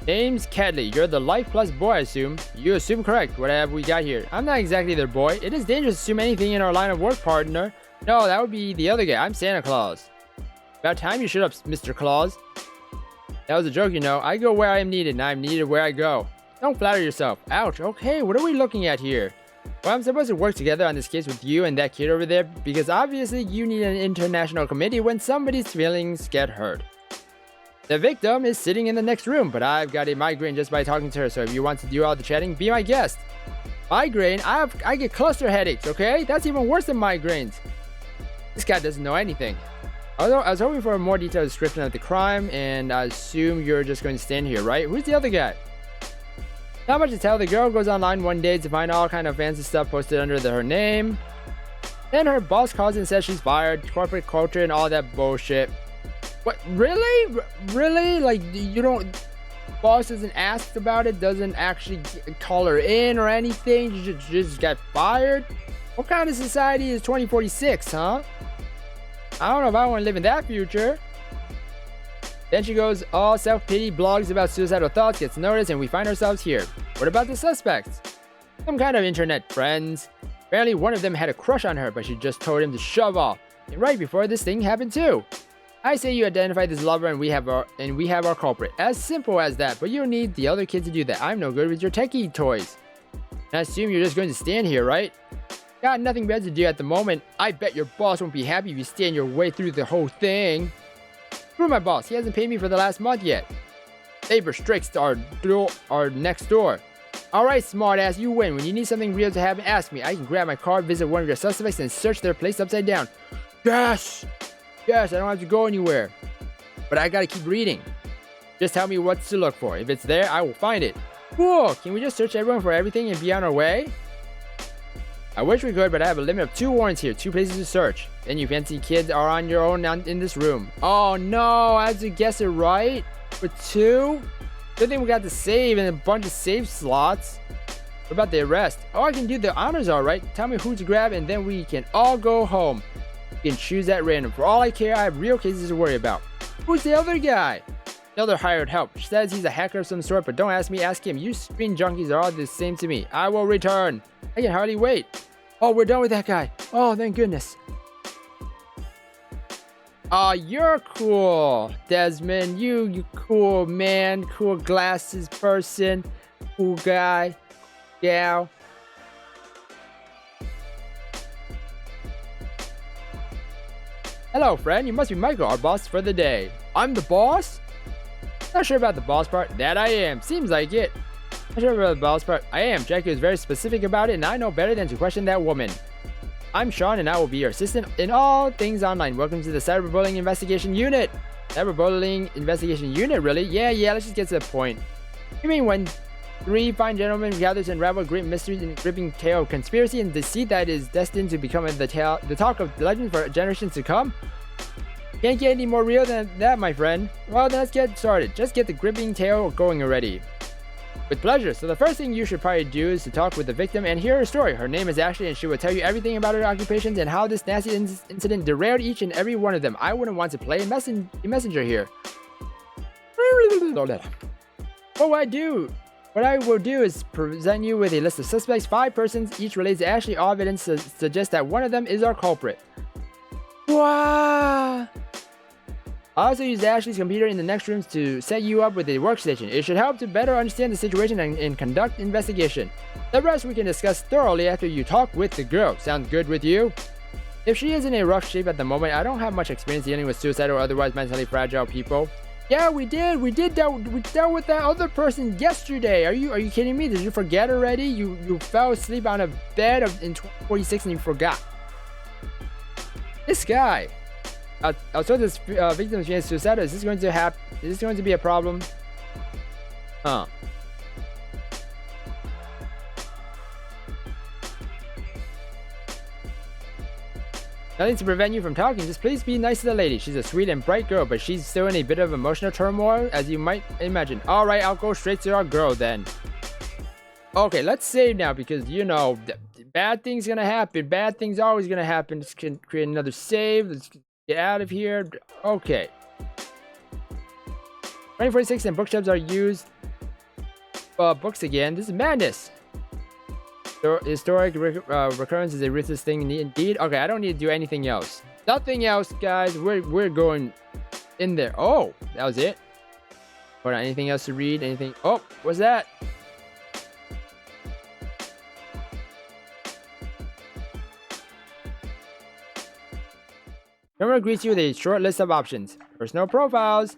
Name's Kedley. You're the Life Plus boy, I assume. You assume correct. What have we got here? I'm not exactly their boy. It is dangerous to assume anything in our line of work, partner. No, that would be the other guy. I'm Santa Claus. About time you shut up, Mr. Claus. That was a joke, you know. I go where I am needed, and I am needed where I go. Don't flatter yourself. Ouch. Okay, what are we looking at here? Well, I'm supposed to work together on this case with you and that kid over there because obviously you need an international committee when somebody's feelings get hurt. The victim is sitting in the next room, but I've got a migraine just by talking to her, so if you want to do all the chatting, be my guest. Migraine? I get cluster headaches, okay? That's even worse than migraines. This guy doesn't know anything. Although I was hoping for a more detailed description of the crime, and I assume you're just going to stand here, right? Who's the other guy? Not much to tell. The girl goes online one day to find all kind of fancy stuff posted under her name. Then her boss calls and says she's fired, corporate culture and all that bullshit. What? Really? Really? Like, you don't... Boss doesn't ask about it, doesn't actually call her in or anything, you just got fired? What kind of society is 2046, huh? I don't know if I want to live in that future. Then she goes, all self-pity blogs about suicidal thoughts gets noticed and we find ourselves here. What about the suspects? Some kind of internet friends. Apparently one of them had a crush on her, but she just told him to shove off. And right before this thing happened too. I say you identify this lover and we have our culprit. As simple as that, but you need the other kid to do that. I'm no good with your techie toys. And I assume you're just going to stand here, right? Got nothing better to do at the moment. I bet your boss won't be happy if you stand your way through the whole thing. Screw my boss, he hasn't paid me for the last month yet. Labor strikes are next door. Alright, smartass, you win. When you need something real to happen, ask me. I can grab my car, visit one of your suspects, and search their place upside down. Yes! Yes, I don't have to go anywhere. But I gotta keep reading. Just tell me what to look for. If it's there, I will find it. Cool! Can we just search everyone for everything and be on our way? I wish we could, but I have a limit of 2 warrants here, 2 places to search. Then you fancy kids are on your own in this room. Oh no, I have to guess it right? For 2? Good thing we got the save and a bunch of save slots. What about the arrest? Oh, I can do the honors alright. Tell me who to grab and then we can all go home. You can choose at random. For all I care, I have real cases to worry about. Who's the other guy? Another hired help. She says he's a hacker of some sort, but don't ask me, ask him. You screen junkies are all the same to me. I will return. I can hardly wait. Oh, we're done with that guy. Oh, thank goodness. Oh, you're cool, Desmond. You cool man, cool glasses person, cool guy, gal. Hello, friend. You must be Michael, our boss for the day. I'm the boss? Not sure about the boss part. That I am. Seems like it. Not sure about the boss part. I am. Jackie was very specific about it, and I know better than to question that woman. I'm Sean, and I will be your assistant in all things online. Welcome to the Cyberbullying Investigation Unit. Cyberbullying Investigation Unit, really? Yeah, let's just get to the point. You mean when 3 fine gentlemen gather to unravel a great mystery and gripping tale of conspiracy and deceit that is destined to become the talk of legend for generations to come? Can't get any more real than that, my friend. Well, then let's get started. Just get the gripping tale going already. With pleasure. So the first thing you should probably do is to talk with the victim and hear her story. Her name is Ashley and she will tell you everything about her occupations and how this nasty incident derailed each and every one of them. I wouldn't want to play a messenger here. What I will do is present you with a list of suspects, 5 persons, each relates to Ashley. All evidence suggests that one of them is our culprit. Wow! I also use Ashley's computer in the next rooms to set you up with a workstation. It should help to better understand the situation and conduct investigation. The rest we can discuss thoroughly after you talk with the girl. Sounds good with you? If she is in a rough shape at the moment, I don't have much experience dealing with suicidal or otherwise mentally fragile people. Yeah, we dealt with that other person yesterday. Are you kidding me? Did you forget already? You fell asleep on a bed in 2046 and you forgot. This guy. I was told this victim is being suicidal. Is this going to happen? Is this going to be a problem? Huh. Nothing to prevent you from talking. Just please be nice to the lady. She's a sweet and bright girl, but she's still in a bit of emotional turmoil, as you might imagine. Alright, I'll go straight to our girl then. Okay, let's save now because, you know, bad things gonna happen. Bad things always gonna happen. Let's create another save. Let's get out of here. Okay. 2046 and bookshelves are used. Books again. This is madness. Historic recurrence is a ruthless thing indeed. Okay, I don't need to do anything else. Nothing else, guys. We're going in there. Oh, that was it. Hold on. Anything else to read? Anything? Oh, what's that? Camera greets you with a short list of options. Personal profiles.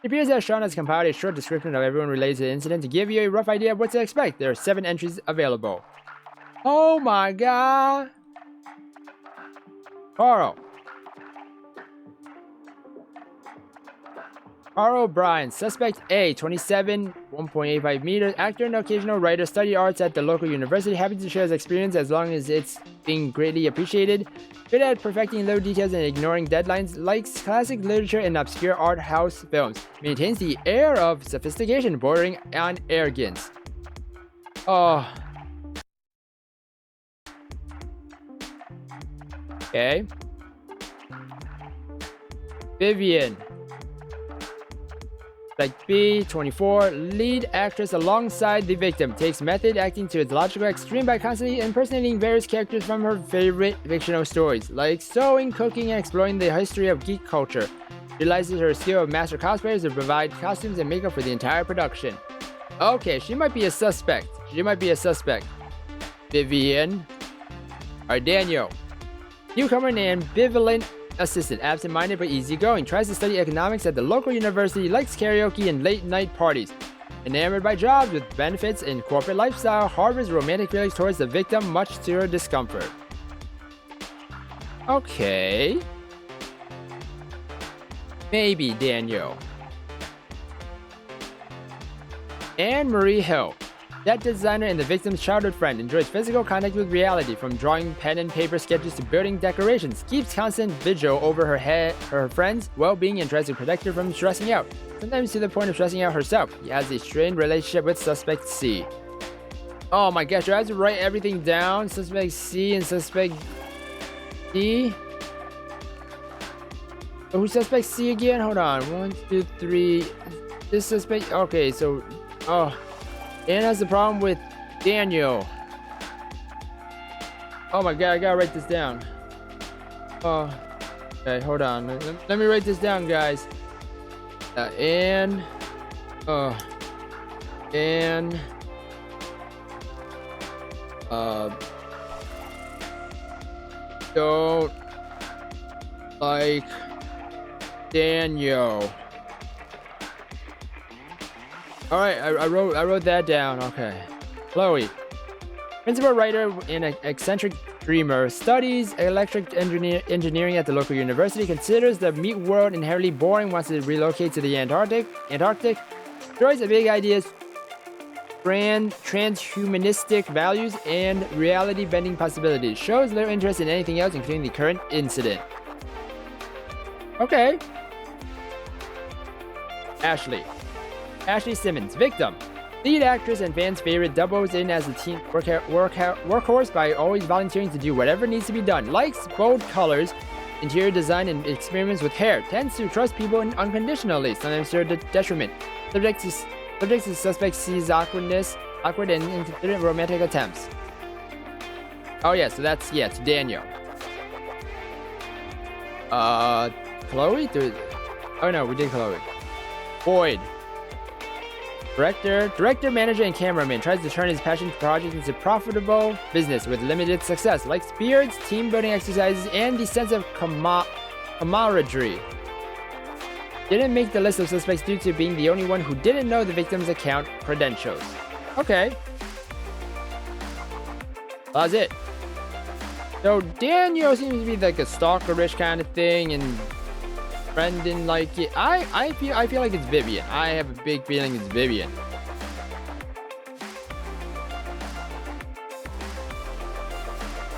It appears that Sean has compiled a short description of everyone related to the incident to give you a rough idea of what to expect. There are 7 entries available. Oh my god. Carl O'Brien, suspect A, 27, 1.85 meters, actor and occasional writer, studied arts at the local university, happy to share his experience as long as it's being greatly appreciated, good at perfecting little details and ignoring deadlines, likes classic literature and obscure art house films, maintains the air of sophistication bordering on arrogance. Oh. Okay. Vivian. Like B, 24, lead actress alongside the victim, takes method acting to its logical extreme by constantly impersonating various characters from her favorite fictional stories, like sewing, cooking, and exploring the history of geek culture. Utilizes her skill of master cosplayers to provide costumes and makeup for the entire production. Okay, she might be a suspect. Vivian. Alright, Daniel. Newcomer and ambivalent assistant, absent-minded but easygoing, tries to study economics at the local university, likes karaoke and late-night parties. Enamored by jobs with benefits and corporate lifestyle, harbors romantic feelings towards the victim, much to her discomfort. Okay. Maybe Daniel. Anne Marie Hill. That designer and the victim's childhood friend, enjoys physical contact with reality, from drawing pen and paper sketches to building decorations, keeps constant vigil over her friend's well-being and tries to protect her from stressing out, sometimes to the point of stressing out herself. He has a strained relationship with suspect C. Oh my gosh, I have to write everything down. Suspect C and suspect D. Oh, who's suspect C again? Hold on. 1, 2, 3. This suspect. Okay, so. Oh. Anne has the problem with Daniel. Oh my god, I gotta write this down. Oh. Okay, hold on. Let me write this down, guys. Anne. Anne. Don't like Daniel. All right, I wrote that down. Okay. Chloe, principal writer and eccentric dreamer, studies electric engineering at the local university, considers the meat world inherently boring, wants to relocate to the Antarctic, enjoys the big ideas, transhumanistic values, and reality-bending possibilities. Shows little interest in anything else, including the current incident. Okay. Ashley Simmons, victim. Lead actress and fans' favorite, doubles in as a teen workhorse by always volunteering to do whatever needs to be done. Likes bold colors, interior design, and experiments with hair. Tends to trust people unconditionally, sometimes to their detriment. Subject to suspect C's awkward and inconsiderate romantic attempts. Oh yeah, so that's, yeah, it's Daniel. Chloe? Oh no, we did Chloe. Boyd. Director, manager, and cameraman, tries to turn his passion project into profitable business with limited success. Likes beards, team building exercises, and the sense of camaraderie. Didn't make the list of suspects due to being the only one who didn't know the victim's account credentials. Okay. That's it. So Daniel seems to be like a stalkerish kind of thing, and Brendan like it. I feel like it's Vivian. I have a big feeling it's Vivian.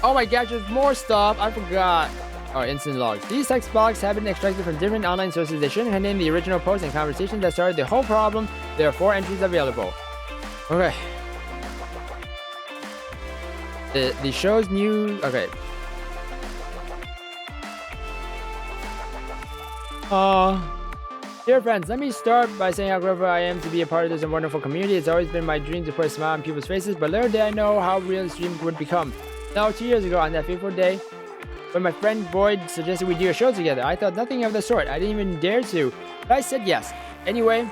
Oh my gosh, there's more stuff. I forgot. Oh, instant logs. These text logs have been extracted from different online sources. They shouldn't contain the original post and conversation that started the whole problem. There are 4 entries available. Okay. The show's new. Okay. Dear friends, let me start by saying how grateful I am to be a part of this wonderful community. It's always been my dream to put a smile on people's faces, but little did I know how real this dream would become. Now, 2 years ago, on that fateful day, when my friend Boyd suggested we do a show together. I thought nothing of the sort. I didn't even dare to, but I said yes. Anyway,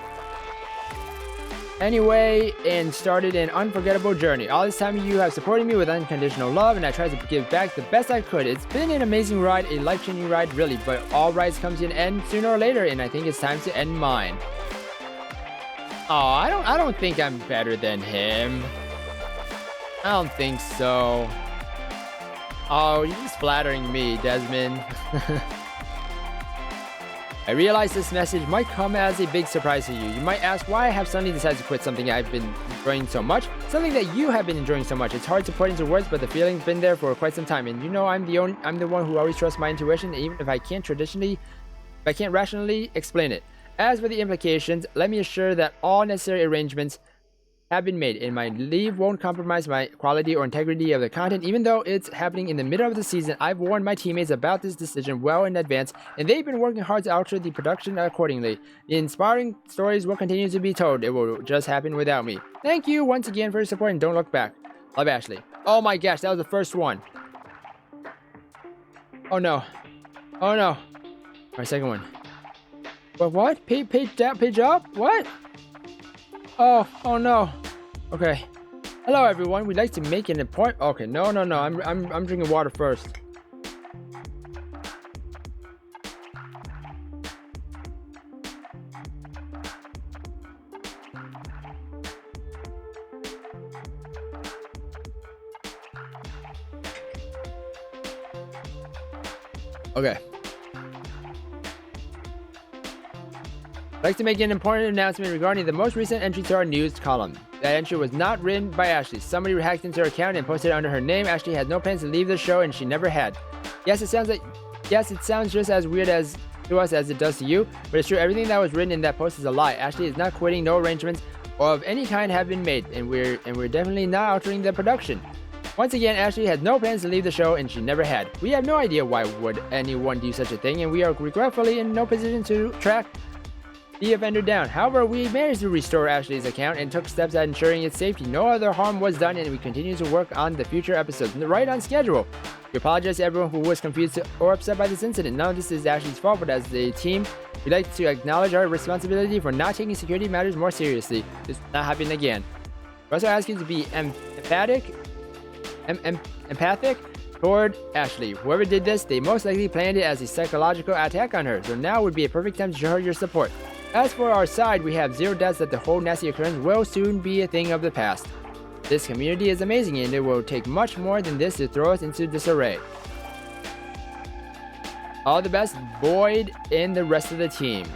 and started an unforgettable journey. All this time you have supported me with unconditional love, and I tried to give back the best I could. It's been an amazing ride, a life-changing ride, really, but all rides come to an end sooner or later, and I think it's time to end mine. Oh, I don't think I'm better than him. I don't think so. Oh, you're just flattering me, Desmond. I realize this message might come as a big surprise to you. You might ask why I have suddenly decided to quit something I've been enjoying so much, something that you have been enjoying so much. It's hard to put into words, but the feeling's been there for quite some time. And you know, I'm the one who always trusts my intuition, even if I can't rationally explain it. As for the implications, let me assure that all necessary arrangements have been made, and my leave won't compromise my quality or integrity of the content. Even though it's happening in the middle of the season, I've warned my teammates about this decision well in advance, and they've been working hard to alter the production accordingly. The inspiring stories will continue to be told. It will just happen without me. Thank you once again for your support, and don't look back. Love, Ashley. Oh my gosh, that was the first one. Oh no. Oh no. Alright, second one. What? Page up? What? Oh no. Okay. Hello everyone. We'd like to make an appointment. Okay, no. I'm drinking water first. Okay. I'd like to make an important announcement regarding the most recent entry to our news column. That entry was not written by Ashley. Somebody hacked into her account and posted it under her name. Ashley had no plans to leave the show, and she never had. Yes, it sounds just as weird to us as it does to you, but it's true. Everything that was written in that post is a lie. Ashley is not quitting. No arrangements of any kind have been made, and we're definitely not altering the production. Once again, Ashley had no plans to leave the show, and she never had. We have no idea why would anyone do such a thing, and we are regretfully in no position to track the offender down. However, we managed to restore Ashley's account and took steps at ensuring its safety. No other harm was done, and we continue to work on the future episodes right on schedule. We apologize to everyone who was confused or upset by this incident. None of this is Ashley's fault, but as a team, we'd like to acknowledge our responsibility for not taking security matters more seriously. This will not happen again. We also ask you to be empathic toward Ashley. Whoever did this, they most likely planned it as a psychological attack on her, so now would be a perfect time to show her your support. As for our side, we have zero doubts that the whole nasty occurrence will soon be a thing of the past. This community is amazing, and it will take much more than this to throw us into disarray. All the best, Boyd and the rest of the team.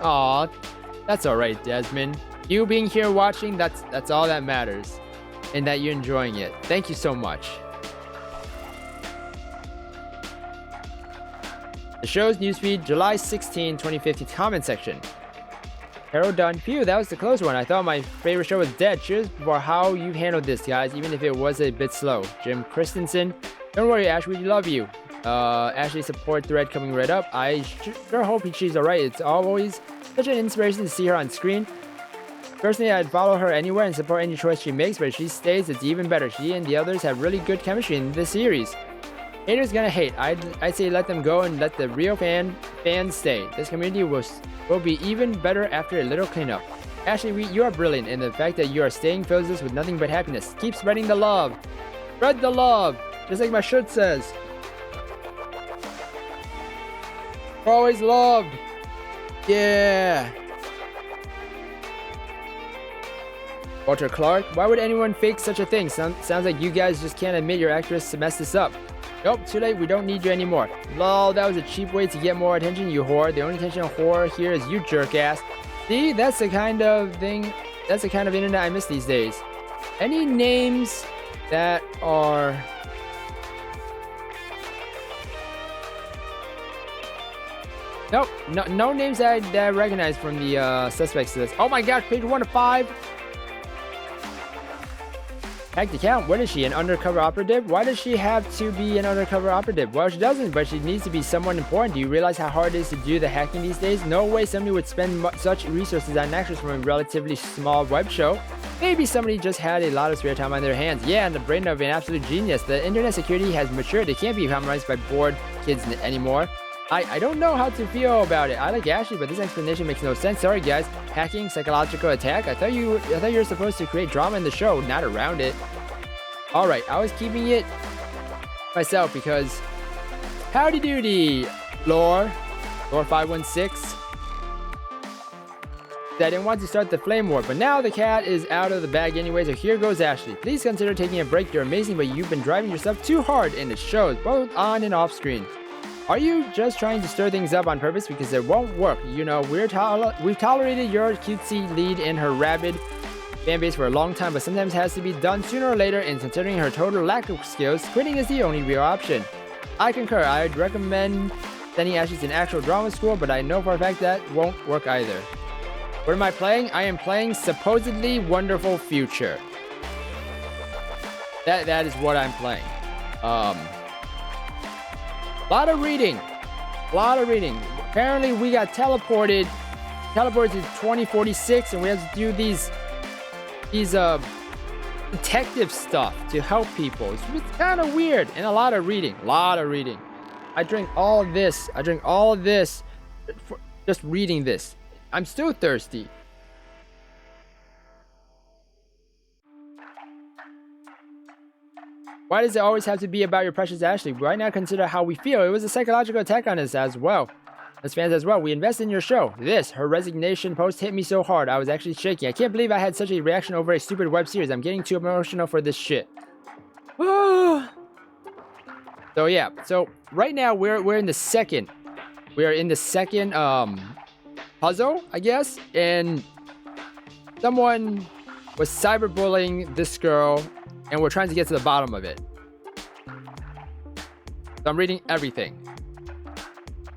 Aw, that's alright, Desmond. You being here watching, that's all that matters. And that you're enjoying it. Thank you so much. The show's newsfeed, July 16, 2015, comment section. Harold Dunn. Phew, that was the close one. I thought my favorite show was dead. Cheers for how you handled this, guys, even if it was a bit slow. Jim Christensen. Don't worry, Ash, we love you. Ashley support thread coming right up. I sure hope she's alright. It's always such an inspiration to see her on screen. Personally, I'd follow her anywhere and support any choice she makes, but if she stays, it's even better. She and the others have really good chemistry in this series. Haters gonna hate. I'd say let them go and let the real fans stay. This community will be even better after a little cleanup. Ashley, you are brilliant, and the fact that you are staying fills us with nothing but happiness. Keep spreading the love. Spread the love, just like my shirt says. We're always loved. Yeah. Walter Clark, why would anyone fake such a thing? Sounds like you guys just can't admit your actress messed this up. Nope, too late, we don't need you anymore. Lol, that was a cheap way to get more attention, you whore. The only attention whore here is you, jerk ass. See, that's the kind of internet I miss these days. Any names that are... Nope, no names that I recognize from the suspects list. Oh my gosh, page 1 of 5. Hacked account. What is she, an undercover operative? Why does she have to be an undercover operative? Well, she doesn't, but she needs to be someone important. Do you realize how hard it is to do the hacking these days? No way somebody would spend such resources on an actress from a relatively small web show. Maybe somebody just had a lot of spare time on their hands. Yeah, and the brain of an absolute genius. The internet security has matured. It can't be compromised by bored kids anymore. I don't know how to feel about it. I like Ashley, but this explanation makes no sense. Sorry, guys. Hacking, psychological attack. I thought you were supposed to create drama in the show, not around it. All right, I was keeping it myself because howdy doody, lore 516. I didn't want to start the flame war, but now the cat is out of the bag anyway, so here goes Ashley. Please consider taking a break. You're amazing, but you've been driving yourself too hard, and it shows, both on and off screen. Are you just trying to stir things up on purpose? Because it won't work. You know, we've tolerated your cutesy lead and her rabid fanbase for a long time, but sometimes it has to be done sooner or later, and considering her total lack of skills, quitting is the only real option. I concur. I'd recommend sending Ashley to an actual drama school, but I know for a fact that won't work either. What am I playing? I am playing Supposedly Wonderful Future. That is what I'm playing. Lot of reading. Apparently we got teleported to 2046, and we have to do these detective stuff to help people. It's kind of weird, and a lot of reading. I drink all of this for just reading this. I'm still thirsty. Why does it always have to be about your precious Ashley? Why not consider how we feel? It was a psychological attack on us as well. As fans as well, we invest in your show. Her resignation post hit me so hard, I was actually shaking. I can't believe I had such a reaction over a stupid web series. I'm getting too emotional for this shit. So yeah, so right now we're in the second. We are in the second puzzle, I guess, and someone was cyberbullying this girl, and we're trying to get to the bottom of it. So I'm reading everything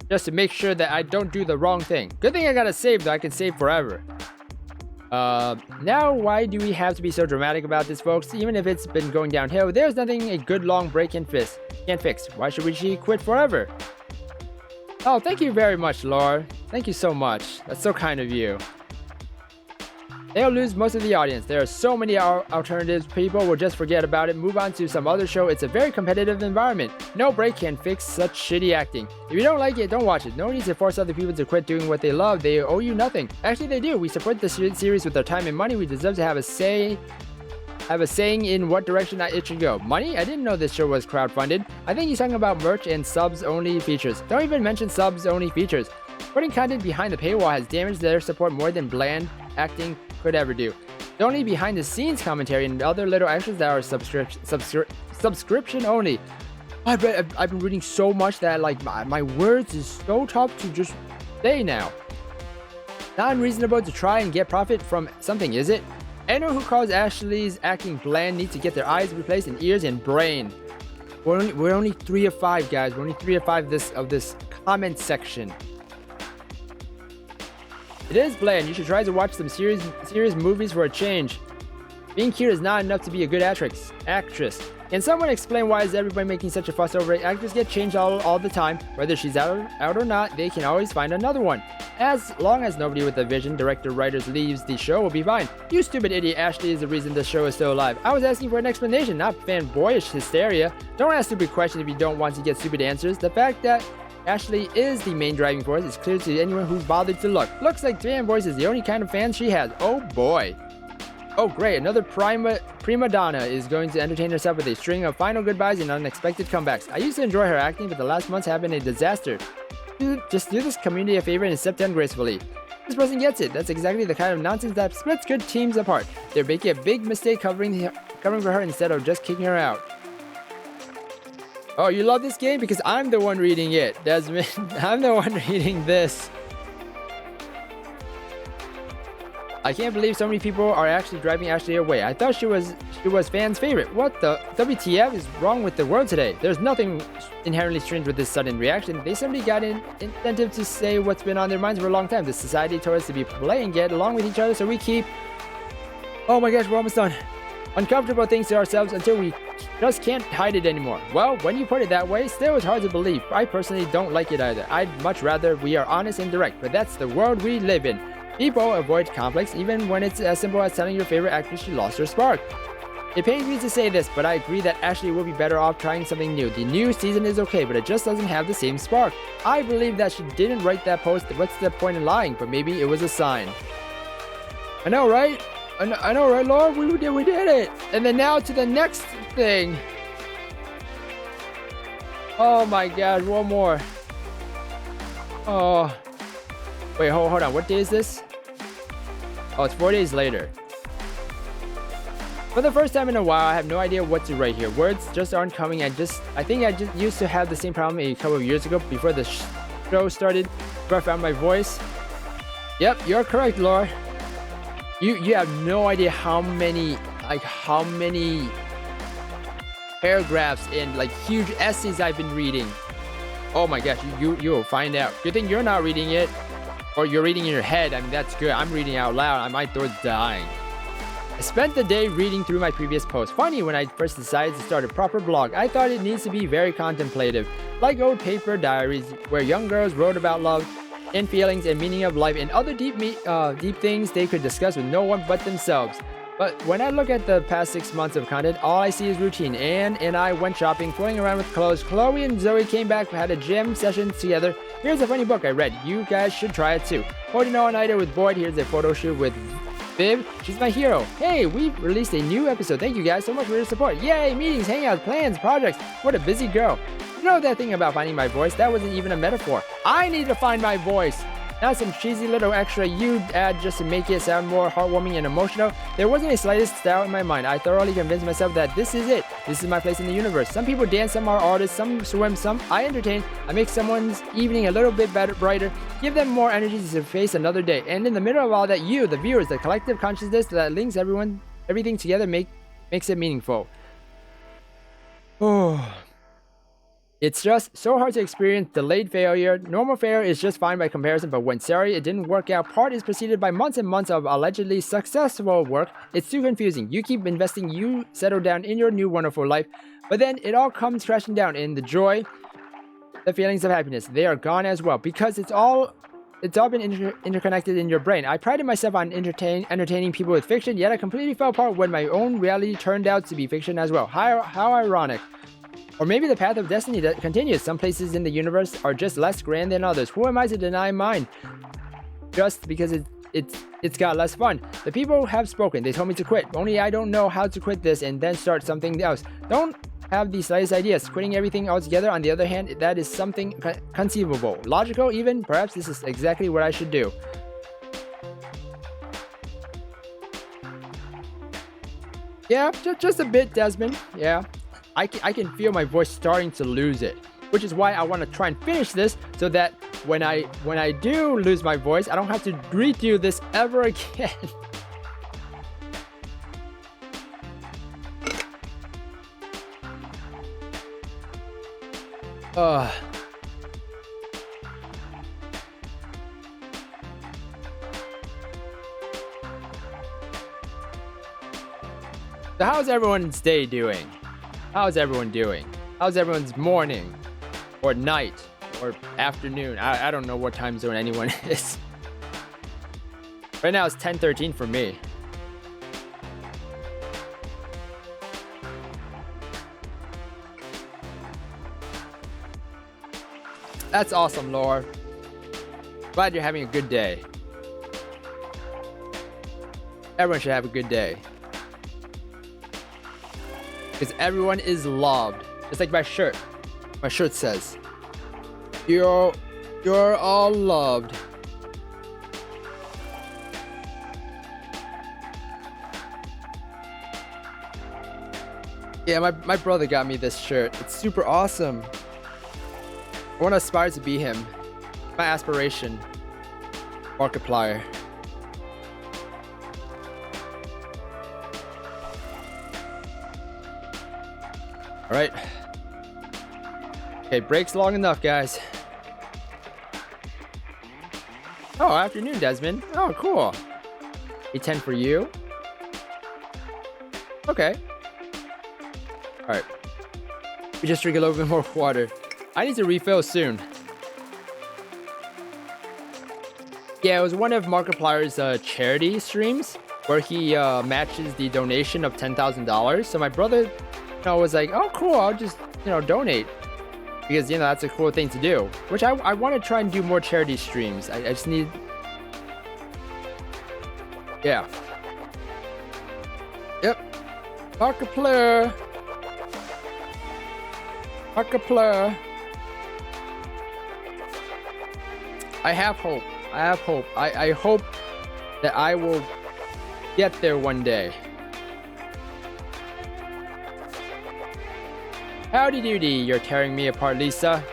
just to make sure that I don't do the wrong thing. Good thing I got a save, though. I can save forever. Now, why do we have to be so dramatic about this, folks? Even if it's been going downhill, there's nothing a good long break can't fix. Why should we quit forever? Oh, thank you very much, Laura. Thank you so much. That's so kind of you. They'll lose most of the audience. There are so many alternatives. People will just forget about it, move on to some other show. It's a very competitive environment. No break can fix such shitty acting. If you don't like it, don't watch it. No need to force other people to quit doing what they love. They owe you nothing. Actually, they do. We support the series with our time and money. We deserve to have a saying in what direction it should go. Money? I didn't know this show was crowdfunded. I think he's talking about merch and subs-only features. Don't even mention subs-only features. Putting content behind the paywall has damaged their support more than bland acting could ever do. The only behind-the-scenes commentary and other little extras that are subscription only. I've been reading so much that like my words is so tough to just say now. Not unreasonable to try and get profit from something, is it? Anyone who calls Ashley's acting bland needs to get their eyes replaced and ears and brain. We're only 3 of 5, guys. We're only 3 of 5 of this comment section. It is bland. You should try to watch some serious movies for a change. Being cute is not enough to be a good actress. Can someone explain why is everybody making such a fuss over it? Actors get changed all the time. Whether she's out or not, they can always find another one. As long as nobody with a vision, director, writers leaves the show, will be fine. You stupid idiot, Ashley is the reason the show is still alive. I was asking for an explanation, not fanboyish hysteria. Don't ask stupid questions if you don't want to get stupid answers. The fact that Ashley is the main driving force is clear to anyone who's bothered to look. Looks like fanboys is the only kind of fans she has. Oh boy. Oh great, another prima donna is going to entertain herself with a string of final goodbyes and unexpected comebacks. I used to enjoy her acting, but the last months have been a disaster. Just do this community a favor and step down gracefully. This person gets it. That's exactly the kind of nonsense that splits good teams apart. They're making a big mistake covering for her instead of just kicking her out. Oh, you love this game? Because I'm the one reading it, Desmond. I'm the one reading this. I can't believe so many people are actually driving Ashley away. I thought she was fans' favorite. What the WTF is wrong with the world today? There's nothing inherently strange with this sudden reaction. They simply got an incentive to say what's been on their minds for a long time. The society told us to be polite and get along with each other, so we keep... Oh my gosh, we're almost done. Uncomfortable things to ourselves until we just can't hide it anymore. Well, when you put it that way, still it's hard to believe. I personally don't like it either. I'd much rather we are honest and direct, but that's the world we live in. People avoid conflicts even when it's as simple as telling your favorite actress she lost her spark. It pains me to say this, but I agree that Ashley will be better off trying something new. The new season is okay, but it just doesn't have the same spark. I believe that she didn't write that post. What's the point in lying? But maybe it was a sign. I know, right? I know, right, Laura? We did it. And then now to the next thing. Oh my God, one more. Oh. Wait, hold on. What day is this? Oh, it's 4 days later. For the first time in a while, I have no idea what to write here. Words just aren't coming. I think I just used to have the same problem a couple of years ago before the show started, before I found my voice. Yep, you're correct, Laura. You have no idea how many paragraphs and like huge essays I've been reading. Oh my gosh, you will find out. Good thing you're not reading it, or you're reading in your head. I mean, that's good. I'm reading out loud. My throat's dying. I spent the day reading through my previous posts. Funny, when I first decided to start a proper blog, I thought it needs to be very contemplative, like old paper diaries where young girls wrote about love and feelings and meaning of life and other deep things they could discuss with no one but themselves. But when I look at the past 6 months of content, all I see is routine. Anne and I went shopping, fooling around with clothes. Chloe and Zoe came back, had a gym session together. Here's a funny book I read. You guys should try it too. Holding on Ida with Boyd. Here's a photo shoot with Viv. She's my hero. Hey, we released a new episode. Thank you guys so much for your support. Yay, meetings, hangouts, plans, projects. What a busy girl. You know that thing about finding my voice? That wasn't even a metaphor. I need to find my voice. Not some cheesy little extra you'd add just to make it sound more heartwarming and emotional. There wasn't the slightest doubt in my mind. I thoroughly convinced myself that this is it. This is my place in the universe. Some people dance, some are artists, some swim, some I entertain. I make someone's evening a little bit better, brighter, give them more energy to face another day. And in the middle of all that, you, the viewers, the collective consciousness that links everything together makes it meaningful. Oh. It's just so hard to experience delayed failure. Normal failure is just fine by comparison, but when sorry it didn't work out, part is preceded by months and months of allegedly successful work. It's too confusing. You keep investing, you settle down in your new wonderful life, but then it all comes crashing down in the joy, the feelings of happiness. They are gone as well because it's all been interconnected in your brain. I prided myself on entertaining people with fiction, yet I completely fell apart when my own reality turned out to be fiction as well. How ironic. Or maybe the path of destiny that continues. Some places in the universe are just less grand than others. Who am I to deny mine? Just because it's got less fun. The people have spoken. They told me to quit. Only I don't know how to quit this and then start something else. Don't have the slightest ideas. Quitting everything altogether, on the other hand, that is something conceivable. Logical even. Perhaps this is exactly what I should do. Yeah, just a bit, Desmond. Yeah. I can feel my voice starting to lose it, which is why I want to try and finish this so that when I do lose my voice, I don't have to greet you this ever again. So how's everyone's day doing? How's everyone doing? How's everyone's morning? Or night? Or afternoon? I don't know what time zone anyone is. Right now it's 10:13 for me. That's awesome, Laura. Glad you're having a good day. Everyone should have a good day. Because everyone is loved. Just like my shirt. My shirt says, You're all loved. Yeah, my brother got me this shirt. It's super awesome. I want to aspire to be him. My aspiration. Markiplier. Alright. Okay, break's long enough, guys. Oh, afternoon, Desmond. Oh, cool. 8:10 for you. Okay. Alright. We just drink a little bit more water. I need to refill soon. Yeah, it was one of Markiplier's charity streams where he matches the donation of $10,000. So my brother, was like, "Oh, cool! I'll just donate." Because that's a cool thing to do, which I want to try and do more charity streams. I just need, yeah, yep, Markiplier. I have hope. I hope that I will get there one day. Howdy doody, you're tearing me apart, Lisa.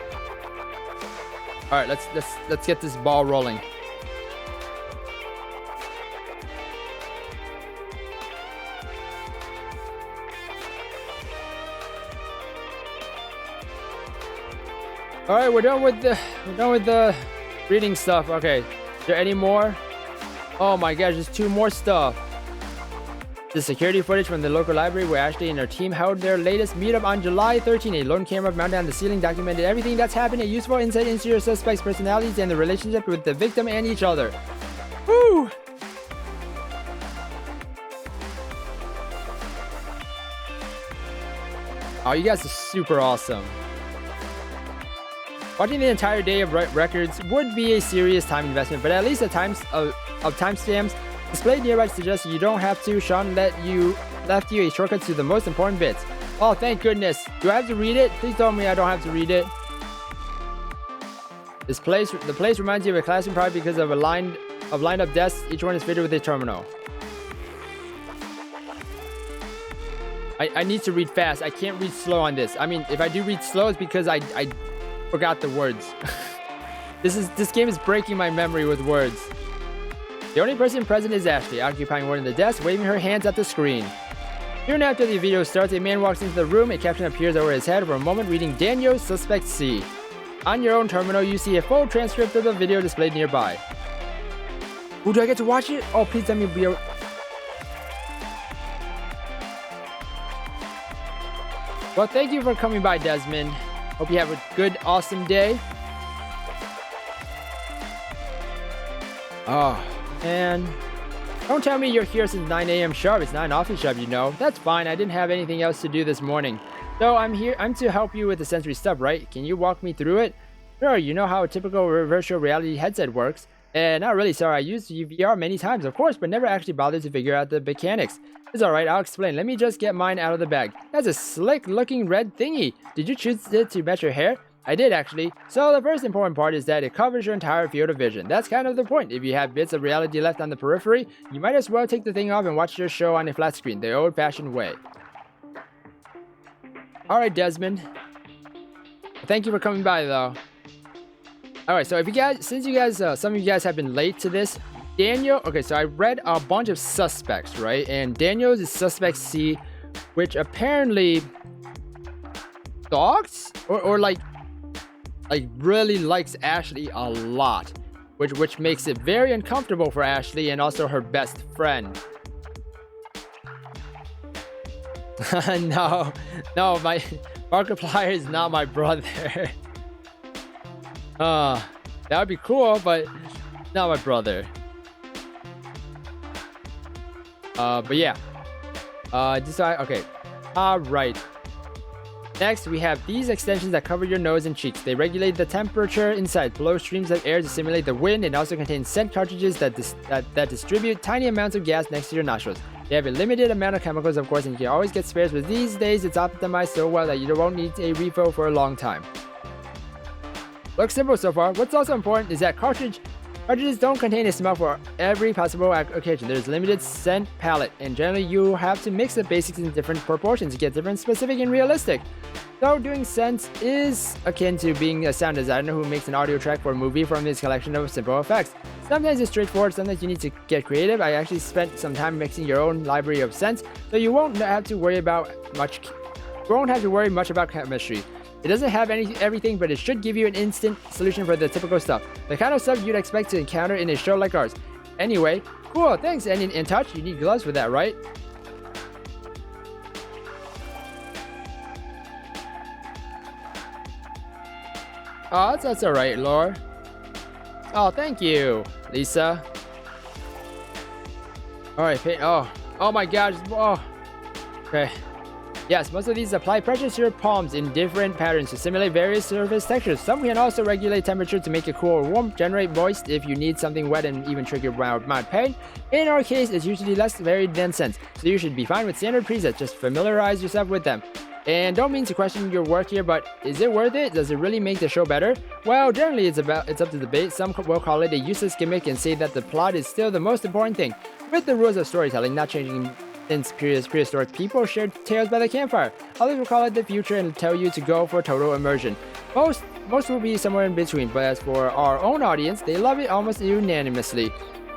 All right, let's get this ball rolling. All right, we're done with the reading stuff. Okay, is there any more? Oh my gosh, there's 2 more stuff. The security footage from the local library where Ashley and her team held their latest meetup on July 13. A lone camera mounted on the ceiling documented everything that's happened, a useful insight into your suspects' personalities and the relationship with the victim and each other. Woo! Oh, you guys are super awesome. Watching the entire day of records would be a serious time investment, but at least the times of timestamps displayed nearby suggests you don't have to. Sean left you a shortcut to the most important bits. Oh, thank goodness. Do I have to read it? Please tell me I don't have to read it. The place reminds you of a classroom probably because of lined up desks. Each one is fitted with a terminal. I need to read fast. I can't read slow on this. I mean, if I do read slow, it's because I forgot the words. This game is breaking my memory with words. The only person present is Ashley, occupying one of the desks, waving her hands at the screen. Soon after the video starts, a man walks into the room. A caption appears over his head for a moment, reading Daniel, Suspect C. On your own terminal, you see a full transcript of the video displayed nearby. Ooh, do I get to watch it? Oh, please let me be. Well, thank you for coming by, Desmond. Hope you have a good, awesome day. Oh, man. Don't tell me you're here since 9 a.m. sharp. It's not an office job, That's fine. I didn't have anything else to do this morning. So I'm to help you with the sensory stuff, right? Can you walk me through it? Sure, you know how a typical virtual reality headset works. Not really, sorry. I used VR many times, of course, but never actually bothered to figure out the mechanics. It's alright, I'll explain. Let me just get mine out of the bag. That's a slick-looking red thingy. Did you choose it to match your hair? I did, actually. So the first important part is that it covers your entire field of vision. That's kind of the point. If you have bits of reality left on the periphery, you might as well take the thing off and watch your show on a flat screen, the old-fashioned way. Alright, Desmond. Thank you for coming by, though. Alright, so since you guys, some of you guys have been late to this, Daniel, okay, so I read a bunch of suspects, right? And Daniel's is Suspect C, which apparently stalks or like really likes Ashley a lot, which makes it very uncomfortable for Ashley and also her best friend. No, Markiplier is not my brother. That would be cool, but not my brother. But yeah. Okay. Alright. Next, we have these extensions that cover your nose and cheeks. They regulate the temperature inside, blow streams of air to simulate the wind, and also contain scent cartridges that distribute tiny amounts of gas next to your nostrils. They have a limited amount of chemicals, of course, and you can always get spares, but these days it's optimized so well that you won't need a refill for a long time. Looks simple so far. What's also important is that cartridges don't contain a smell for every possible occasion. There's limited scent palette, and generally you have to mix the basics in different proportions to get different, specific, and realistic. So doing scents is akin to being a sound designer who makes an audio track for a movie from his collection of simple effects. Sometimes it's straightforward, sometimes you need to get creative. I actually spent some time mixing your own library of scents, so you won't have to worry much about chemistry. It doesn't have everything, but it should give you an instant solution for the typical stuff. The kind of stuff you'd expect to encounter in a show like ours. Anyway, cool, thanks. And in touch, you need gloves for that, right? Oh, that's alright, Lore. Oh, thank you, Lisa. All right, oh my gosh. Oh, okay. Yes, most of these apply pressure to your palms in different patterns to simulate various surface textures. Some can also regulate temperature to make it cool or warm, generate moist if you need something wet, and even trigger mild pain. In our case, it's usually less varied than scents, so you should be fine with standard presets. Just familiarize yourself with them. And don't mean to question your work here, but is it worth it? Does it really make the show better? Well, generally it's up to debate. Some will call it a useless gimmick and say that the plot is still the most important thing, with the rules of storytelling not changing since prehistoric people shared tales by the campfire. Others will call it the future and tell you to go for total immersion. Most will be somewhere in between, but as for our own audience, they love it almost unanimously.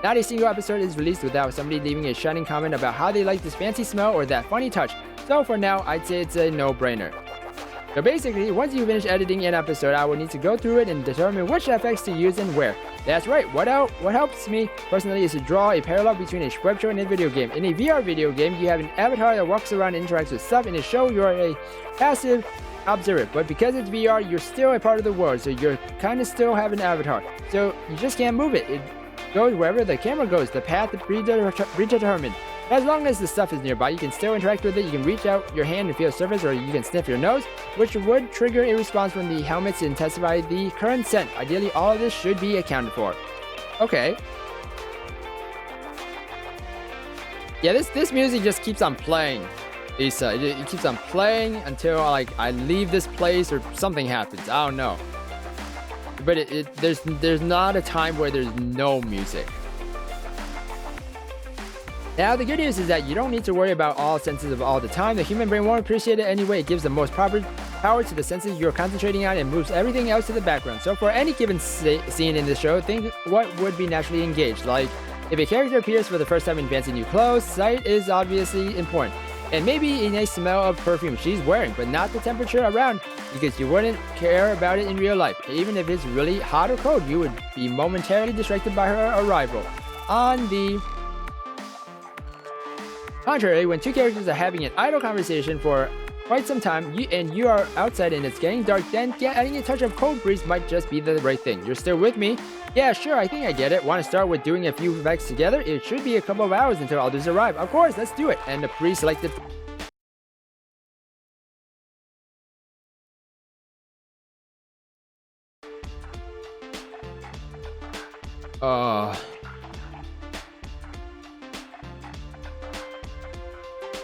Not a single episode is released without somebody leaving a shining comment about how they like this fancy smell or that funny touch. So for now, I'd say it's a no-brainer. So basically, once you finish editing an episode, I will need to go through it and determine which effects to use and where. That's right, what helps me personally is to draw a parallel between a webshow and a video game. In a VR video game, you have an avatar that walks around and interacts with stuff. In a show, you're a passive observer. But because it's VR, you're still a part of the world, so you're kind of still have an avatar. So you just can't move it. It goes wherever the camera goes, the path predetermined. As long as the stuff is nearby, you can still interact with it. You can reach out your hand and feel the surface, or you can sniff your nose, which would trigger a response from the helmets to intensify the current scent. Ideally, all of this should be accounted for. Okay. Yeah, this music just keeps on playing, Lisa. It keeps on playing until I leave this place or something happens. I don't know. But there's not a time where there's no music. Now, the good news is that you don't need to worry about all senses of all the time. The human brain won't appreciate it anyway. It gives the most proper power to the senses you're concentrating on and moves everything else to the background. So for any given scene in the show, think what would be naturally engaged. Like, if a character appears for the first time in fancy new clothes, sight is obviously important. And maybe a nice smell of perfume she's wearing, but not the temperature around, because you wouldn't care about it in real life. Even if it's really hot or cold, you would be momentarily distracted by her arrival. On the contrary, when two characters are having an idle conversation for quite some time, you are outside and it's getting dark, then adding a touch of cold breeze might just be the right thing. You're still with me? Yeah, sure, I think I get it. Want to start with doing a few effects together? It should be a couple of hours until others arrive. Of course, let's do it. And the pre-selected...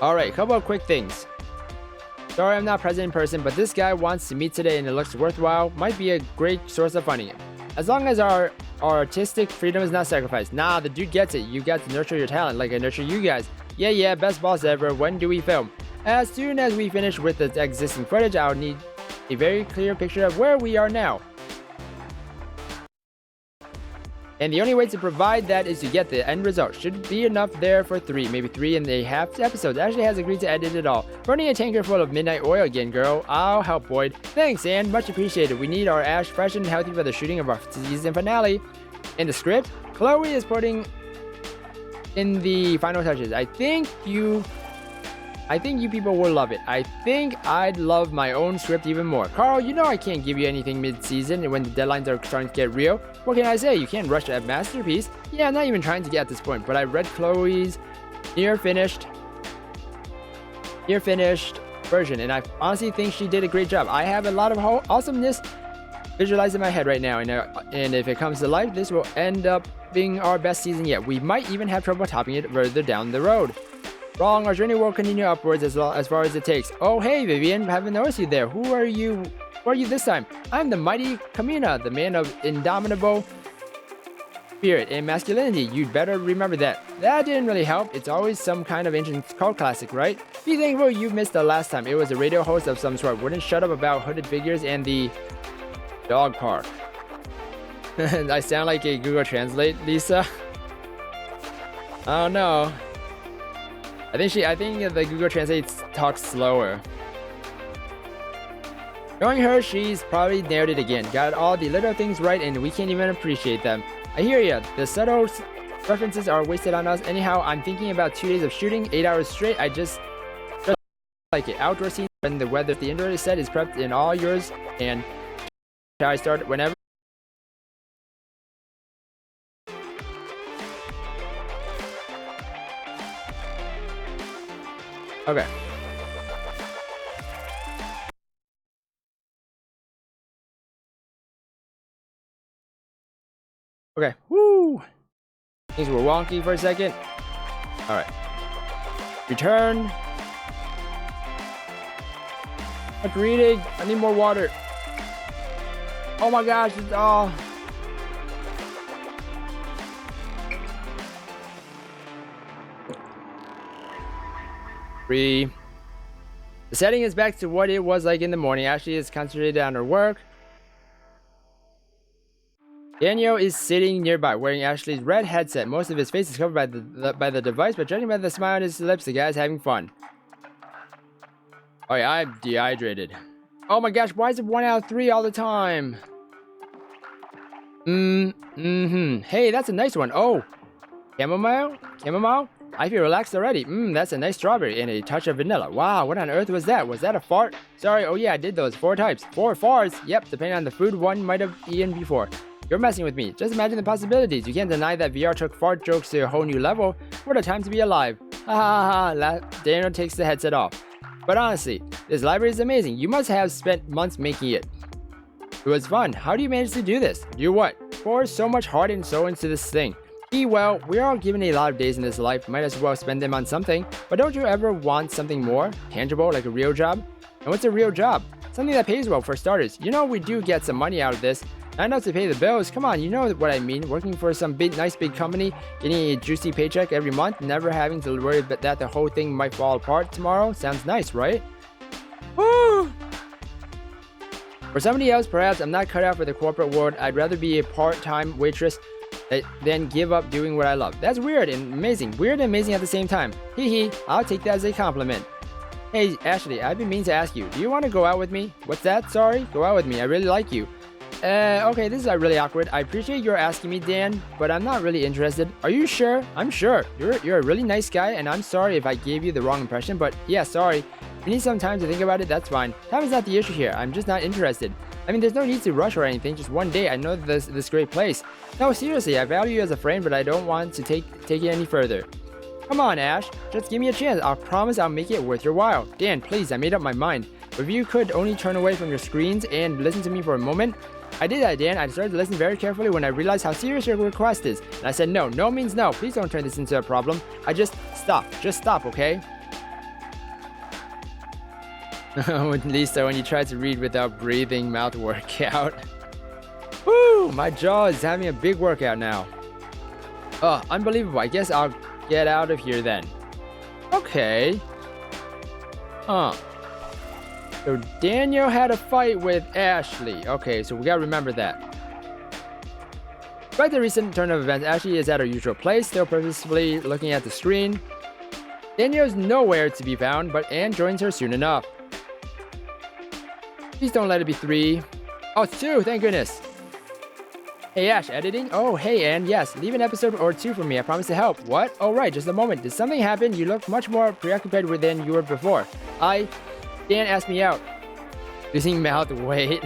Alright, couple of quick things. Sorry I'm not present in person, but this guy wants to meet today and it looks worthwhile. Might be a great source of funding. As long as our artistic freedom is not sacrificed. Nah, the dude gets it. You got to nurture your talent like I nurture you guys. Yeah, best boss ever. When do we film? As soon as we finish with the existing footage, I'll need a very clear picture of where we are now. And the only way to provide that is to get the end result. Should be enough there for 3, maybe 3.5 episodes. Ashley has agreed to edit it all. Burning a tanker full of midnight oil again, girl. I'll help, Boyd. Thanks, Anne. Much appreciated. We need our Ash fresh and healthy for the shooting of our season finale. In the script, Chloe is putting in the final touches. I think you people will love it. I think I'd love my own script even more. Carl, you know I can't give you anything mid-season when the deadlines are starting to get real. What can I say? You can't rush a masterpiece. Yeah, I'm not even trying to get at this point, but I read Chloe's near finished version, and I honestly think she did a great job. I have a lot of awesomeness visualized in my head right now, and if it comes to life, this will end up being our best season yet. We might even have trouble topping it further down the road. Wrong, our journey will continue upwards as far as it takes. Oh, hey, Vivian, haven't noticed you there. Who are you this time? I'm the mighty Kamina, the man of indomitable spirit and masculinity. You'd better remember that. That didn't really help. It's always some kind of ancient cult classic, right? Be thankful you missed the last time. It was a radio host of some sort. Wouldn't shut up about hooded figures and the dog park. I sound like a Google Translate, Lisa. I don't know. I think the Google Translate talks slower. Knowing her, she's probably nailed it again. Got all the little things right and we can't even appreciate them. I hear ya. The subtle references are wasted on us. Anyhow, I'm thinking about 2 days of shooting, 8 hours straight. I just like it. Outdoor scenes when the weather, the indoor set is prepped and all yours. And shall I start whenever? Okay. Okay. Woo! Things were wonky for a second. Alright. Return. I'm reading. I need more water. Oh my gosh, it's all. The setting is back to what it was like in the morning. Ashley is concentrated on her work. Daniel is sitting nearby, wearing Ashley's red headset. Most of his face is covered by the device, but judging by the smile on his lips, the guy's having fun. Oh yeah, I'm dehydrated. Oh my gosh, why is it 1 out of 3 all the time? Hey, that's a nice one. Oh, chamomile? I feel relaxed already. That's a nice strawberry and a touch of vanilla. Wow, what on earth was that? Was that a fart? Sorry, oh yeah, I did those 4 types. 4 farts? Yep, depending on the food one might have eaten before. You're messing with me. Just imagine the possibilities. You can't deny that VR took fart jokes to a whole new level. What a time to be alive. Ha ha ha. Daniel takes the headset off. But honestly, this library is amazing. You must have spent months making it. It was fun. How do you manage to do this? Do what? Pour so much heart and soul into this thing. Well, we're all given a lot of days in this life. Might as well spend them on something. But don't you ever want something more tangible, like a real job? And what's a real job? Something that pays well, for starters. You know, we do get some money out of this. Not enough to pay the bills. Come on, you know what I mean. Working for some nice big company, getting a juicy paycheck every month, never having to worry that the whole thing might fall apart tomorrow. Sounds nice, right? Woo! For somebody else, perhaps I'm not cut out for the corporate world. I'd rather be a part-time waitress than give up doing what I love. That's weird and amazing. Weird and amazing at the same time. Hee, I'll take that as a compliment. Hey, Ashley, I've been meaning to ask you. Do you want to go out with me? What's that? Sorry? Go out with me. I really like you. Okay, this is really awkward. I appreciate your asking me, Dan, but I'm not really interested. Are you sure? I'm sure. You're a really nice guy, and I'm sorry if I gave you the wrong impression, but yeah, sorry. If you need some time to think about it, that's fine. Time is not the issue here. I'm just not interested. I mean, there's no need to rush or anything. Just one day. I know this great place. No, seriously, I value you as a friend, but I don't want to take it any further. Come on, Ash. Just give me a chance. I'll promise I'll make it worth your while. Dan, please, I made up my mind. If you could only turn away from your screens and listen to me for a moment. I did that, Dan. I started to listen very carefully when I realized how serious your request is. And I said, no means no. Please don't turn this into a problem. Just stop, okay? Lisa, when you try to read without breathing, mouth workout. Woo! My jaw is having a big workout now. Oh, unbelievable. I guess I'll get out of here then. Okay. So Daniel had a fight with Ashley. Okay, so we gotta remember that. Despite the recent turn of events, Ashley is at her usual place, still purposefully looking at the screen. Daniel is nowhere to be found, but Anne joins her soon enough. Please don't let it be 3. Oh, it's 2, thank goodness. Hey Ash, editing? Oh, hey Anne, yes, leave an episode or 2 for me, I promise to help. What? Oh right, just a moment. Did something happen? You look much more preoccupied with than you were before. Dan asked me out. Losing mouth weight.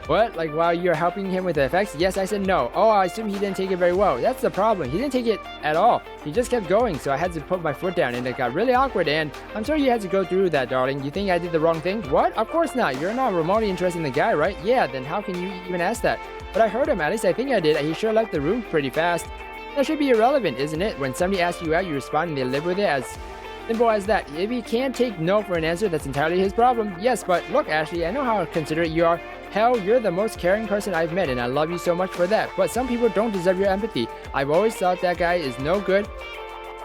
What? Like while you're helping him with the effects? Yes, I said no. Oh, I assume he didn't take it very well. That's the problem. He didn't take it at all. He just kept going, so I had to put my foot down and it got really awkward, and I'm sorry you had to go through that, darling. You think I did the wrong thing? What? Of course not. You're not remotely interested in the guy, right? Yeah, then how can you even ask that? But I heard him. At least I think I did. He sure left the room pretty fast. That should be irrelevant, isn't it? When somebody asks you out, you respond and they live with it as simple as that. If he can't take no for an answer, that's entirely his problem. Yes, but look, Ashley, I know how considerate you are. Hell, you're the most caring person I've met, and I love you so much for that. But some people don't deserve your empathy. I've always thought that guy is no good.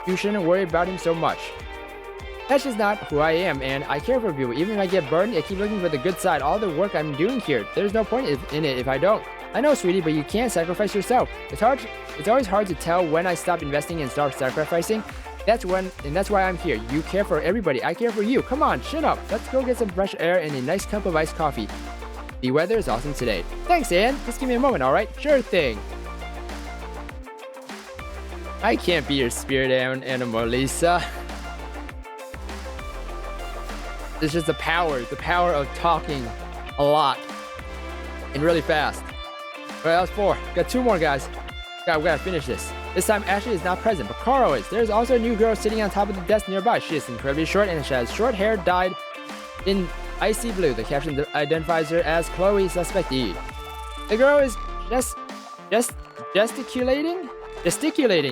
You shouldn't worry about him so much. That's just not who I am, and I care for people. Even if I get burned, I keep looking for the good side. All the work I'm doing here, there's no point in it if I don't. I know, sweetie, but you can't sacrifice yourself. It's always hard to tell when I stop investing and start sacrificing. That's why I'm here. You care for everybody. I care for you. Come on, shut up. Let's go get some fresh air and a nice cup of iced coffee. The weather is awesome today. Thanks, Anne. Just give me a moment, alright? Sure thing. I can't be your spirit animal, Lisa. It's just the power of talking a lot and really fast. Alright, that was 4. Got 2 more, guys. God, we gotta finish this. This time Ashley is not present, but Carl is. There's also a new girl sitting on top of the desk nearby. She is incredibly short and she has short hair dyed in icy blue. The caption identifies her as Chloe Suspect E. The girl is just gesticulating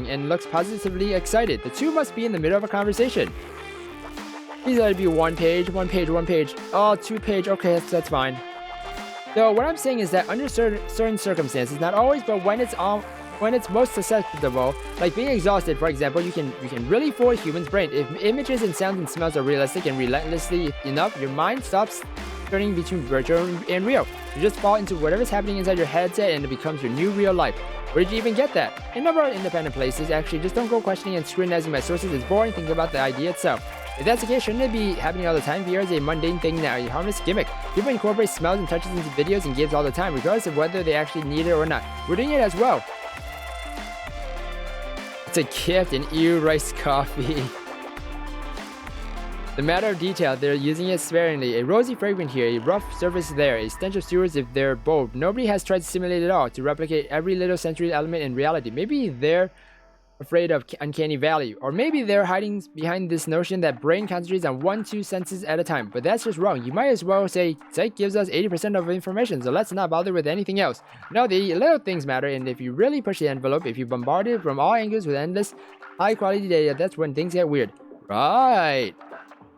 and looks positively excited. The two must be in the middle of a conversation. These ought to be one page. Oh, 2 page. Okay, that's fine. So what I'm saying is that under certain circumstances, not always, but when it's most susceptible, like being exhausted, for example, you can really fool a human's brain. If images and sounds and smells are realistic and relentlessly enough, your mind stops turning between virtual and real. You just fall into whatever's happening inside your headset and it becomes your new real life. Where did you even get that? In a number of independent places, actually. Just don't go questioning and scrutinizing my sources. It's boring. Think about the idea itself. If that's the case, shouldn't it be happening all the time? VR is a mundane thing now, a harmless gimmick. People incorporate smells and touches into videos and games all the time, regardless of whether they actually need it or not. We're doing it as well. It's a gift, an rice coffee. The matter of detail, they're using it sparingly. A rosy fragrance here, a rough surface there, a stench of sewers if they're bold. Nobody has tried to simulate it all, to replicate every little sensory element in reality. Maybe they're afraid of uncanny valley, or maybe they're hiding behind this notion that brain concentrates on 1-2 senses at a time. But that's just wrong. You might as well say psych gives us 80% of information, so let's not bother with anything else. No, the little things matter, and if you really push the envelope, if you bombard it from all angles with endless high quality data, that's when things get weird. Right.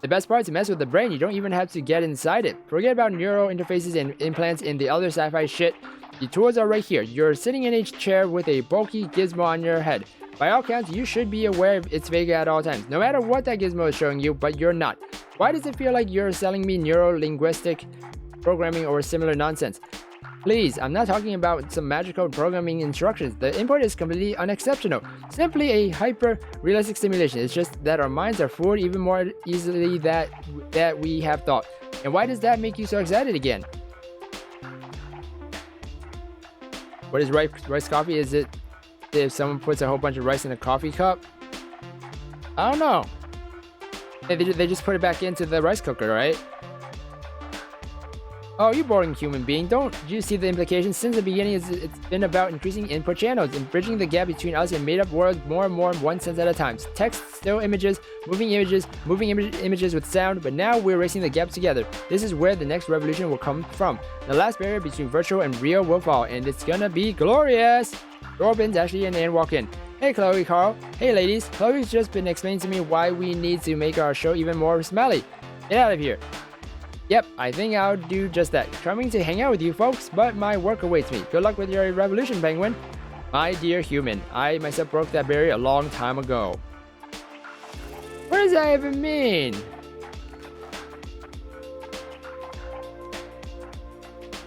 The best part is to mess with the brain. You don't even have to get inside it. Forget about neural interfaces and implants and the other sci-fi shit. The tools are right here. You're sitting in a chair with a bulky gizmo on your head. By all counts, you should be aware of its Vega at all times, no matter what that gizmo is showing you, but you're not. Why does it feel like you're selling me neuro-linguistic programming or similar nonsense? Please, I'm not talking about some magical programming instructions. The input is completely unexceptional. Simply a hyper-realistic simulation. It's just that our minds are fooled even more easily that we have thought. And why does that make you so excited again? What is rice coffee? Is it if someone puts a whole bunch of rice in a coffee cup? I don't know. They just put it back into the rice cooker, right? Oh, you boring human being. Don't you see the implications? Since the beginning, it's been about increasing input channels and bridging the gap between us and made-up worlds more and more in one sense at a time. Text, still images, moving images with sound, but now we're racing the gaps together. This is where the next revolution will come from. The last barrier between virtual and real will fall, and it's gonna be glorious! Door opens, Ashley and Anne walk in. Hey Chloe, Carl. Hey ladies. Chloe's just been explaining to me why we need to make our show even more smelly. Get out of here. Yep, I think I'll do just that. Coming to hang out with you folks, but my work awaits me. Good luck with your revolution, Penguin. My dear human, I myself broke that barrier a long time ago. What does that even mean?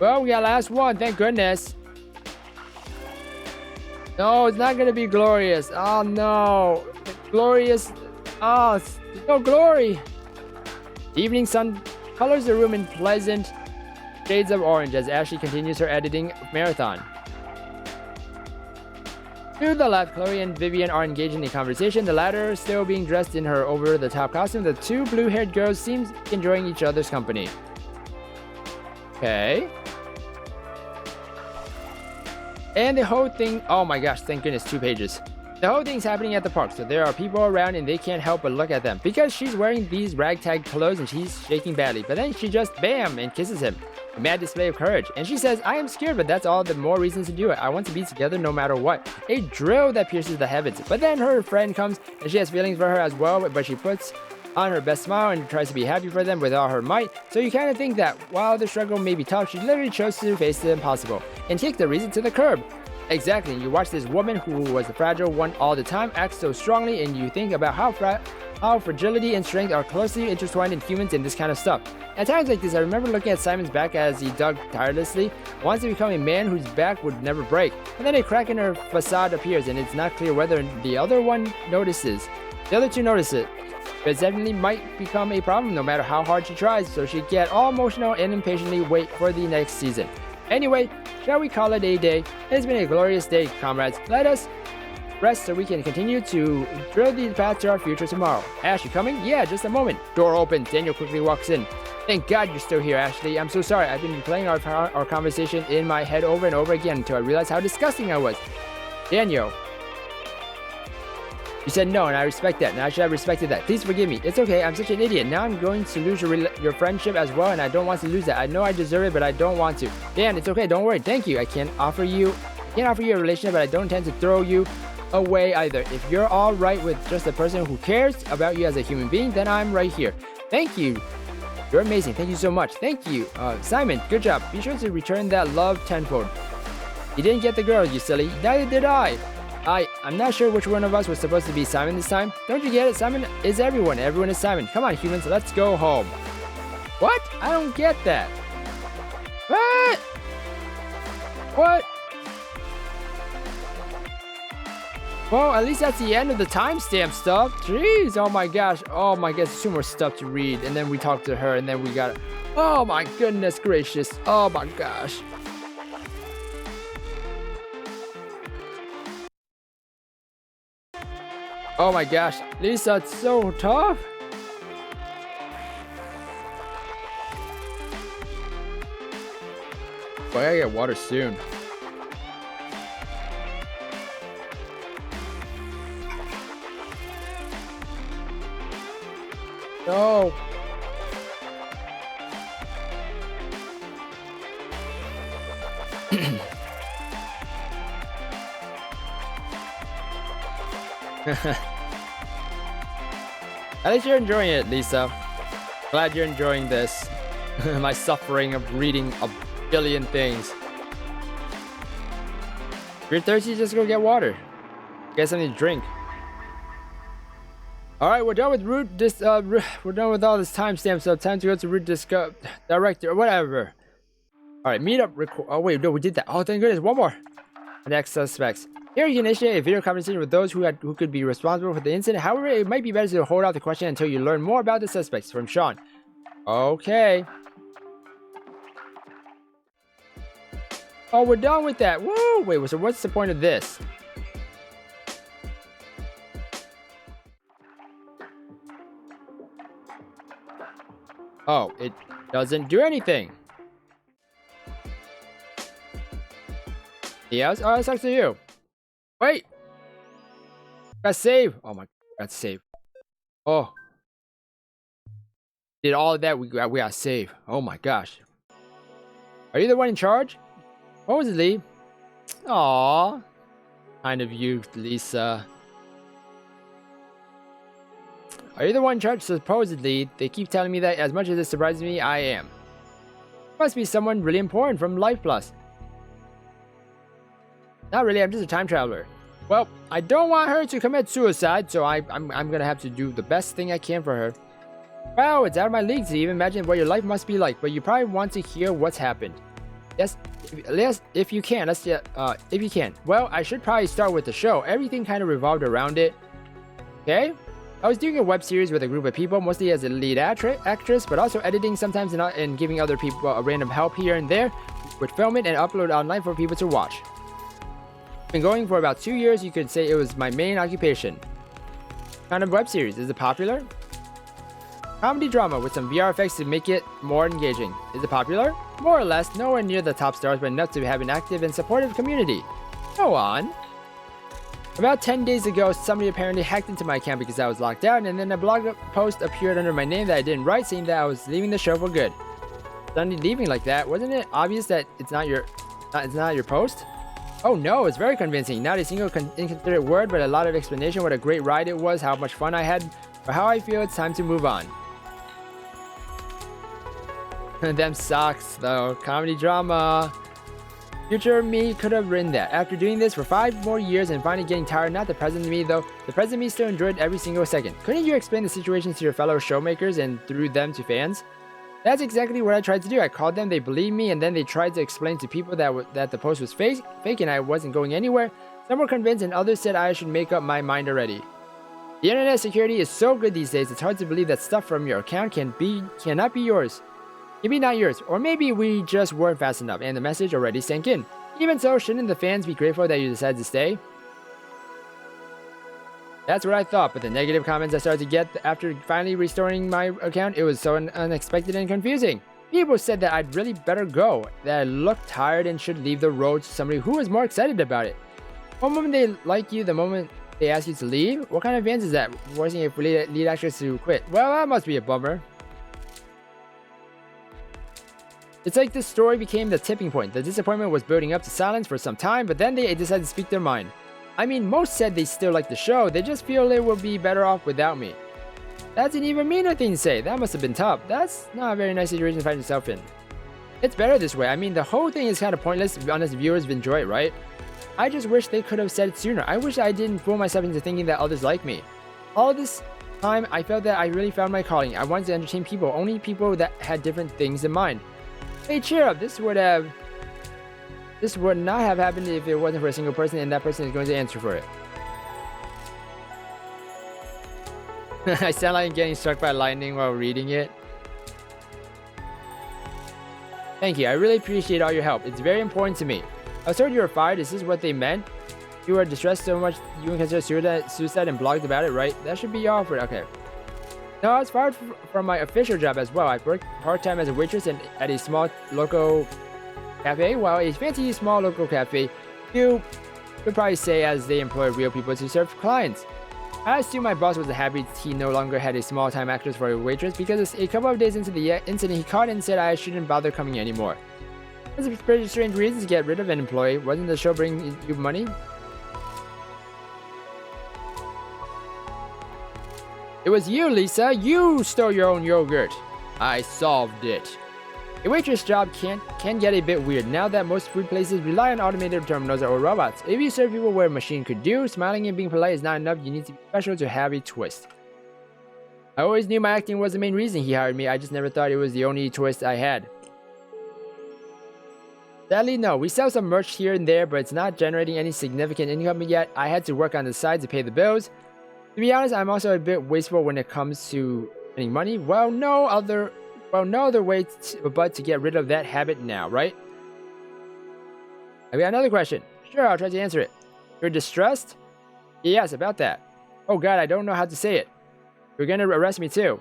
Well, we got last one, thank goodness. No, it's not gonna be glorious. Oh no. Glorious. Oh, no glory. The evening sun colors the room in pleasant shades of orange as Ashley continues her editing marathon. To the left, Chloe and Vivian are engaged in a conversation, the latter still being dressed in her over-the-top costume. The two blue-haired girls seem enjoying each other's company. Okay. And the whole thing, oh my gosh, thank goodness, 2 pages. The whole thing's happening at the park, so there are people around and they can't help but look at them. Because she's wearing these ragtag clothes and she's shaking badly. But then she just, bam, and kisses him. A mad display of courage. And she says, I am scared, but that's all the more reasons to do it. I want to be together no matter what. A drill that pierces the heavens. But then her friend comes and she has feelings for her as well, but she puts on her best smile and tries to be happy for them with all her might. So you kind of think that while the struggle may be tough, she literally chose to face the impossible and take the reason to the curb. Exactly, and you watch this woman who was the fragile one all the time act so strongly, and you think about how fragility and strength are closely intertwined in humans and this kind of stuff. At times like this, I remember looking at Simon's back as he dug tirelessly, wants to become a man whose back would never break. And then a crack in her facade appears, and it's not clear whether the other two notice it. But it definitely might become a problem no matter how hard she tries, so she get all emotional and impatiently wait for the next season. Anyway, shall we call it a day? It's been a glorious day, comrades. Let us rest so we can continue to drill the path to our future tomorrow. Ash, you coming? Yeah, just a moment. Door opens. Daniel quickly walks in. Thank God you're still here, Ashley. I'm so sorry. I've been playing our conversation in my head over and over again until I realized how disgusting I was. Daniel. You said no, and I respect that, and I should have respected that. Please forgive me. It's okay, I'm such an idiot. Now I'm going to lose your friendship as well, and I don't want to lose that. I know I deserve it, but I don't want to. Dan, it's okay, don't worry. Thank you. I can't offer you a relationship, but I don't intend to throw you away either. If you're all right with just a person who cares about you as a human being, then I'm right here. Thank you. You're amazing. Thank you so much. Thank you. Simon, good job. Be sure to return that love tenfold. You didn't get the girl, you silly. Neither did I. I'm not sure which one of us was supposed to be Simon this time. Don't you get it? Simon is everyone. Everyone is Simon. Come on, humans. Let's go home. What? I don't get that. What? What? Well, at least that's the end of the timestamp stuff. Jeez. Oh my gosh. Oh my gosh. There's 2 more stuff to read. And then we talked to her. And then we got... Oh my goodness gracious. Oh my gosh. Oh my gosh, Lisa, it's so tough. Boy, I gotta get water soon. No. At least you're enjoying it, Lisa. Glad you're enjoying this. My suffering of reading a billion things. If you're thirsty, just go get water. Get something to drink. Alright, we're done with we're done with all this timestamp stuff. Time to go to root director or whatever. Alright, meet up record. Oh wait, no, we did that. Oh thank goodness, one more. Next suspects. Here you can initiate a video conversation with those who could be responsible for the incident. However, it might be better to hold off the question until you learn more about the suspects. From Sean. Okay. Oh, we're done with that. Woo! Wait, so what's the point of this? Oh, it doesn't do anything. Yes? Oh, that's actually you. Wait! Got save! Oh my, got save. Oh. Did all of that, we got save. Oh my gosh. Are you the one in charge? What was it, Lee? Aww. Kind of you, Lisa. Are you the one in charge? Supposedly, they keep telling me that as much as it surprises me, I am. Must be someone really important from Life Plus. Not really, I'm just a time traveler. Well, I don't want her to commit suicide, so I'm gonna have to do the best thing I can for her. Wow, it's out of my league to even imagine what your life must be like, but you probably want to hear what's happened. Yes, if you can, if you can. Well, I should probably start with the show. Everything kind of revolved around it. Okay? I was doing a web series with a group of people, mostly as a lead actress, but also editing sometimes and giving other people a random help here and there. Would film it and upload online for people to watch. Been going for about 2 years. You could say it was my main occupation. Kind of web series. Is it popular? Comedy drama with some VR effects to make it more engaging. Is it popular? More or less. Nowhere near the top stars, but enough to have an active and supportive community. Go on. About 10 days ago, somebody apparently hacked into my account because I was locked out, and then a blog post appeared under my name that I didn't write, saying that I was leaving the show for good. Suddenly leaving like that, wasn't it obvious that it's not your post? Oh no, it's very convincing. Not a single inconsiderate word, but a lot of explanation what a great ride it was, how much fun I had, or how I feel it's time to move on. Them sucks though. Comedy drama. Future me could have written that. After doing this for 5 more years and finally getting tired, not the present me though, the present me still enjoyed every single second. Couldn't you explain the situations to your fellow showmakers and through them to fans? That's exactly what I tried to do. I called them, they believed me, and then they tried to explain to people that the post was fake and I wasn't going anywhere. Some were convinced and others said I should make up my mind already. The internet security is so good these days, it's hard to believe that stuff from your account cannot be yours. Maybe not yours, or maybe we just weren't fast enough and the message already sank in. Even so, shouldn't the fans be grateful that you decided to stay? That's what I thought, but the negative comments I started to get after finally restoring my account, it was so unexpected and confusing. People said that I'd really better go, that I looked tired and should leave the road to somebody who was more excited about it. One moment they like you, the moment they ask you to leave? What kind of advance is that? Forcing a lead actress to quit. Well, that must be a bummer. It's like this story became the tipping point. The disappointment was building up to silence for some time, but then they decided to speak their mind. I mean, most said they still like the show, they just feel they would be better off without me. That's an even meaner thing to say. That must have been tough. That's not a very nice situation to find yourself in. It's better this way. I mean, the whole thing is kind of pointless unless viewers enjoy it, right? I just wish they could have said it sooner. I wish I didn't fool myself into thinking that others like me. All this time, I felt that I really found my calling. I wanted to entertain people, only people that had different things in mind. Hey, cheer up. This would not have happened if it wasn't for a single person, and that person is going to answer for it. I sound like I'm getting struck by lightning while reading it. Thank you. I really appreciate all your help. It's very important to me. I was told you were fired. Is this what they meant? You were distressed so much you would consider suicide and blogged about it, right? That should be all for it. Okay. No, I was fired from my official job as well. I worked part-time as a waitress at a small local cafe. Well, a fancy small local cafe, you could probably say, as they employ real people to serve clients. I assume my boss was happy he no longer had a small-time actress for a waitress, because a couple of days into the incident, he called and said I shouldn't bother coming anymore. That's a pretty strange reason to get rid of an employee. Wasn't the show bringing you money? It was you, Lisa. You stole your own yogurt. I solved it. A waitress job can get a bit weird now that most food places rely on automated terminals or robots. If you serve people where a machine could do, smiling and being polite is not enough. You need to be special to have a twist. I always knew my acting was the main reason he hired me. I just never thought it was the only twist I had. Sadly, no. We sell some merch here and there, but it's not generating any significant income yet. I had to work on the side to pay the bills. To be honest, I'm also a bit wasteful when it comes to spending money. Well, no other way but to get rid of that habit now, right? I got another question. Sure, I'll try to answer it. You're distressed? Yes, about that. Oh god, I don't know how to say it. You're gonna arrest me too.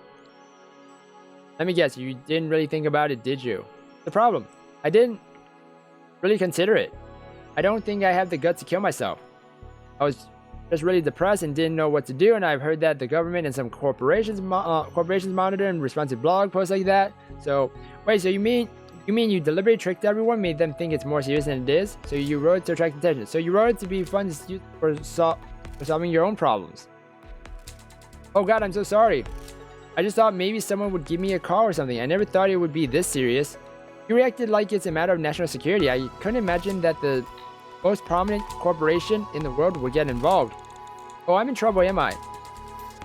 Let me guess, you didn't really think about it, did you? The problem, I didn't really consider it. I don't think I have the guts to kill myself. I was just really depressed and didn't know what to do, and I've heard that the government and some corporations monitor and respond to blog posts like that. So, wait, so you mean you deliberately tricked everyone, made them think it's more serious than it is? So you wrote it to attract attention. So you wrote it to be fun for solving your own problems. Oh god, I'm so sorry. I just thought maybe someone would give me a call or something. I never thought it would be this serious. You reacted like it's a matter of national security. I couldn't imagine that the most prominent corporation in the world would get involved. Oh, I'm in trouble, am I?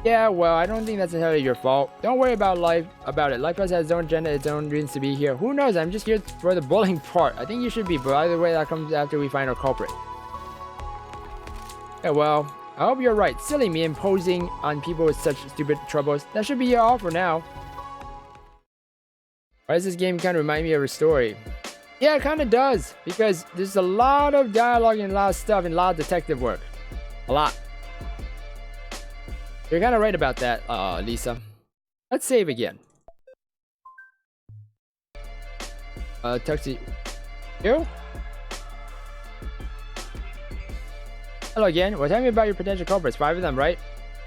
Yeah, well, I don't think that's entirely your fault. Don't worry about it. Life has its own agenda, its own reasons to be here. Who knows? I'm just here for the bullying part. I think you should be, but either way, that comes after we find our culprit. Yeah, well, I hope you're right. Silly me imposing on people with such stupid troubles. That should be all for now. Why does this game kind of remind me of a story? Yeah, it kind of does, because there's a lot of dialogue and a lot of stuff and a lot of detective work. A lot. You're kind of right about that, Lisa. Let's save again. Tuxi... You? Hello again. Well, tell me about your potential culprits. 5 of them, right?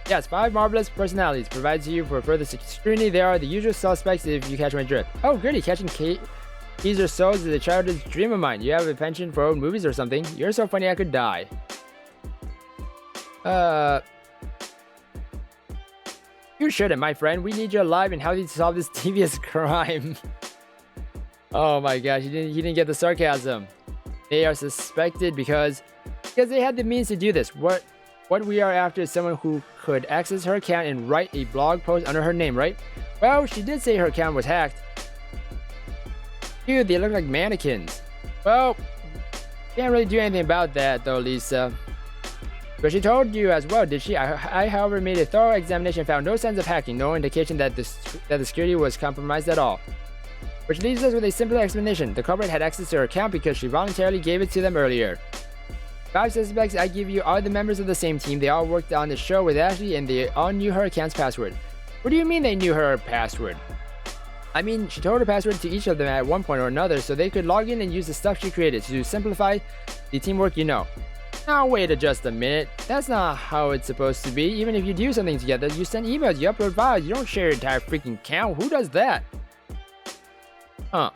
Yes, 5 marvelous personalities. Provides you for further scrutiny. They are the usual suspects if you catch my drift. Oh, goody. Catching keys or souls is a childhood dream of mine. You have a penchant for old movies or something. You're so funny I could die. You shouldn't, my friend. We need you alive and healthy to solve this devious crime. Oh my gosh, he didn't get the sarcasm. They are suspected because they had the means to do this. What we are after is someone who could access her account and write a blog post under her name, right? Well, she did say her account was hacked. Dude, they look like mannequins. Well, can't really do anything about that though, Lisa. But she told you as well, did she? I however, made a thorough examination and found no signs of hacking, no indication that the security was compromised at all. Which leaves us with a simple explanation. The culprit had access to her account because she voluntarily gave it to them earlier. 5 suspects I give you are the members of the same team. They all worked on the show with Ashley and they all knew her account's password. What do you mean they knew her password? I mean, she told her password to each of them at one point or another so they could log in and use the stuff she created to simplify the teamwork, you know. Now wait just a minute. That's not how it's supposed to be. Even if you do something together, you send emails, you upload files, you don't share your entire freaking account. Who does that? Huh.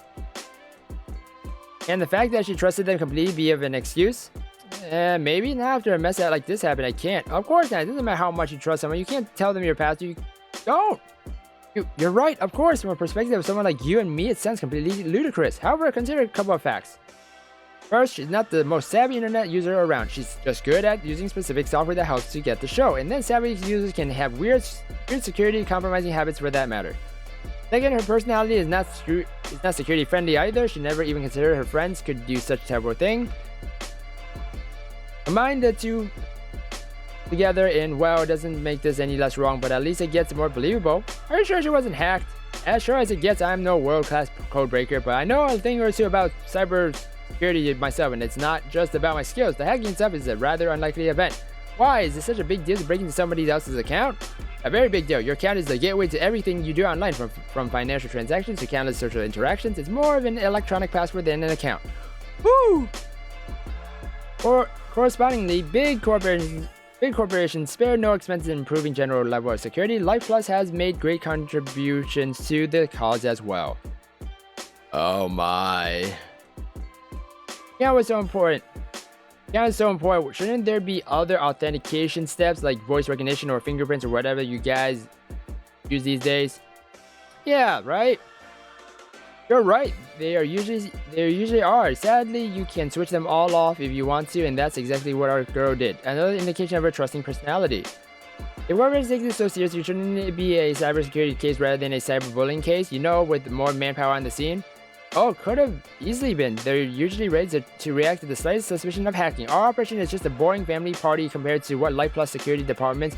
And the fact that she trusted them completely be of an excuse? Maybe not after a mess like this happened. I can't. Of course not. It doesn't matter how much you trust someone. You can't tell them your past. You don't. You're right. Of course, from a perspective of someone like you and me, it sounds completely ludicrous. However, consider a couple of facts. First, she's not the most savvy internet user around. She's just good at using specific software that helps to get the show. And then savvy users can have weird security compromising habits for that matter. Second, her personality is not security friendly either. She never even considered her friends could do such a terrible thing. Combine the two together and well, it doesn't make this any less wrong, but at least it gets more believable. Are you sure she wasn't hacked? As sure as it gets, I'm no world-class code breaker, but I know a thing or two about cyber security myself, and it's not just about my skills. The hacking stuff is a rather unlikely event. Why is it such a big deal to break into somebody else's account? A very big deal. Your account is the gateway to everything you do online, from financial transactions to countless social interactions. It's more of an electronic password than an account. Woo! Correspondingly, big corporations spare no expenses in improving general level of security. Life Plus has made great contributions to the cause as well. Oh my. Yeah, what's so important? Yeah, it's so important. Shouldn't there be other authentication steps like voice recognition or fingerprints or whatever you guys use these days? Yeah, right? You're right. They usually are. Sadly, you can switch them all off if you want to, and that's exactly what our girl did. Another indication of her trusting personality. If whoever takes this so seriously, shouldn't it be a cybersecurity case rather than a cyberbullying case? You know, with more manpower on the scene? Oh, could have easily been. They're usually ready to react to the slightest suspicion of hacking. Our operation is just a boring family party compared to what Life Plus security departments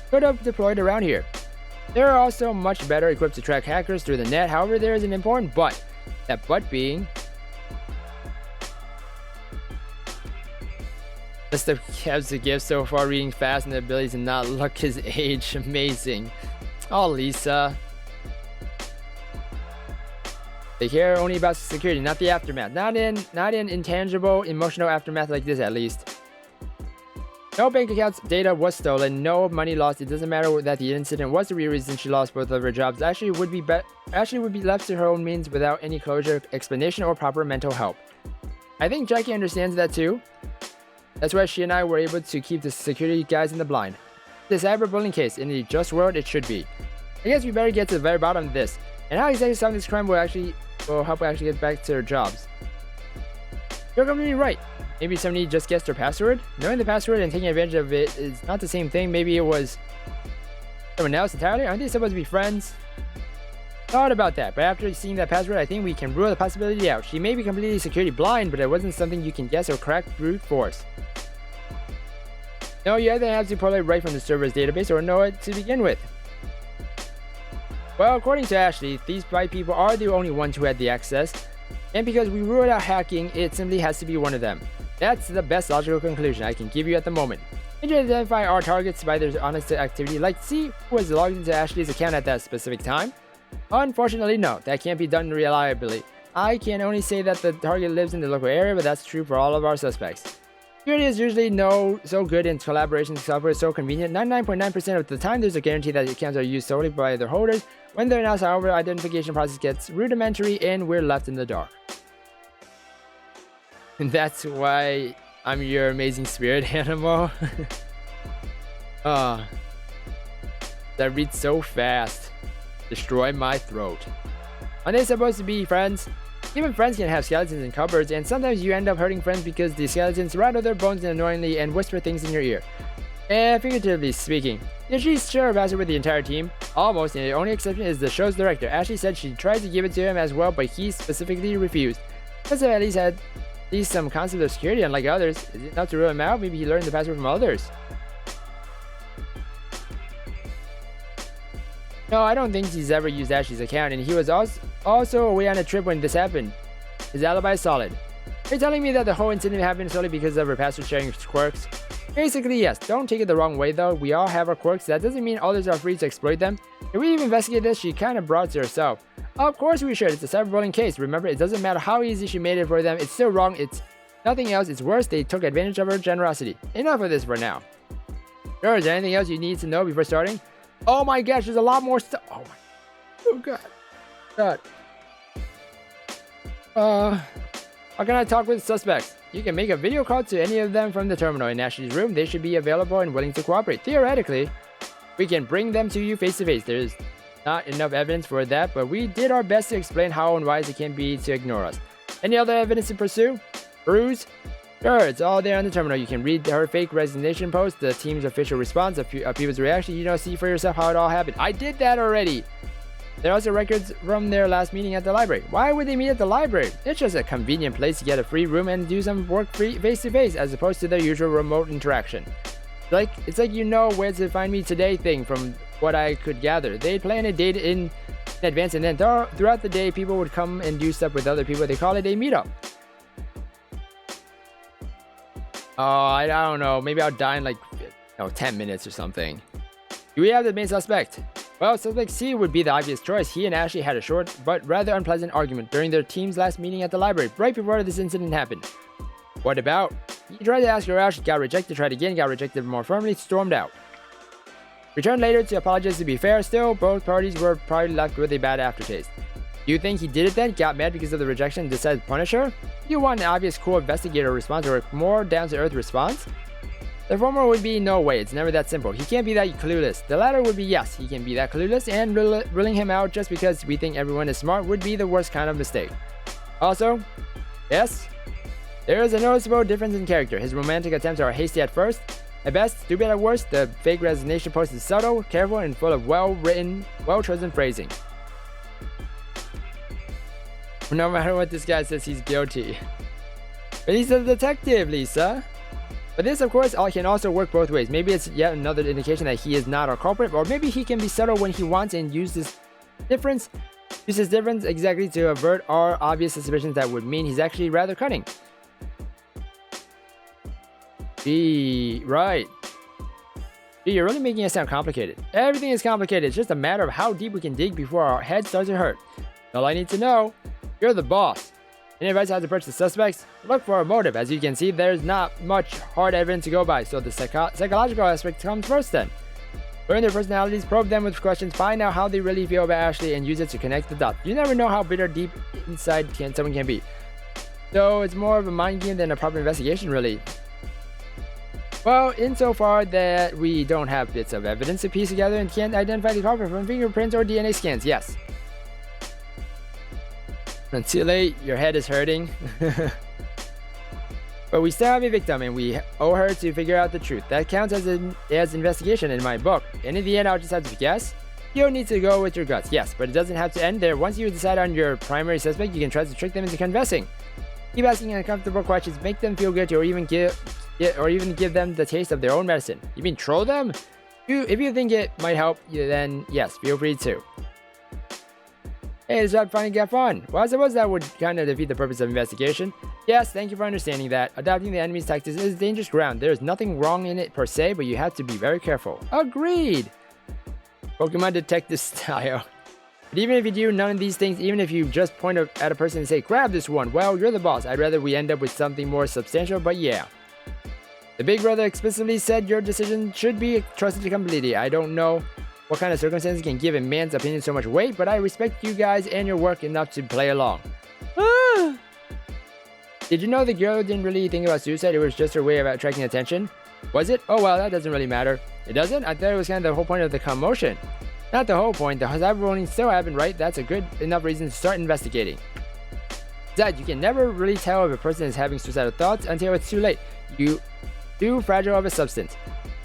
could have deployed around here. They're also much better equipped to track hackers through the net. However, there is an important but. That but being list of Kev's to give so far, reading fast and the ability to not look his age. Amazing. Oh, Lisa. They care only about security, not the aftermath. Not in intangible, emotional aftermath like this, at least. No bank accounts data was stolen, no money lost. It doesn't matter that the incident was the real reason she lost both of her jobs. Ashley would be left to her own means without any closure, explanation, or proper mental help. I think Jackie understands that too. That's why she and I were able to keep the security guys in the blind. The cyberbullying case, in the just world, it should be. I guess we better get to the very bottom of this, and how exactly solving this crime will help actually get back to their jobs. You're completely right. Maybe somebody just guessed their password? Knowing the password and taking advantage of it is not the same thing. Maybe it was someone else entirely? Aren't they supposed to be friends? Thought about that, but after seeing that password, I think we can rule the possibility out. She may be completely security blind, but it wasn't something you can guess or crack brute force. No, you either have to pull it right from the server's database or know it to begin with. Well, according to Ashley, these 5 people are the only ones who had the access, and because we ruled out hacking, it simply has to be one of them. That's the best logical conclusion I can give you at the moment. We need to identify our targets by their honest activity, like see who was logged into Ashley's account at that specific time. Unfortunately, no, that can't be done reliably. I can only say that the target lives in the local area, but that's true for all of our suspects. Security is usually so good and collaboration software is so convenient. 99.9% of the time, there's a guarantee that accounts are used solely by their holders. When they're not, however, identification process gets rudimentary and we're left in the dark. And that's why I'm your amazing spirit animal. That reads so fast. Destroy my throat. Aren't they supposed to be friends? Even friends can have skeletons in cupboards, and sometimes you end up hurting friends because the skeletons rattle their bones annoyingly and whisper things in your ear. Figuratively speaking. Did she share a password with the entire team? Almost, and the only exception is the show's director. Ashley said she tried to give it to him as well, but he specifically refused. Must have at least had some concept of security, unlike others. Is it not to rule him out? Maybe he learned the password from others. No, I don't think he's ever used Ashley's account, and he was also away on a trip when this happened. His alibi is solid. You're telling me that the whole incident happened solely because of her password sharing quirks? Basically, yes. Don't take it the wrong way, though. We all have our quirks. That doesn't mean others are free to exploit them. If we even investigate this, she kind of brought it to herself. Of course we should. It's a cyberbullying case. Remember, it doesn't matter how easy she made it for them. It's still wrong. It's Nothing else. It's worse, they took advantage of her generosity. Enough of this for now. Sure, is there anything else you need to know before starting? Oh my gosh, there's a lot more stuff. Oh god. How can I talk with suspects? You can make a video call to any of them from the terminal in Ashley's room. They should be available and willing to cooperate. Theoretically, we can bring them to you face to face. There's not enough evidence for that, but we did our best to explain how unwise it can be to ignore us. Any other evidence to pursue? Bruise? Sure, it's all there on the terminal. You can read her fake resignation post, the team's official response, people's reaction. See for yourself how it all happened. I did that already. There are also records from their last meeting at the library. Why would they meet at the library? It's just a convenient place to get a free room and do some work face to face, as opposed to their usual remote interaction. It's like you know where to find me today thing from what I could gather. They'd plan a date in advance, and then throughout the day, people would come and do stuff with other people. They call it a meetup. Oh, I don't know. Maybe I'll die in 10 minutes or something. Do we have the main suspect? Well, suspect C would be the obvious choice. He and Ashley had a short but rather unpleasant argument during their team's last meeting at the library, right before this incident happened. What about? He tried to ask her out, she got rejected, tried again, got rejected more firmly, stormed out. Returned later to apologize. To be fair, still, both parties were probably left with a bad aftertaste. Do you think he did it then, got mad because of the rejection, and decided to punish her? You want an obvious cool investigator response or a more down-to-earth response? The former would be no way, it's never that simple. He can't be that clueless. The latter would be yes, he can be that clueless, and ruling him out just because we think everyone is smart would be the worst kind of mistake. Also, yes, there is a noticeable difference in character. His romantic attempts are hasty at first, at best, stupid at worst. The fake resignation post is subtle, careful, and full of well-written, well-chosen phrasing. No matter what this guy says, he's guilty. But he's a detective, Lisa. But this, of course, can also work both ways. Maybe it's yet another indication that he is not a culprit, or maybe he can be subtle when he wants and use this difference exactly to avert our obvious suspicions that would mean he's actually rather cunning. Right. You're really making it sound complicated. Everything is complicated. It's just a matter of how deep we can dig before our head starts to hurt. All I need to know, you're the boss. Any advice how to approach the suspects? Look for a motive. As you can see, there's not much hard evidence to go by, so the psychological aspect comes first then. Learn their personalities, probe them with questions, find out how they really feel about Ashley, and use it to connect the dots. You never know how bitter deep inside someone can be. So it's more of a mind game than a proper investigation, really. Well, insofar that we don't have bits of evidence to piece together and can't identify the culprit from fingerprints or DNA scans, yes. It's too late, your head is hurting. But we still have a victim and we owe her to figure out the truth. That counts as investigation in my book. And in the end, I'll just have to guess. You don't need to go with your guts, yes, but it doesn't have to end there. Once you decide on your primary suspect, you can try to trick them into confessing. Keep asking uncomfortable questions, make them feel guilty, or even give them the taste of their own medicine. You mean troll them? If you think it might help you, then yes, feel free to. Hey, this job finally got fun. Well, I suppose that would kind of defeat the purpose of investigation. Yes, thank you for understanding that. Adopting the enemy's tactics is dangerous ground. There is nothing wrong in it per se, but you have to be very careful. Agreed! Pokemon Detective style. But even if you do none of these things, even if you just point at a person and say, grab this one, well, you're the boss. I'd rather we end up with something more substantial, but yeah. The Big Brother explicitly said your decision should be trusted completely. I don't know what kind of circumstances can give a man's opinion so much weight, but I respect you guys and your work enough to play along. Did you know the girl didn't really think about suicide? It was just her way of attracting attention? Was it? Oh well, that doesn't really matter. It doesn't? I thought it was kind of the whole point of the commotion. Not the whole point. The cyberbullying still happened, right? That's a good enough reason to start investigating. Besides, you can never really tell if a person is having suicidal thoughts until it's too late. You too fragile of a substance.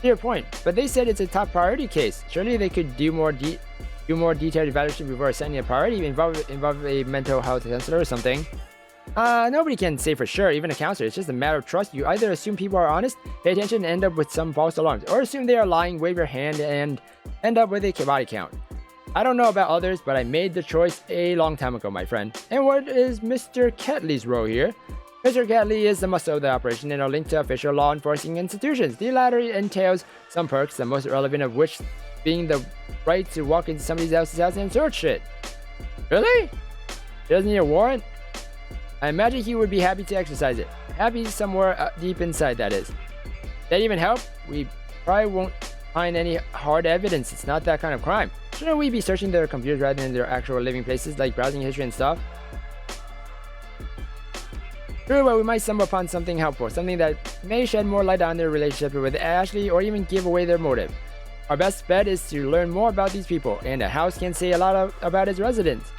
To your point, but they said it's a top priority case. Surely they could do more detailed evaluation before assigning a priority, involve a mental health counselor or something. Nobody can say for sure, even a counselor. It's just a matter of trust. You either assume people are honest, pay attention, and end up with some false alarms, or assume they are lying, wave your hand, and end up with a body count. I don't know about others, but I made the choice a long time ago, my friend. And what is Mr. Catley's role here? Mr. Catley is the muscle of the operation and are linked to official law enforcing institutions. The latter entails some perks, the most relevant of which being the right to walk into somebody else's house and search shit. Really? He doesn't need a warrant? I imagine he would be happy to exercise it. Happy somewhere deep inside, that is. That even help? We probably won't find any hard evidence. It's not that kind of crime. Shouldn't we be searching their computers rather than their actual living places, like browsing history and stuff? True, but we might stumble upon something helpful, something that may shed more light on their relationship with Ashley or even give away their motive. Our best bet is to learn more about these people, and the house can say a lot about its residents.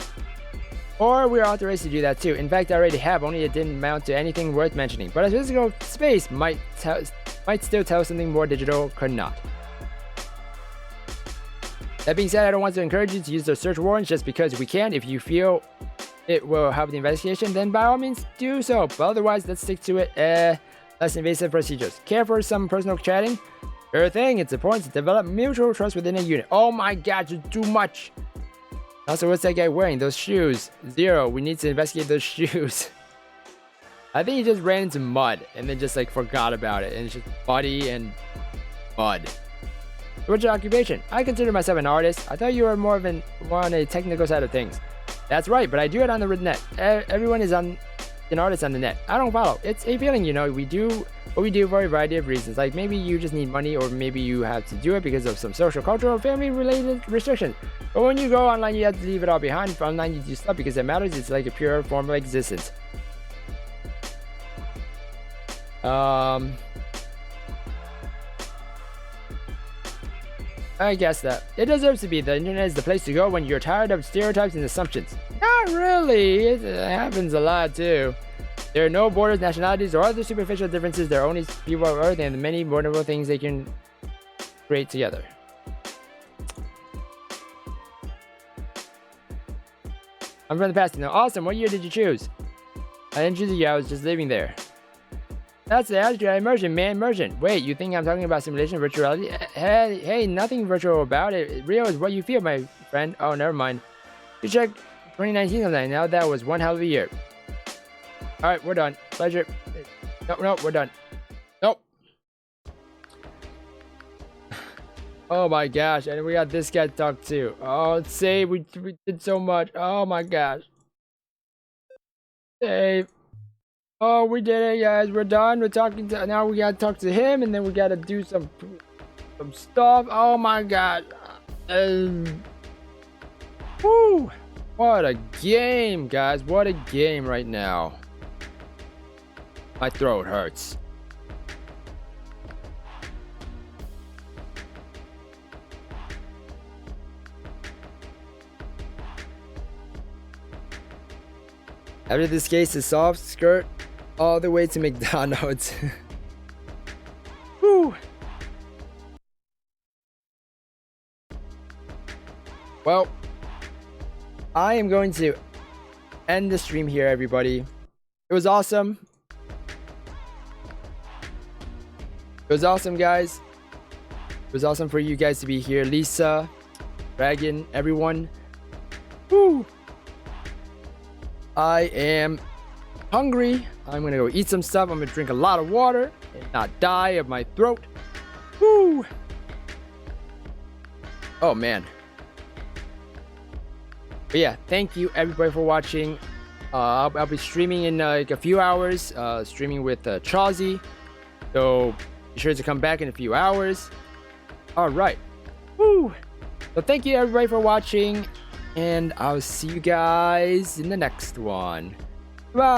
Or we're authorized to do that too. In fact, I already have, only it didn't amount to anything worth mentioning. But a physical space might still tell something more digital could not. That being said, I don't want to encourage you to use those search warrants just because we can. If you feel it will help the investigation, then by all means do so. But otherwise, let's stick to it. Less invasive procedures. Care for some personal chatting? Sure thing. It's important to develop mutual trust within a unit. Oh my god, you're too much. Also, what's that guy wearing? Those shoes. Zero. We need to investigate those shoes. I think he just ran into mud and then just like forgot about it. And it's just muddy and mud. What's your occupation? I consider myself an artist. I thought you were more on a technical side of things. That's right, but I do it on the net. Everyone is an artist on the net. I don't follow. It's a feeling, you know. We do what we do for a variety of reasons. Like maybe you just need money, or maybe you have to do it because of some social, cultural, or family-related restrictions. But when you go online, you have to leave it all behind. For online, you do stuff because it matters. It's like a pure form of existence. I guess that. It deserves to be. The internet is the place to go when you're tired of stereotypes and assumptions. Not really. It happens a lot too. There are no borders, nationalities, or other superficial differences. There are only people of Earth and the many wonderful things they can create together. I'm from the past now. Awesome. What year did you choose? I didn't choose a year. I was just living there. That's the attitude. Immersion, man. Immersion. Wait, you think I'm talking about simulation, virtual reality? Hey, nothing virtual about it. Real is what you feel, my friend. Oh, never mind. You check 2019 sometime. Now that was one hell of a year. All right, we're done. Pleasure. No, we're done. Nope. Oh my gosh, and we got this guy to talk to. Oh, save. We did so much. Oh my gosh. Save. Oh, we did it, guys. We're done. We're talking to now. We gotta talk to him, and then we gotta do some stuff. Oh my god. Woo! What a game, guys. What a game right now. My throat hurts. After this case is solved, skirt all the way to McDonald's. Whew. Well, I am going to end the stream here, everybody. It was awesome. It was awesome, guys. It was awesome for you guys to be here. Lisa, Dragon, everyone. Woo! I am hungry. I'm gonna go eat some stuff. I'm gonna drink a lot of water and not die of my throat. Woo! Oh man. But yeah, thank you everybody for watching. I'll be streaming in like a few hours. Streaming with Chazzy. So be sure to come back in a few hours. All right. Woo! So thank you everybody for watching. And I'll see you guys in the next one. Bye!